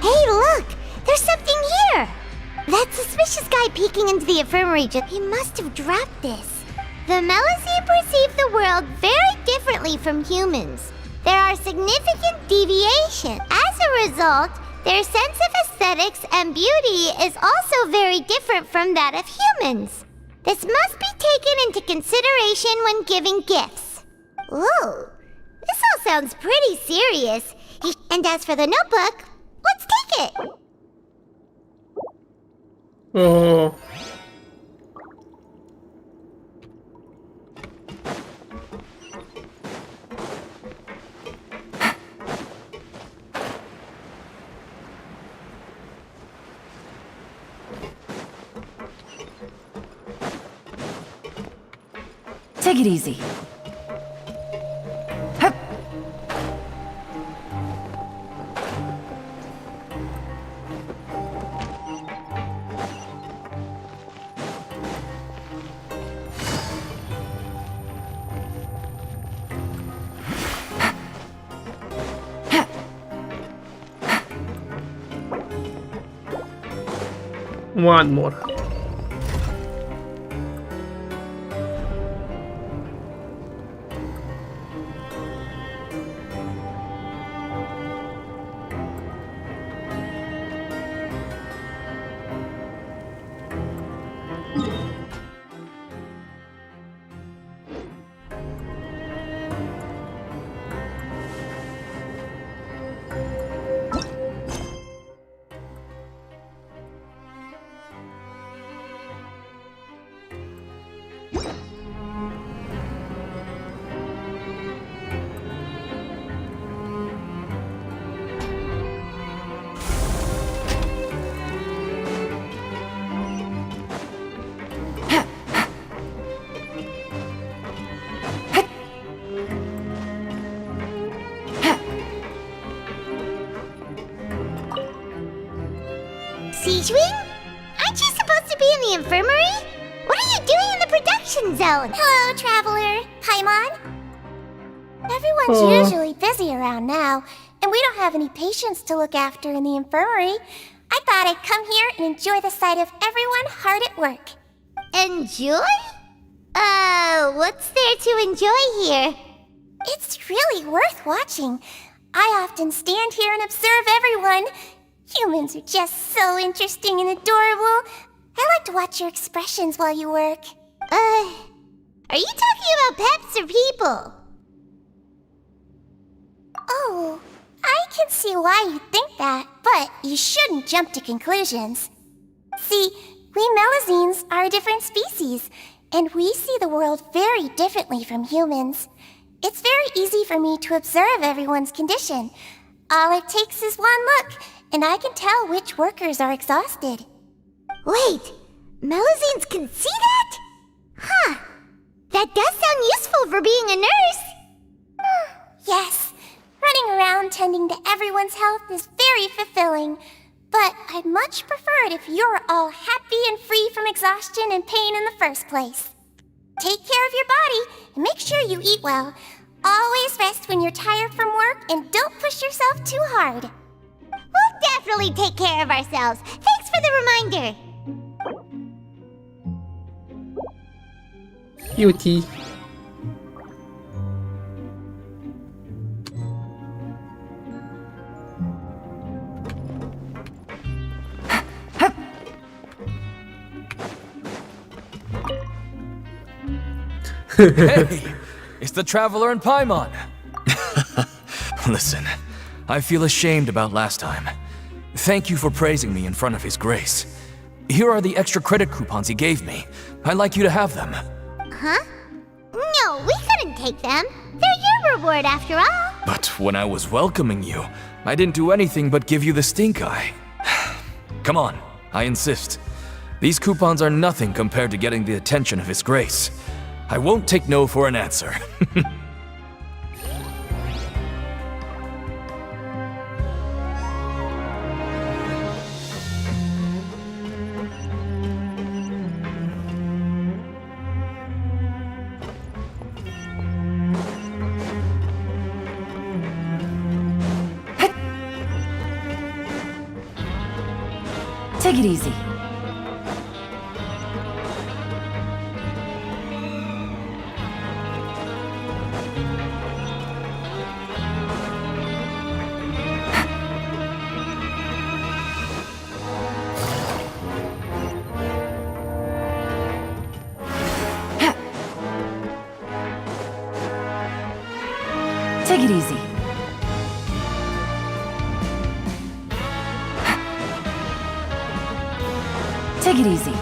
Hey, look! There's something here! That suspicious guy peeking into the infirmary he must have dropped this. The Melusine perceive the world very differently from humans. There are significant deviations. As a result, their sense of aesthetics and beauty is also very different from that of humans. This must be taken into consideration when giving gifts. Ooh, this all sounds pretty serious. And as for the notebook, let's take it! Oh. Take it easy. Hup. One more. Siege Wing? Aren't you supposed to be in the infirmary? What are you doing in the production zone? Hello, Traveler. Paimon? Everyone's usually busy around now, and we don't have any patients to look after in the infirmary. I thought I'd come here and enjoy the sight of everyone hard at work. Enjoy? What's there to enjoy here? It's really worth watching. I often stand here and observe everyone. Humans are just so interesting and adorable. I like to watch your expressions while you work. Are you talking about pets or people? Oh, I can see why you think that, but you shouldn't jump to conclusions. See, we Melazines are a different species, and we see the world very differently from humans. It's very easy for me to observe everyone's condition. All it takes is one look, and I can tell which workers are exhausted. Wait, Melazines can see that? Huh. That does sound useful for being a nurse. Yes, running around tending to everyone's health is very fulfilling. But I'd much prefer it if you're all happy and free from exhaustion and pain in the first place. Take care of your body and make sure you eat well. Always rest when you're tired from work and don't push yourself too hard. We'll definitely take care of ourselves. Thanks for the reminder. Cutie. Hey, it's the Traveler and Paimon. Listen, I feel ashamed about last time. Thank you for praising me in front of His Grace. Here are the extra credit coupons he gave me. I'd like you to have them. Huh? No, we couldn't take them. They're your reward after all. But when I was welcoming you, I didn't do anything but give you the stink eye. Come on, I insist. These coupons are nothing compared to getting the attention of His Grace. I won't take no for an answer. Take it easy. Take it easy. Take it easy.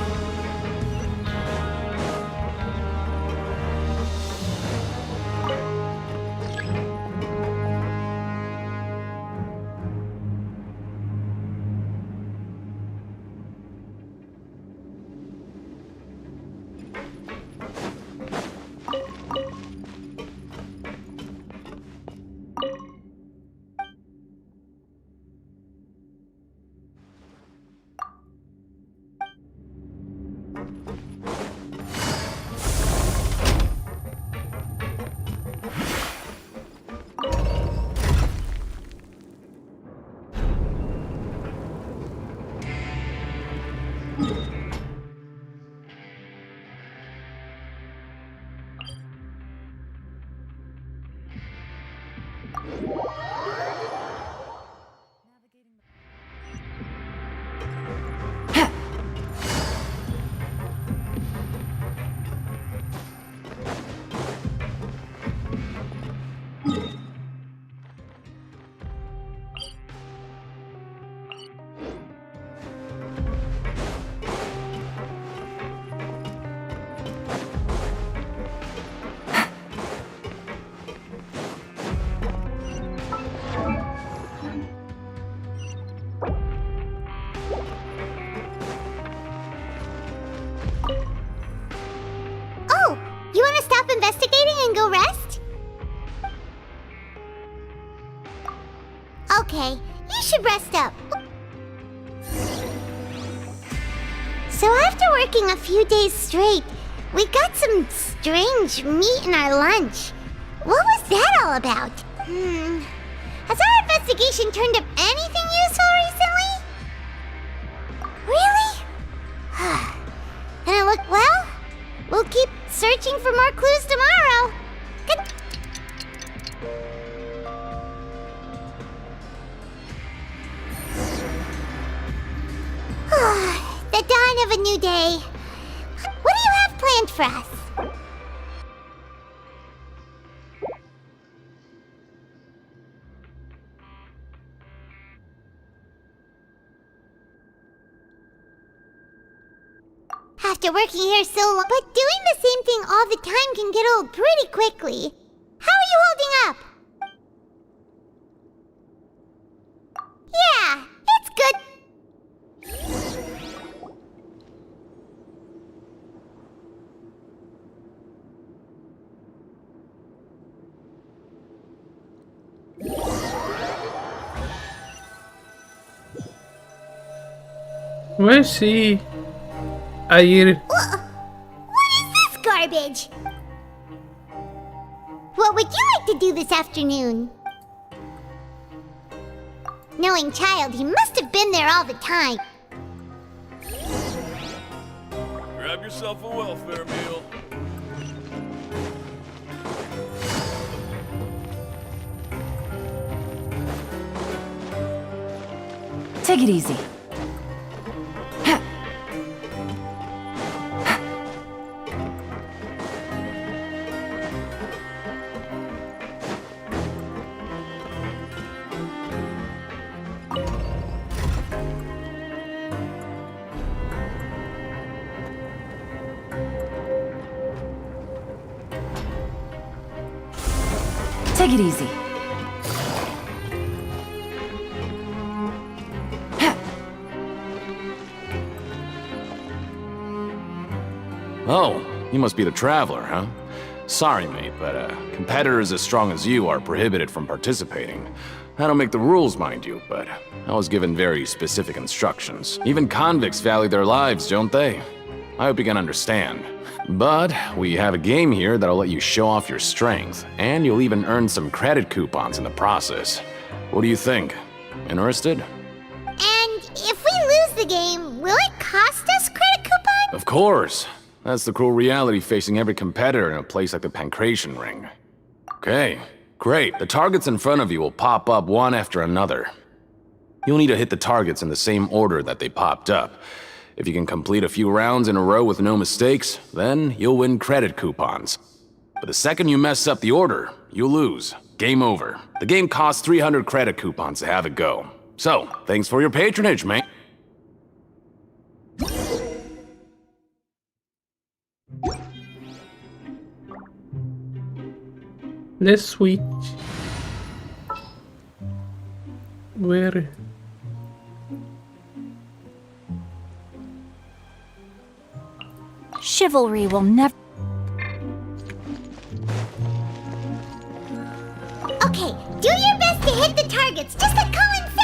Investigating and go rest? Okay, you should rest up. So after working a few days straight, we got some strange meat in our lunch. What was that all about? Has our investigation turned up anything useful recently? Really? And it looked well? We'll keep searching for more clues tomorrow. Good. The dawn of a new day. What do you have planned for us? After working here so long, but doing the same thing all the time can get old pretty quickly. How are you holding up? Yeah, it's good. Where's he? Ayer. What is this garbage? What would you like to do this afternoon? Knowing child, he must have been there all the time. Grab yourself a welfare meal. Take it easy. Take it easy. Oh, you must be the Traveler, huh? Sorry, mate, but competitors as strong as you are prohibited from participating. I don't make the rules, mind you, but I was given very specific instructions. Even convicts value their lives, don't they? I hope you can understand. But we have a game here that'll let you show off your strength, and you'll even earn some credit coupons in the process. What do you think? Interested? And if we lose the game, will it cost us credit coupons? Of course. That's the cruel reality facing every competitor in a place like the Pancration Ring. Okay, great. The targets in front of you will pop up one after another. You'll need to hit the targets in the same order that they popped up. If you can complete a few rounds in a row with no mistakes, then you'll win credit coupons. But the second you mess up the order, you'll lose. Game over. The game costs 300 credit coupons to have it go. So, thanks for your patronage, mate. Let's switch. Where? Chivalry will never... Okay, do your best to hit the targets, just like Colin said!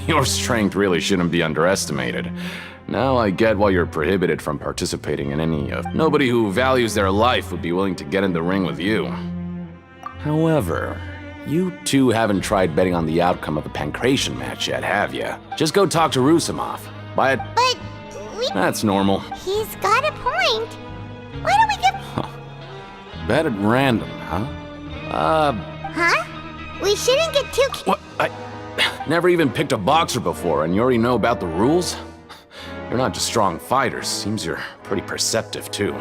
Your strength really shouldn't be underestimated. Now I get why you're prohibited from participating in any of... Nobody who values their life would be willing to get in the ring with you. However, you two haven't tried betting on the outcome of a Pancration match yet, have you? Just go talk to Rusimov. But we... That's normal. He's got a point. Why don't we give... Bet at random, huh? Huh? We shouldn't get too... What? Never even picked a boxer before, and you already know about the rules? You're not just strong fighters. Seems you're pretty perceptive, too.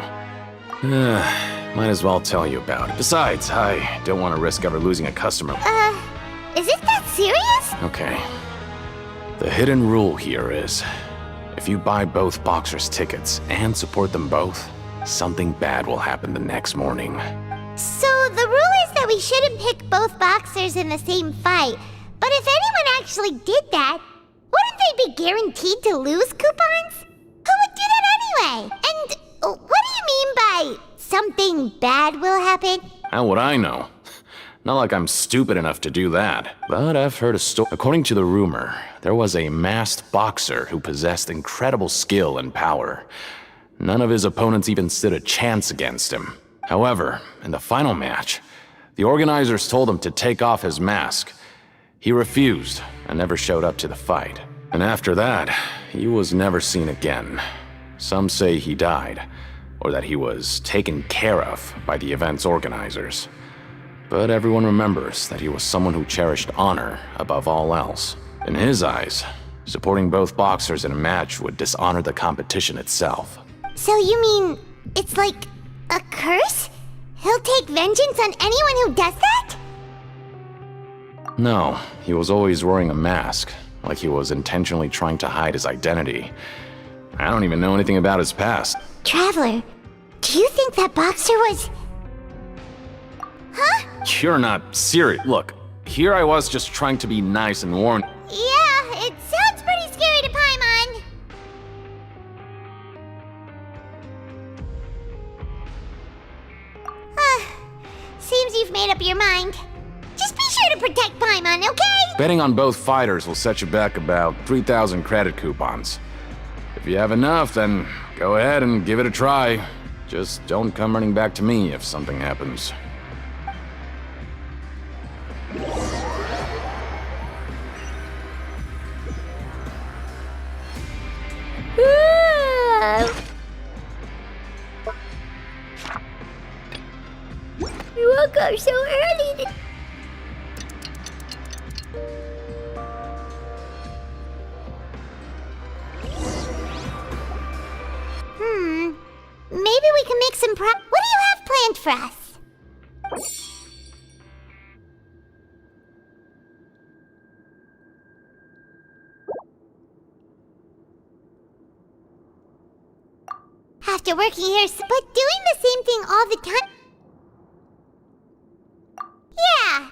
Might as well tell you about it. Besides, I don't want to risk ever losing a customer. Is it that serious? Okay. The hidden rule here is, if you buy both boxers' tickets and support them both, something bad will happen the next morning. So the rule is that we shouldn't pick both boxers in the same fight. But if anyone actually did that, wouldn't they be guaranteed to lose coupons? Who would do that anyway? And what do you mean by something bad will happen? How would I know? Not like I'm stupid enough to do that. But I've heard a story. According to the rumor, there was a masked boxer who possessed incredible skill and power. None of his opponents even stood a chance against him. However, in the final match, the organizers told him to take off his mask. He refused and never showed up to the fight. And after that, he was never seen again. Some say he died, or that he was taken care of by the event's organizers. But everyone remembers that he was someone who cherished honor above all else. In his eyes, supporting both boxers in a match would dishonor the competition itself. So you mean it's like a curse? He'll take vengeance on anyone who does that? No, he was always wearing a mask, like he was intentionally trying to hide his identity. I don't even know anything about his past. Traveler, do you think that boxer was... Huh? You're not serious. Look, here I was just trying to be nice and warn. Yeah, it sounds pretty scary to Paimon. Seems you've made up your mind. Just be sure to protect Paimon, okay? Betting on both fighters will set you back about 3,000 credit coupons. If you have enough, then go ahead and give it a try. Just don't come running back to me if something happens. You woke up so early. Maybe we can make some What do you have planned for us? After working here, but doing the same thing all the time? Yeah,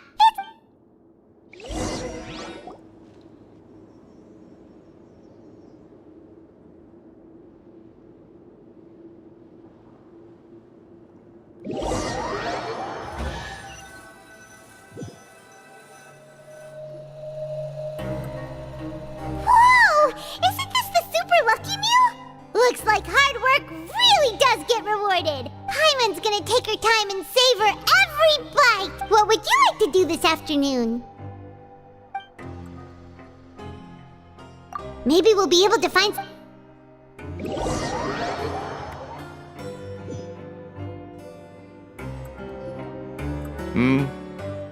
Whoa! Isn't this the super lucky meal? Looks like hard work really does get rewarded. Paimon's gonna take her time and savor every bite. What would you like to do this afternoon? Maybe we'll be able to find...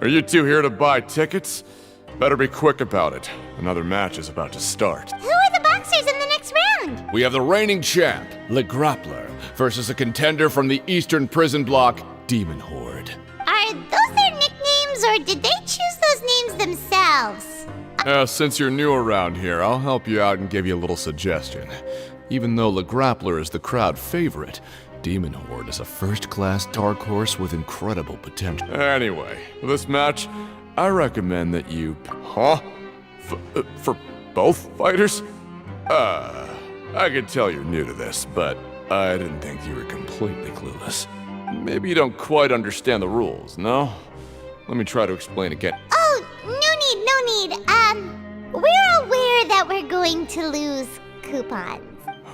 Are you two here to buy tickets? Better be quick about it. Another match is about to start. Who are the boxers in the next round? We have the reigning champ, Le Grappler, versus a contender from the Eastern Prison Block, Demon Horde. Are those their nicknames, or did they choose those names themselves? Since you're new around here, I'll help you out and give you a little suggestion. Even though Le Grappler is the crowd favorite, Demon Horde is a first-class dark horse with incredible potential. Anyway, for this match, I recommend that you... Huh? For both fighters? I can tell you're new to this, but I didn't think you were completely clueless. Maybe you don't quite understand the rules, no? Let me try to explain again. Oh, no need. We're aware that we're going to lose coupons.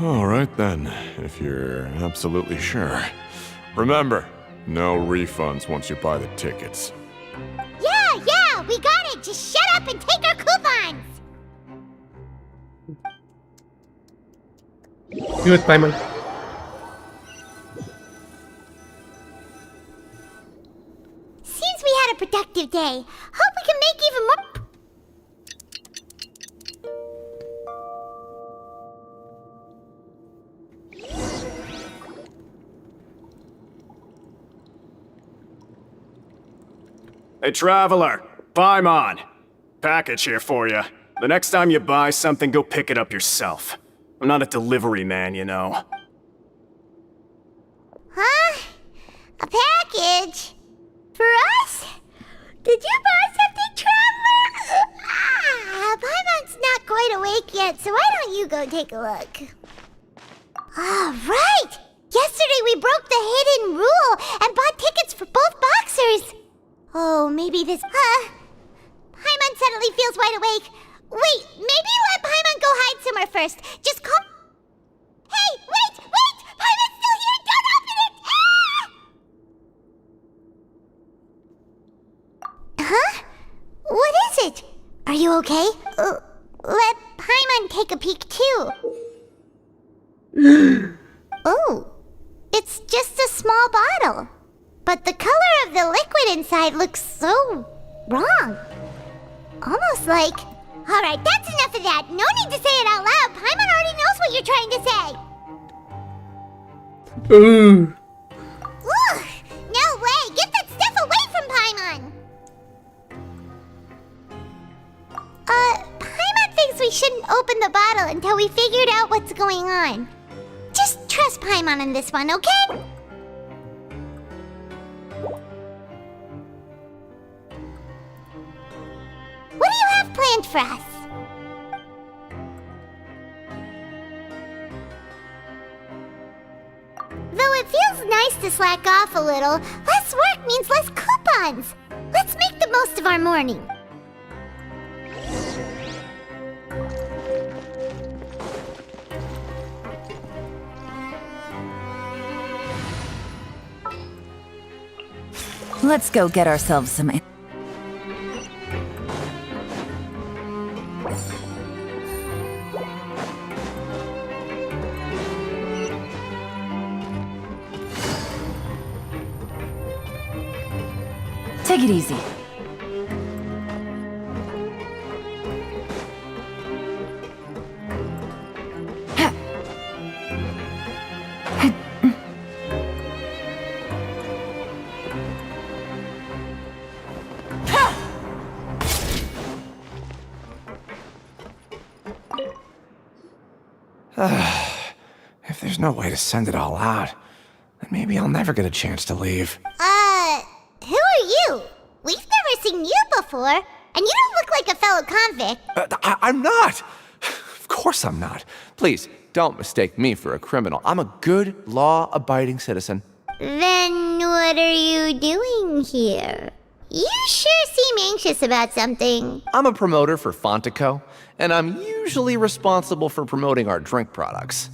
Alright then, if you're absolutely sure. Remember, no refunds once you buy the tickets. Yeah, we got it! Just shut up and take our coupons! Do it, Paimon. Seems we had a productive day. Hope we can make even more... Hey, Traveler, Paimon. Package here for you. The next time you buy something, go pick it up yourself. I'm not a delivery man, you know. Huh? A package? For us? Did you buy something, Traveler? Paimon's not quite awake yet, so why don't you go take a look? Right! Yesterday we broke the hidden rule and bought tickets for both boxers. Oh, maybe this... Paimon suddenly feels wide awake. Wait, maybe let Paimon go hide somewhere first. Just call... Hey, wait! Paimon's still here! Don't open it! Huh? What is it? Are you okay? Let Paimon take a peek too. Oh, it's just a small bottle. But the color of the liquid inside looks so wrong. Almost like... Alright, that's enough of that. No need to say it out loud. Paimon already knows what you're trying to say. Ugh, no way. Get that stuff away from Paimon. Paimon thinks we shouldn't open the bottle until we figured out what's going on. Just trust Paimon on this one, okay? What do you have planned for us? Though it feels nice to slack off a little, less work means less coupons. Let's make the most of our morning. Let's go get ourselves some... Take it easy. If there's no way to send it all out, then maybe I'll never get a chance to leave. Who are you? We've never seen you before, and you don't look like a fellow convict. I'm not! Of course I'm not. Please, don't mistake me for a criminal. I'm a good, law-abiding citizen. Then what are you doing here? You sure seem anxious about something. I'm a promoter for Fontico, and I'm usually responsible for promoting our drink products.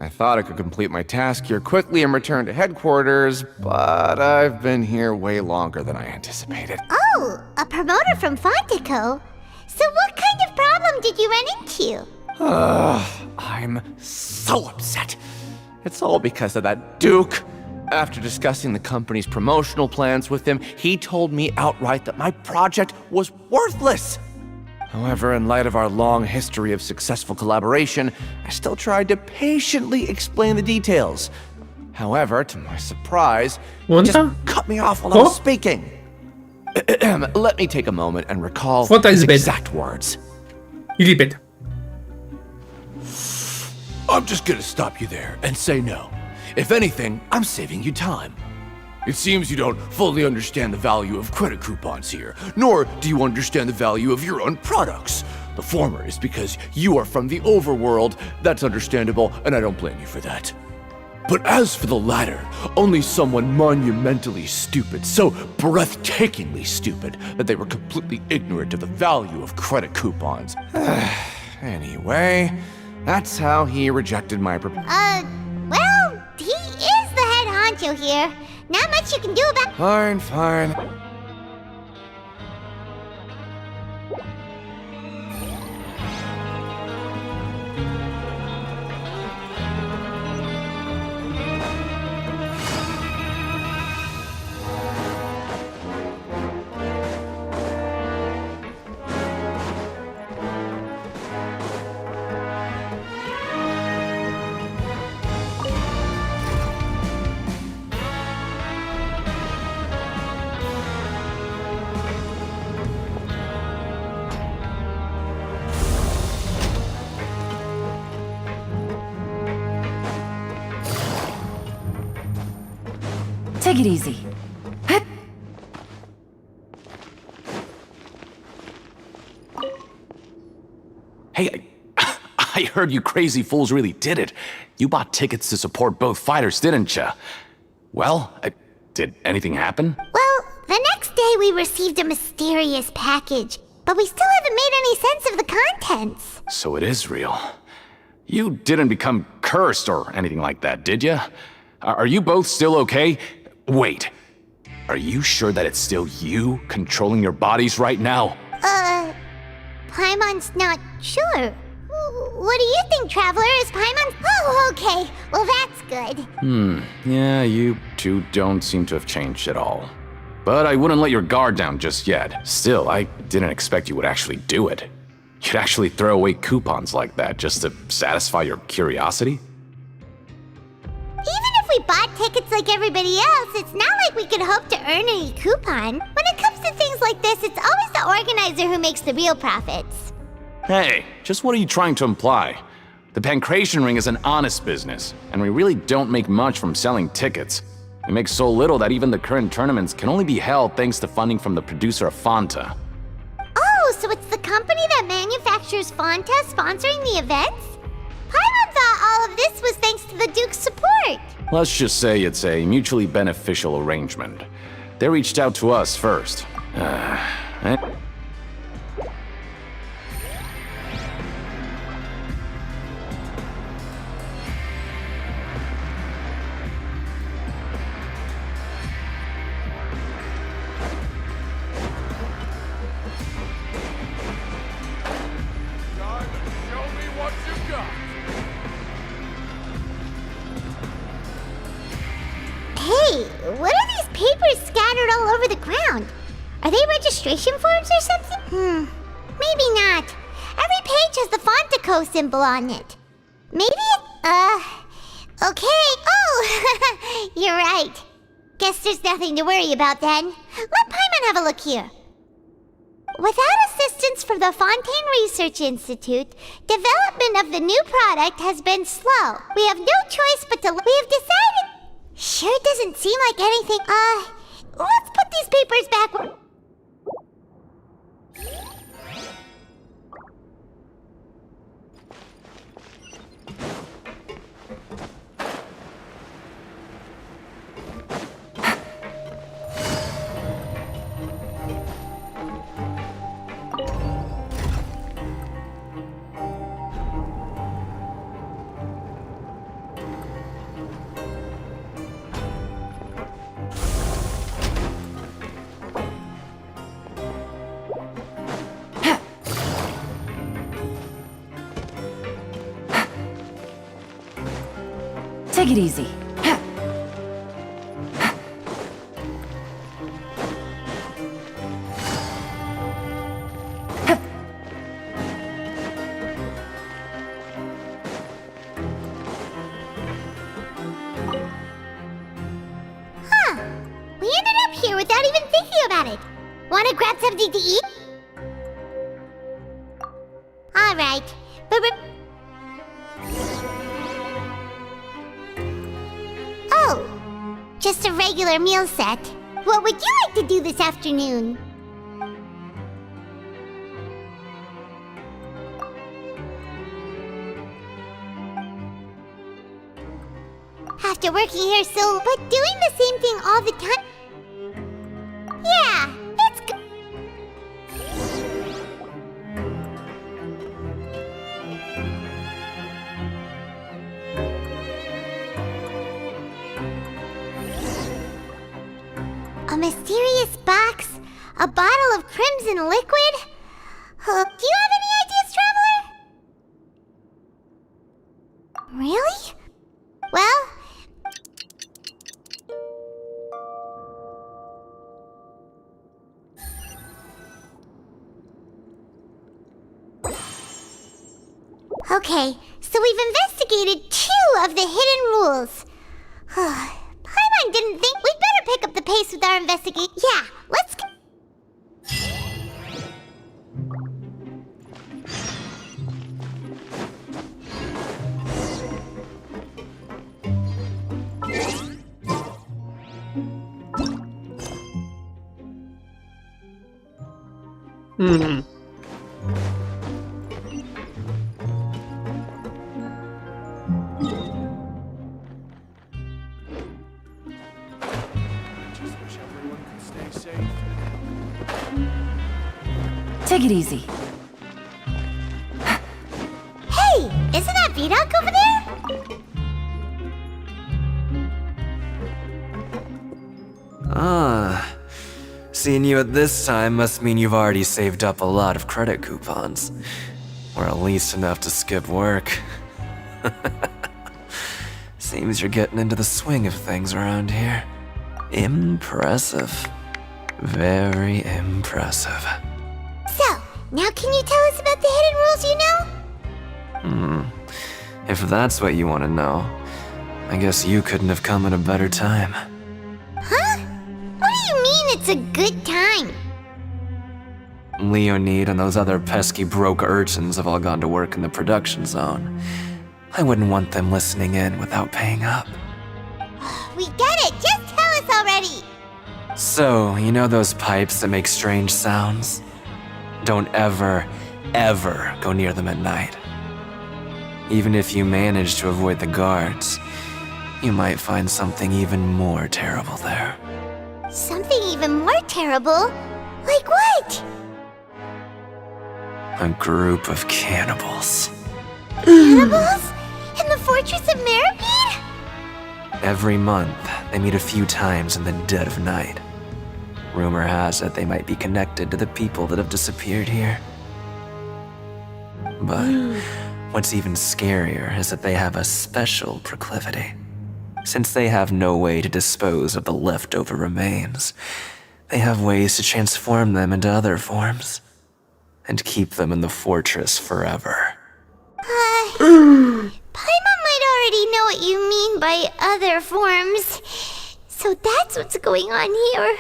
I thought I could complete my task here quickly and return to headquarters, but I've been here way longer than I anticipated. Oh, a promoter from Fontico? So what kind of problem did you run into? I'm so upset. It's all because of that Duke. After discussing the company's promotional plans with him, he told me outright that my project was worthless. However, in light of our long history of successful collaboration, I still tried to patiently explain the details. However, to my surprise, he just cut me off while I was speaking. Let me take a moment and recall his exact words. I'm just gonna stop you there and say no. If anything, I'm saving you time. It seems you don't fully understand the value of credit coupons here, nor do you understand the value of your own products. The former is because you are from the overworld. That's understandable, and I don't blame you for that. But as for the latter, only someone monumentally stupid, so breathtakingly stupid, that they were completely ignorant of the value of credit coupons. Anyway, that's how he rejected my proposal. Well, he is the head honcho here. Not much you can do about... Fine. Take it easy. Hey, I heard you crazy fools really did it. You bought tickets to support both fighters, didn't ya? Well, did anything happen? Well, the next day we received a mysterious package, but we still haven't made any sense of the contents. So it is real. You didn't become cursed or anything like that, did ya? Are you both still okay? Wait, are you sure that it's still you controlling your bodies right now? Paimon's not sure. What do you think, Traveler? Is Paimon... Oh, okay. Well, that's good. Yeah, you two don't seem to have changed at all. But I wouldn't let your guard down just yet. Still, I didn't expect you would actually do it. You'd actually throw away coupons like that just to satisfy your curiosity? Even if we bought tickets like everybody else, it's not like we could hope to earn any coupon. When it comes to things like this, it's always the organizer who makes the real profits. Hey, just what are you trying to imply? The Pancration Ring is an honest business, and we really don't make much from selling tickets. We make so little that even the current tournaments can only be held thanks to funding from the producer of Fanta. Oh, so it's the company that manufactures Fanta sponsoring the events? Paimon thought all of this was thanks to the Duke's support. Let's just say it's a mutually beneficial arrangement. They reached out to us first. Hey, what are these papers scattered all over the ground? Are they registration forms or something? Maybe not. Every page has the Fontico symbol on it. Maybe okay. Oh, you're right. Guess there's nothing to worry about then. Let Paimon have a look here. Without assistance from the Fontaine Research Institute, development of the new product has been slow. We have no choice but to... We have decided... Sure doesn't seem like anything... let's put these papers back... Take it easy. We ended up here without even thinking about it. Wanna grab something to eat? Alright, but oh, just a regular meal set. What would you like to do this afternoon? After working here so... But doing the same thing all the time... Yeah, it's good. A mysterious box? A bottle of crimson liquid? Do you have any ideas, Traveler? Really? Well... Okay, so we've investigated 2 of the hidden rules. Paimon didn't think we'd better pick up the pace with our investigation. Yeah, let's go. Hmm. Take it easy. Hey, isn't that Vidok over there? Ah, seeing you at this time must mean you've already saved up a lot of credit coupons. Or at least enough to skip work. Seems you're getting into the swing of things around here. Impressive. Very impressive. So, now can you tell us about the hidden rules you know? If that's what you want to know, I guess you couldn't have come at a better time. Huh? What do you mean it's a good time? Leonid and those other pesky broke urchins have all gone to work in the production zone. I wouldn't want them listening in without paying up. We get it! Just tell us already! So, you know those pipes that make strange sounds? Don't ever, ever go near them at night. Even if you manage to avoid the guards, you might find something even more terrible there. Something even more terrible? Like what? A group of cannibals. Cannibals? In the Fortress of Meripede? Every month, they meet a few times in the dead of night. Rumor has it they might be connected to the people that have disappeared here. But what's even scarier is that they have a special proclivity. Since they have no way to dispose of the leftover remains, they have ways to transform them into other forms and keep them in the fortress forever. Paimon might already know what you mean by other forms. So that's what's going on here.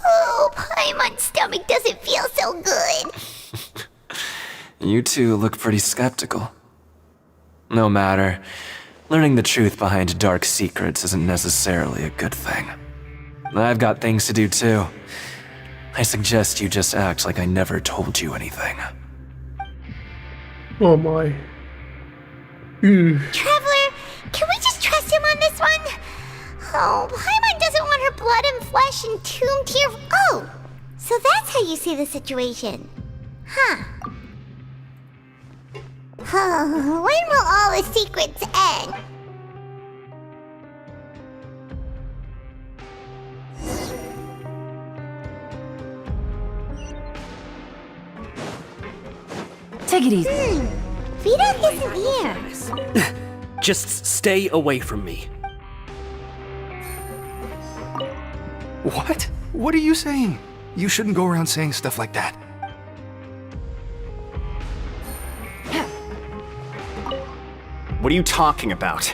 Oh, Paimon's stomach doesn't feel so good. You two look pretty skeptical. No matter, learning the truth behind dark secrets isn't necessarily a good thing. I've got things to do too. I suggest you just act like I never told you anything. Oh my. Traveler, can we just trust him on this one? Oh, Paimon doesn't want her blood and flesh entombed here. Oh, so that's how you see the situation. Huh. Oh, when will all the secrets end? Take it easy. Vidok isn't here. Just stay away from me. What? What are you saying? You shouldn't go around saying stuff like that. What are you talking about?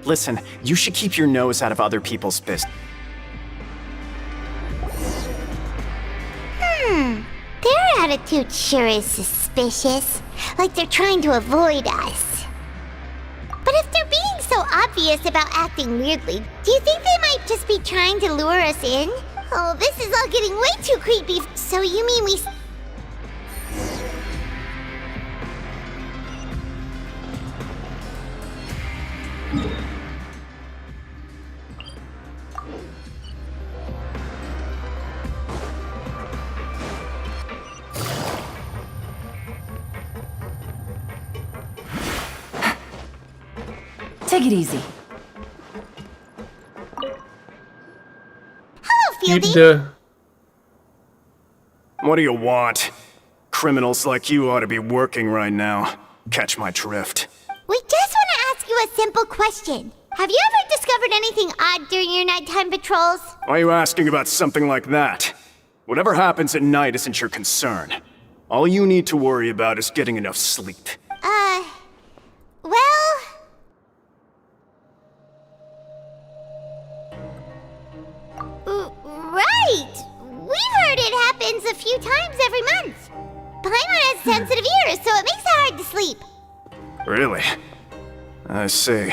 Listen, you should keep your nose out of other people's business. Their attitude sure is suspicious. Like they're trying to avoid us. But if they're being so obvious about acting weirdly, do you think they might just be trying to lure us in? Oh, this is all getting way too creepy. So you mean we... Take it easy. Hello, Fielding. What do you want? Criminals like you ought to be working right now. Catch my drift. We just want to ask you a simple question. Have you ever discovered anything odd during your nighttime patrols? Why are you asking about something like that? Whatever happens at night isn't your concern. All you need to worry about is getting enough sleep. Well... Right! We've heard it happens a few times every month. Paimon has sensitive ears, so it makes it hard to sleep. Really? I see.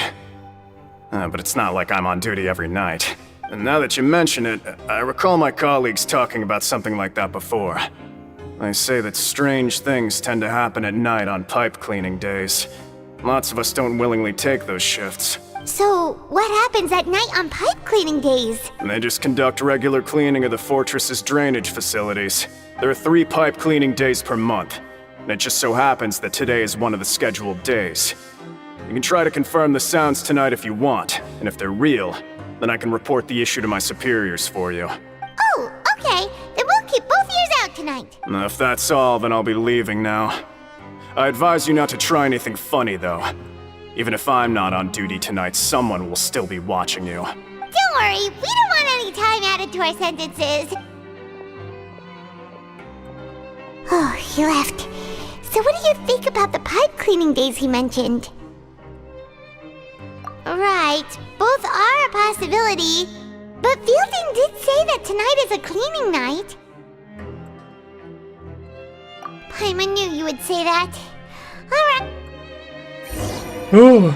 But it's not like I'm on duty every night. And now that you mention it, I recall my colleagues talking about something like that before. They say that strange things tend to happen at night on pipe cleaning days. Lots of us don't willingly take those shifts. So, what happens at night on pipe cleaning days? They just conduct regular cleaning of the fortress's drainage facilities. There are 3 pipe cleaning days per month, and it just so happens that today is one of the scheduled days. You can try to confirm the sounds tonight if you want, and if they're real, then I can report the issue to my superiors for you. Oh, okay. Then we'll keep both ears out tonight. If that's all, then I'll be leaving now. I advise you not to try anything funny, though. Even if I'm not on duty tonight, someone will still be watching you. Don't worry, we don't want any time added to our sentences. Oh, he left. So what do you think about the pipe cleaning days he mentioned? Right, both are a possibility. But Fielding did say that tonight is a cleaning night. Paimon knew you would say that. Alright. Ooh.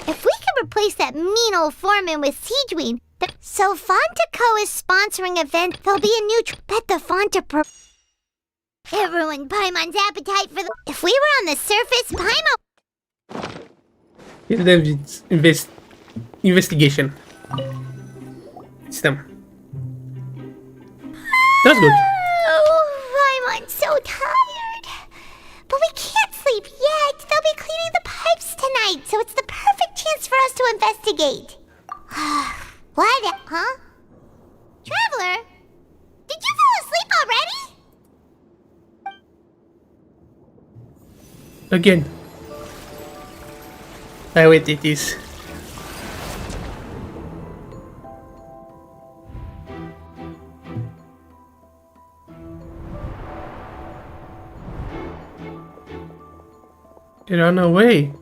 If we could replace that mean old foreman with Siegeween, so Fontaco is sponsoring events. There'll be a new bet the Fonta It ruined Paimon's appetite for the. If we were on the surface, Paimon. Investigation. System. That's good. Oh, Paimon's so tired. But we can't sleep yet. They'll be cleaning the pipes tonight, so it's the perfect chance for us to investigate. What? Huh? Traveler? Did you fall asleep already? Again. Wait, it is. They run away.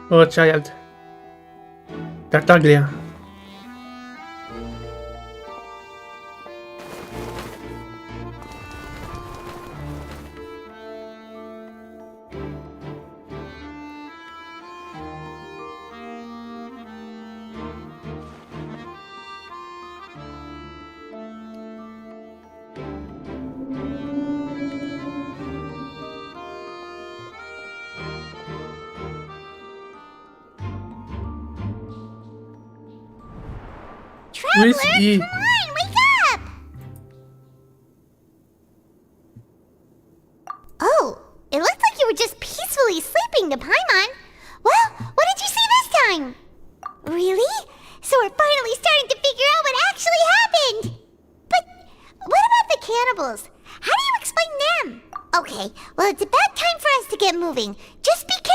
Oh, child. Tartaglia. Traveler, come on, wake up! Oh, it looked like you were just peacefully sleeping to Paimon. Well, what did you see this time? Really? So we're finally starting to figure out what actually happened. But what about the cannibals? How do you explain them? Okay, well, it's about time for us to get moving. Just be careful.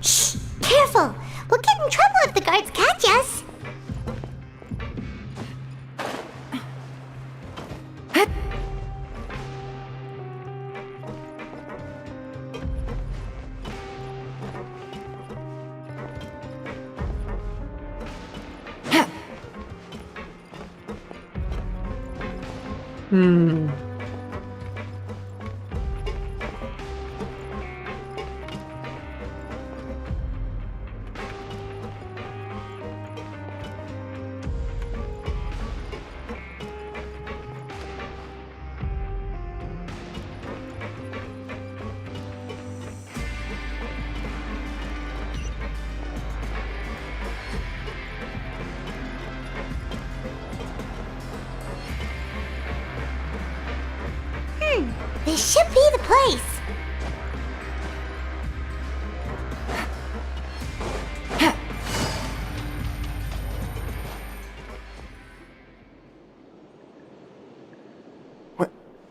Shh! Careful! We'll get in trouble if the guards catch us! This should be the place.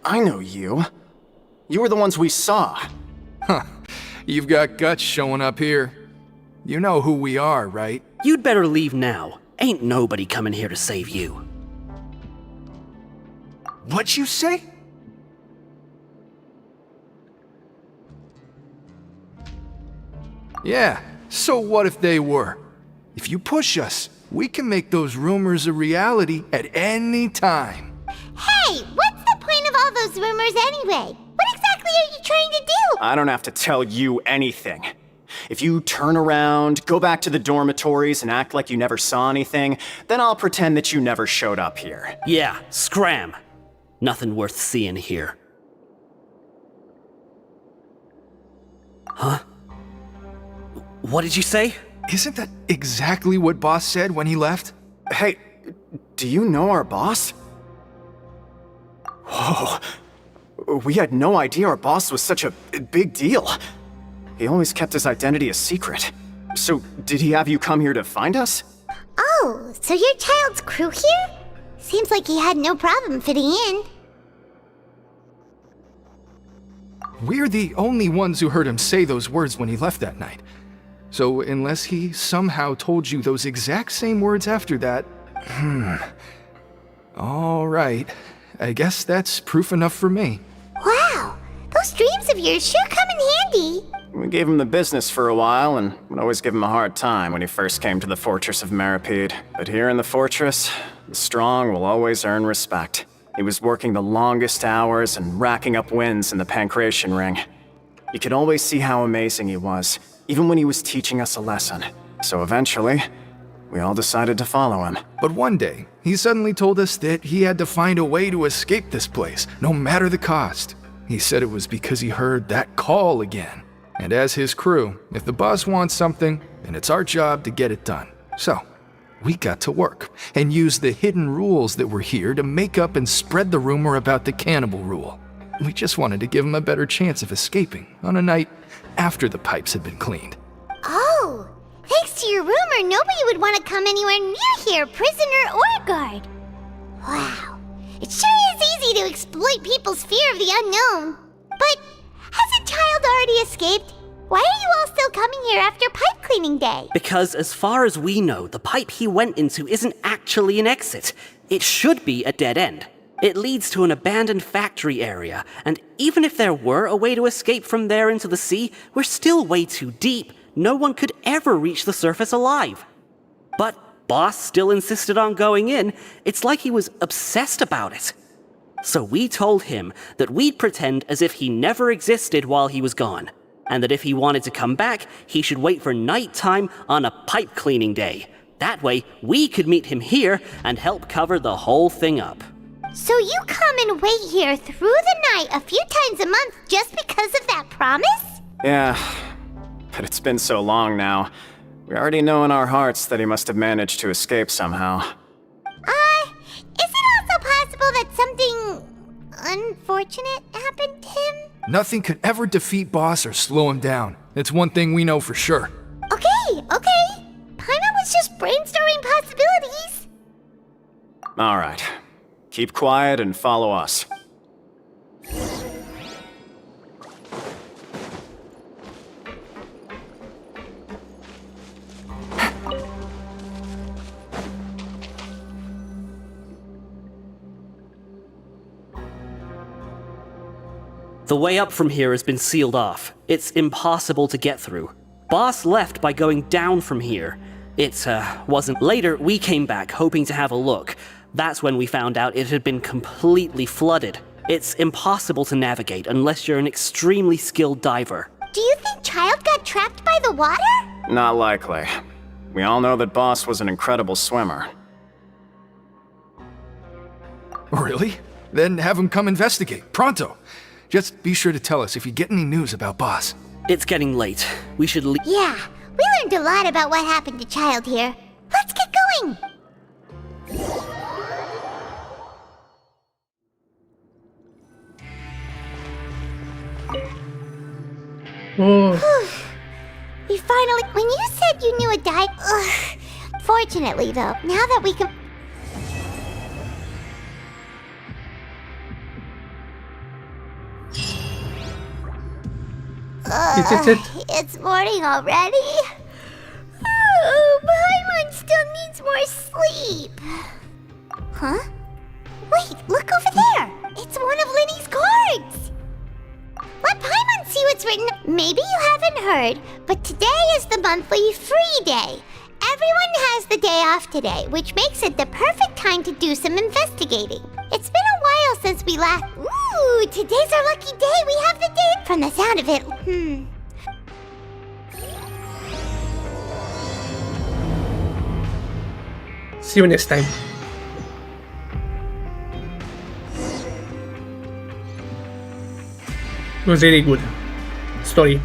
I know you. You were the ones we saw. Huh. You've got guts showing up here. You know who we are, right? You'd better leave now. Ain't nobody coming here to save you. What'd you say? Yeah, so what if they were? If you push us, we can make those rumors a reality at any time. Hey, what's the point of all those rumors anyway? What exactly are you trying to do? I don't have to tell you anything. If you turn around, go back to the dormitories and act like you never saw anything, then I'll pretend that you never showed up here. Yeah, scram. Nothing worth seeing here. Huh? What did you say? Isn't that exactly what Boss said when he left? Hey, do you know our boss? Whoa. We had no idea our boss was such a big deal. He always kept his identity a secret. So, did he have you come here to find us? Oh, so your child's crew here? Seems like he had no problem fitting in. We're the only ones who heard him say those words when he left that night. So unless he somehow told you those exact same words after that... All right. I guess that's proof enough for me. Wow, those dreams of yours sure come in handy. We gave him the business for a while and would always give him a hard time when he first came to the fortress of Meripede. But here in the fortress, the strong will always earn respect. He was working the longest hours and racking up wins in the Pancration Ring. You could always see how amazing he was, even when he was teaching us a lesson. So eventually, we all decided to follow him. But one day, he suddenly told us that he had to find a way to escape this place, no matter the cost. He said it was because he heard that call again. And as his crew, if the boss wants something, then it's our job to get it done. So, we got to work and used the hidden rules that were here to make up and spread the rumor about the cannibal rule. We just wanted to give him a better chance of escaping on a night after the pipes had been cleaned. Oh, thanks to your rumor, nobody would want to come anywhere near here, prisoner or guard. Wow, it sure is easy to exploit people's fear of the unknown. But hasn't Child already escaped? Why are you all still coming here after pipe cleaning day? Because as far as we know, the pipe he went into isn't actually an exit. It should be a dead end. It leads to an abandoned factory area, and even if there were a way to escape from there into the sea, we're still way too deep. No one could ever reach the surface alive. But Boss still insisted on going in. It's like he was obsessed about it. So we told him that we'd pretend as if he never existed while he was gone, and that if he wanted to come back, he should wait for nighttime on a pipe cleaning day. That way, we could meet him here and help cover the whole thing up. So you come and wait here through the night a few times a month just because of that promise? Yeah, but it's been so long now. We already know in our hearts that he must have managed to escape somehow. Is it also possible that something unfortunate happened to him? Nothing could ever defeat Boss or slow him down. It's one thing we know for sure. Okay. Paimon was just brainstorming possibilities. All right. Keep quiet and follow us. The way up from here has been sealed off. It's impossible to get through. Boss left by going down from here. It wasn't. Later, we came back hoping to have a look. That's when we found out it had been completely flooded. It's impossible to navigate unless you're an extremely skilled diver. Do you think Child got trapped by the water? Not likely. We all know that Boss was an incredible swimmer. Really? Then have him come investigate, pronto. Just be sure to tell us if you get any news about Boss. It's getting late. We should leave. Yeah, we learned a lot about what happened to Child here. Let's get going! We finally... When you said you knew a dive... Fortunately, though, now that we can... It's morning already. Oh, Paimon still needs more sleep. Huh? Wait, look over there. It's one of Linny's cards. Let Paimon see what's written. Maybe you haven't heard, but today is the monthly free day. Everyone has the day off today, which makes it the perfect time to do some investigating. It's been a while since we last... Ooh, today's our lucky day. We have the day... From the sound of it, See you next time. It was really good story.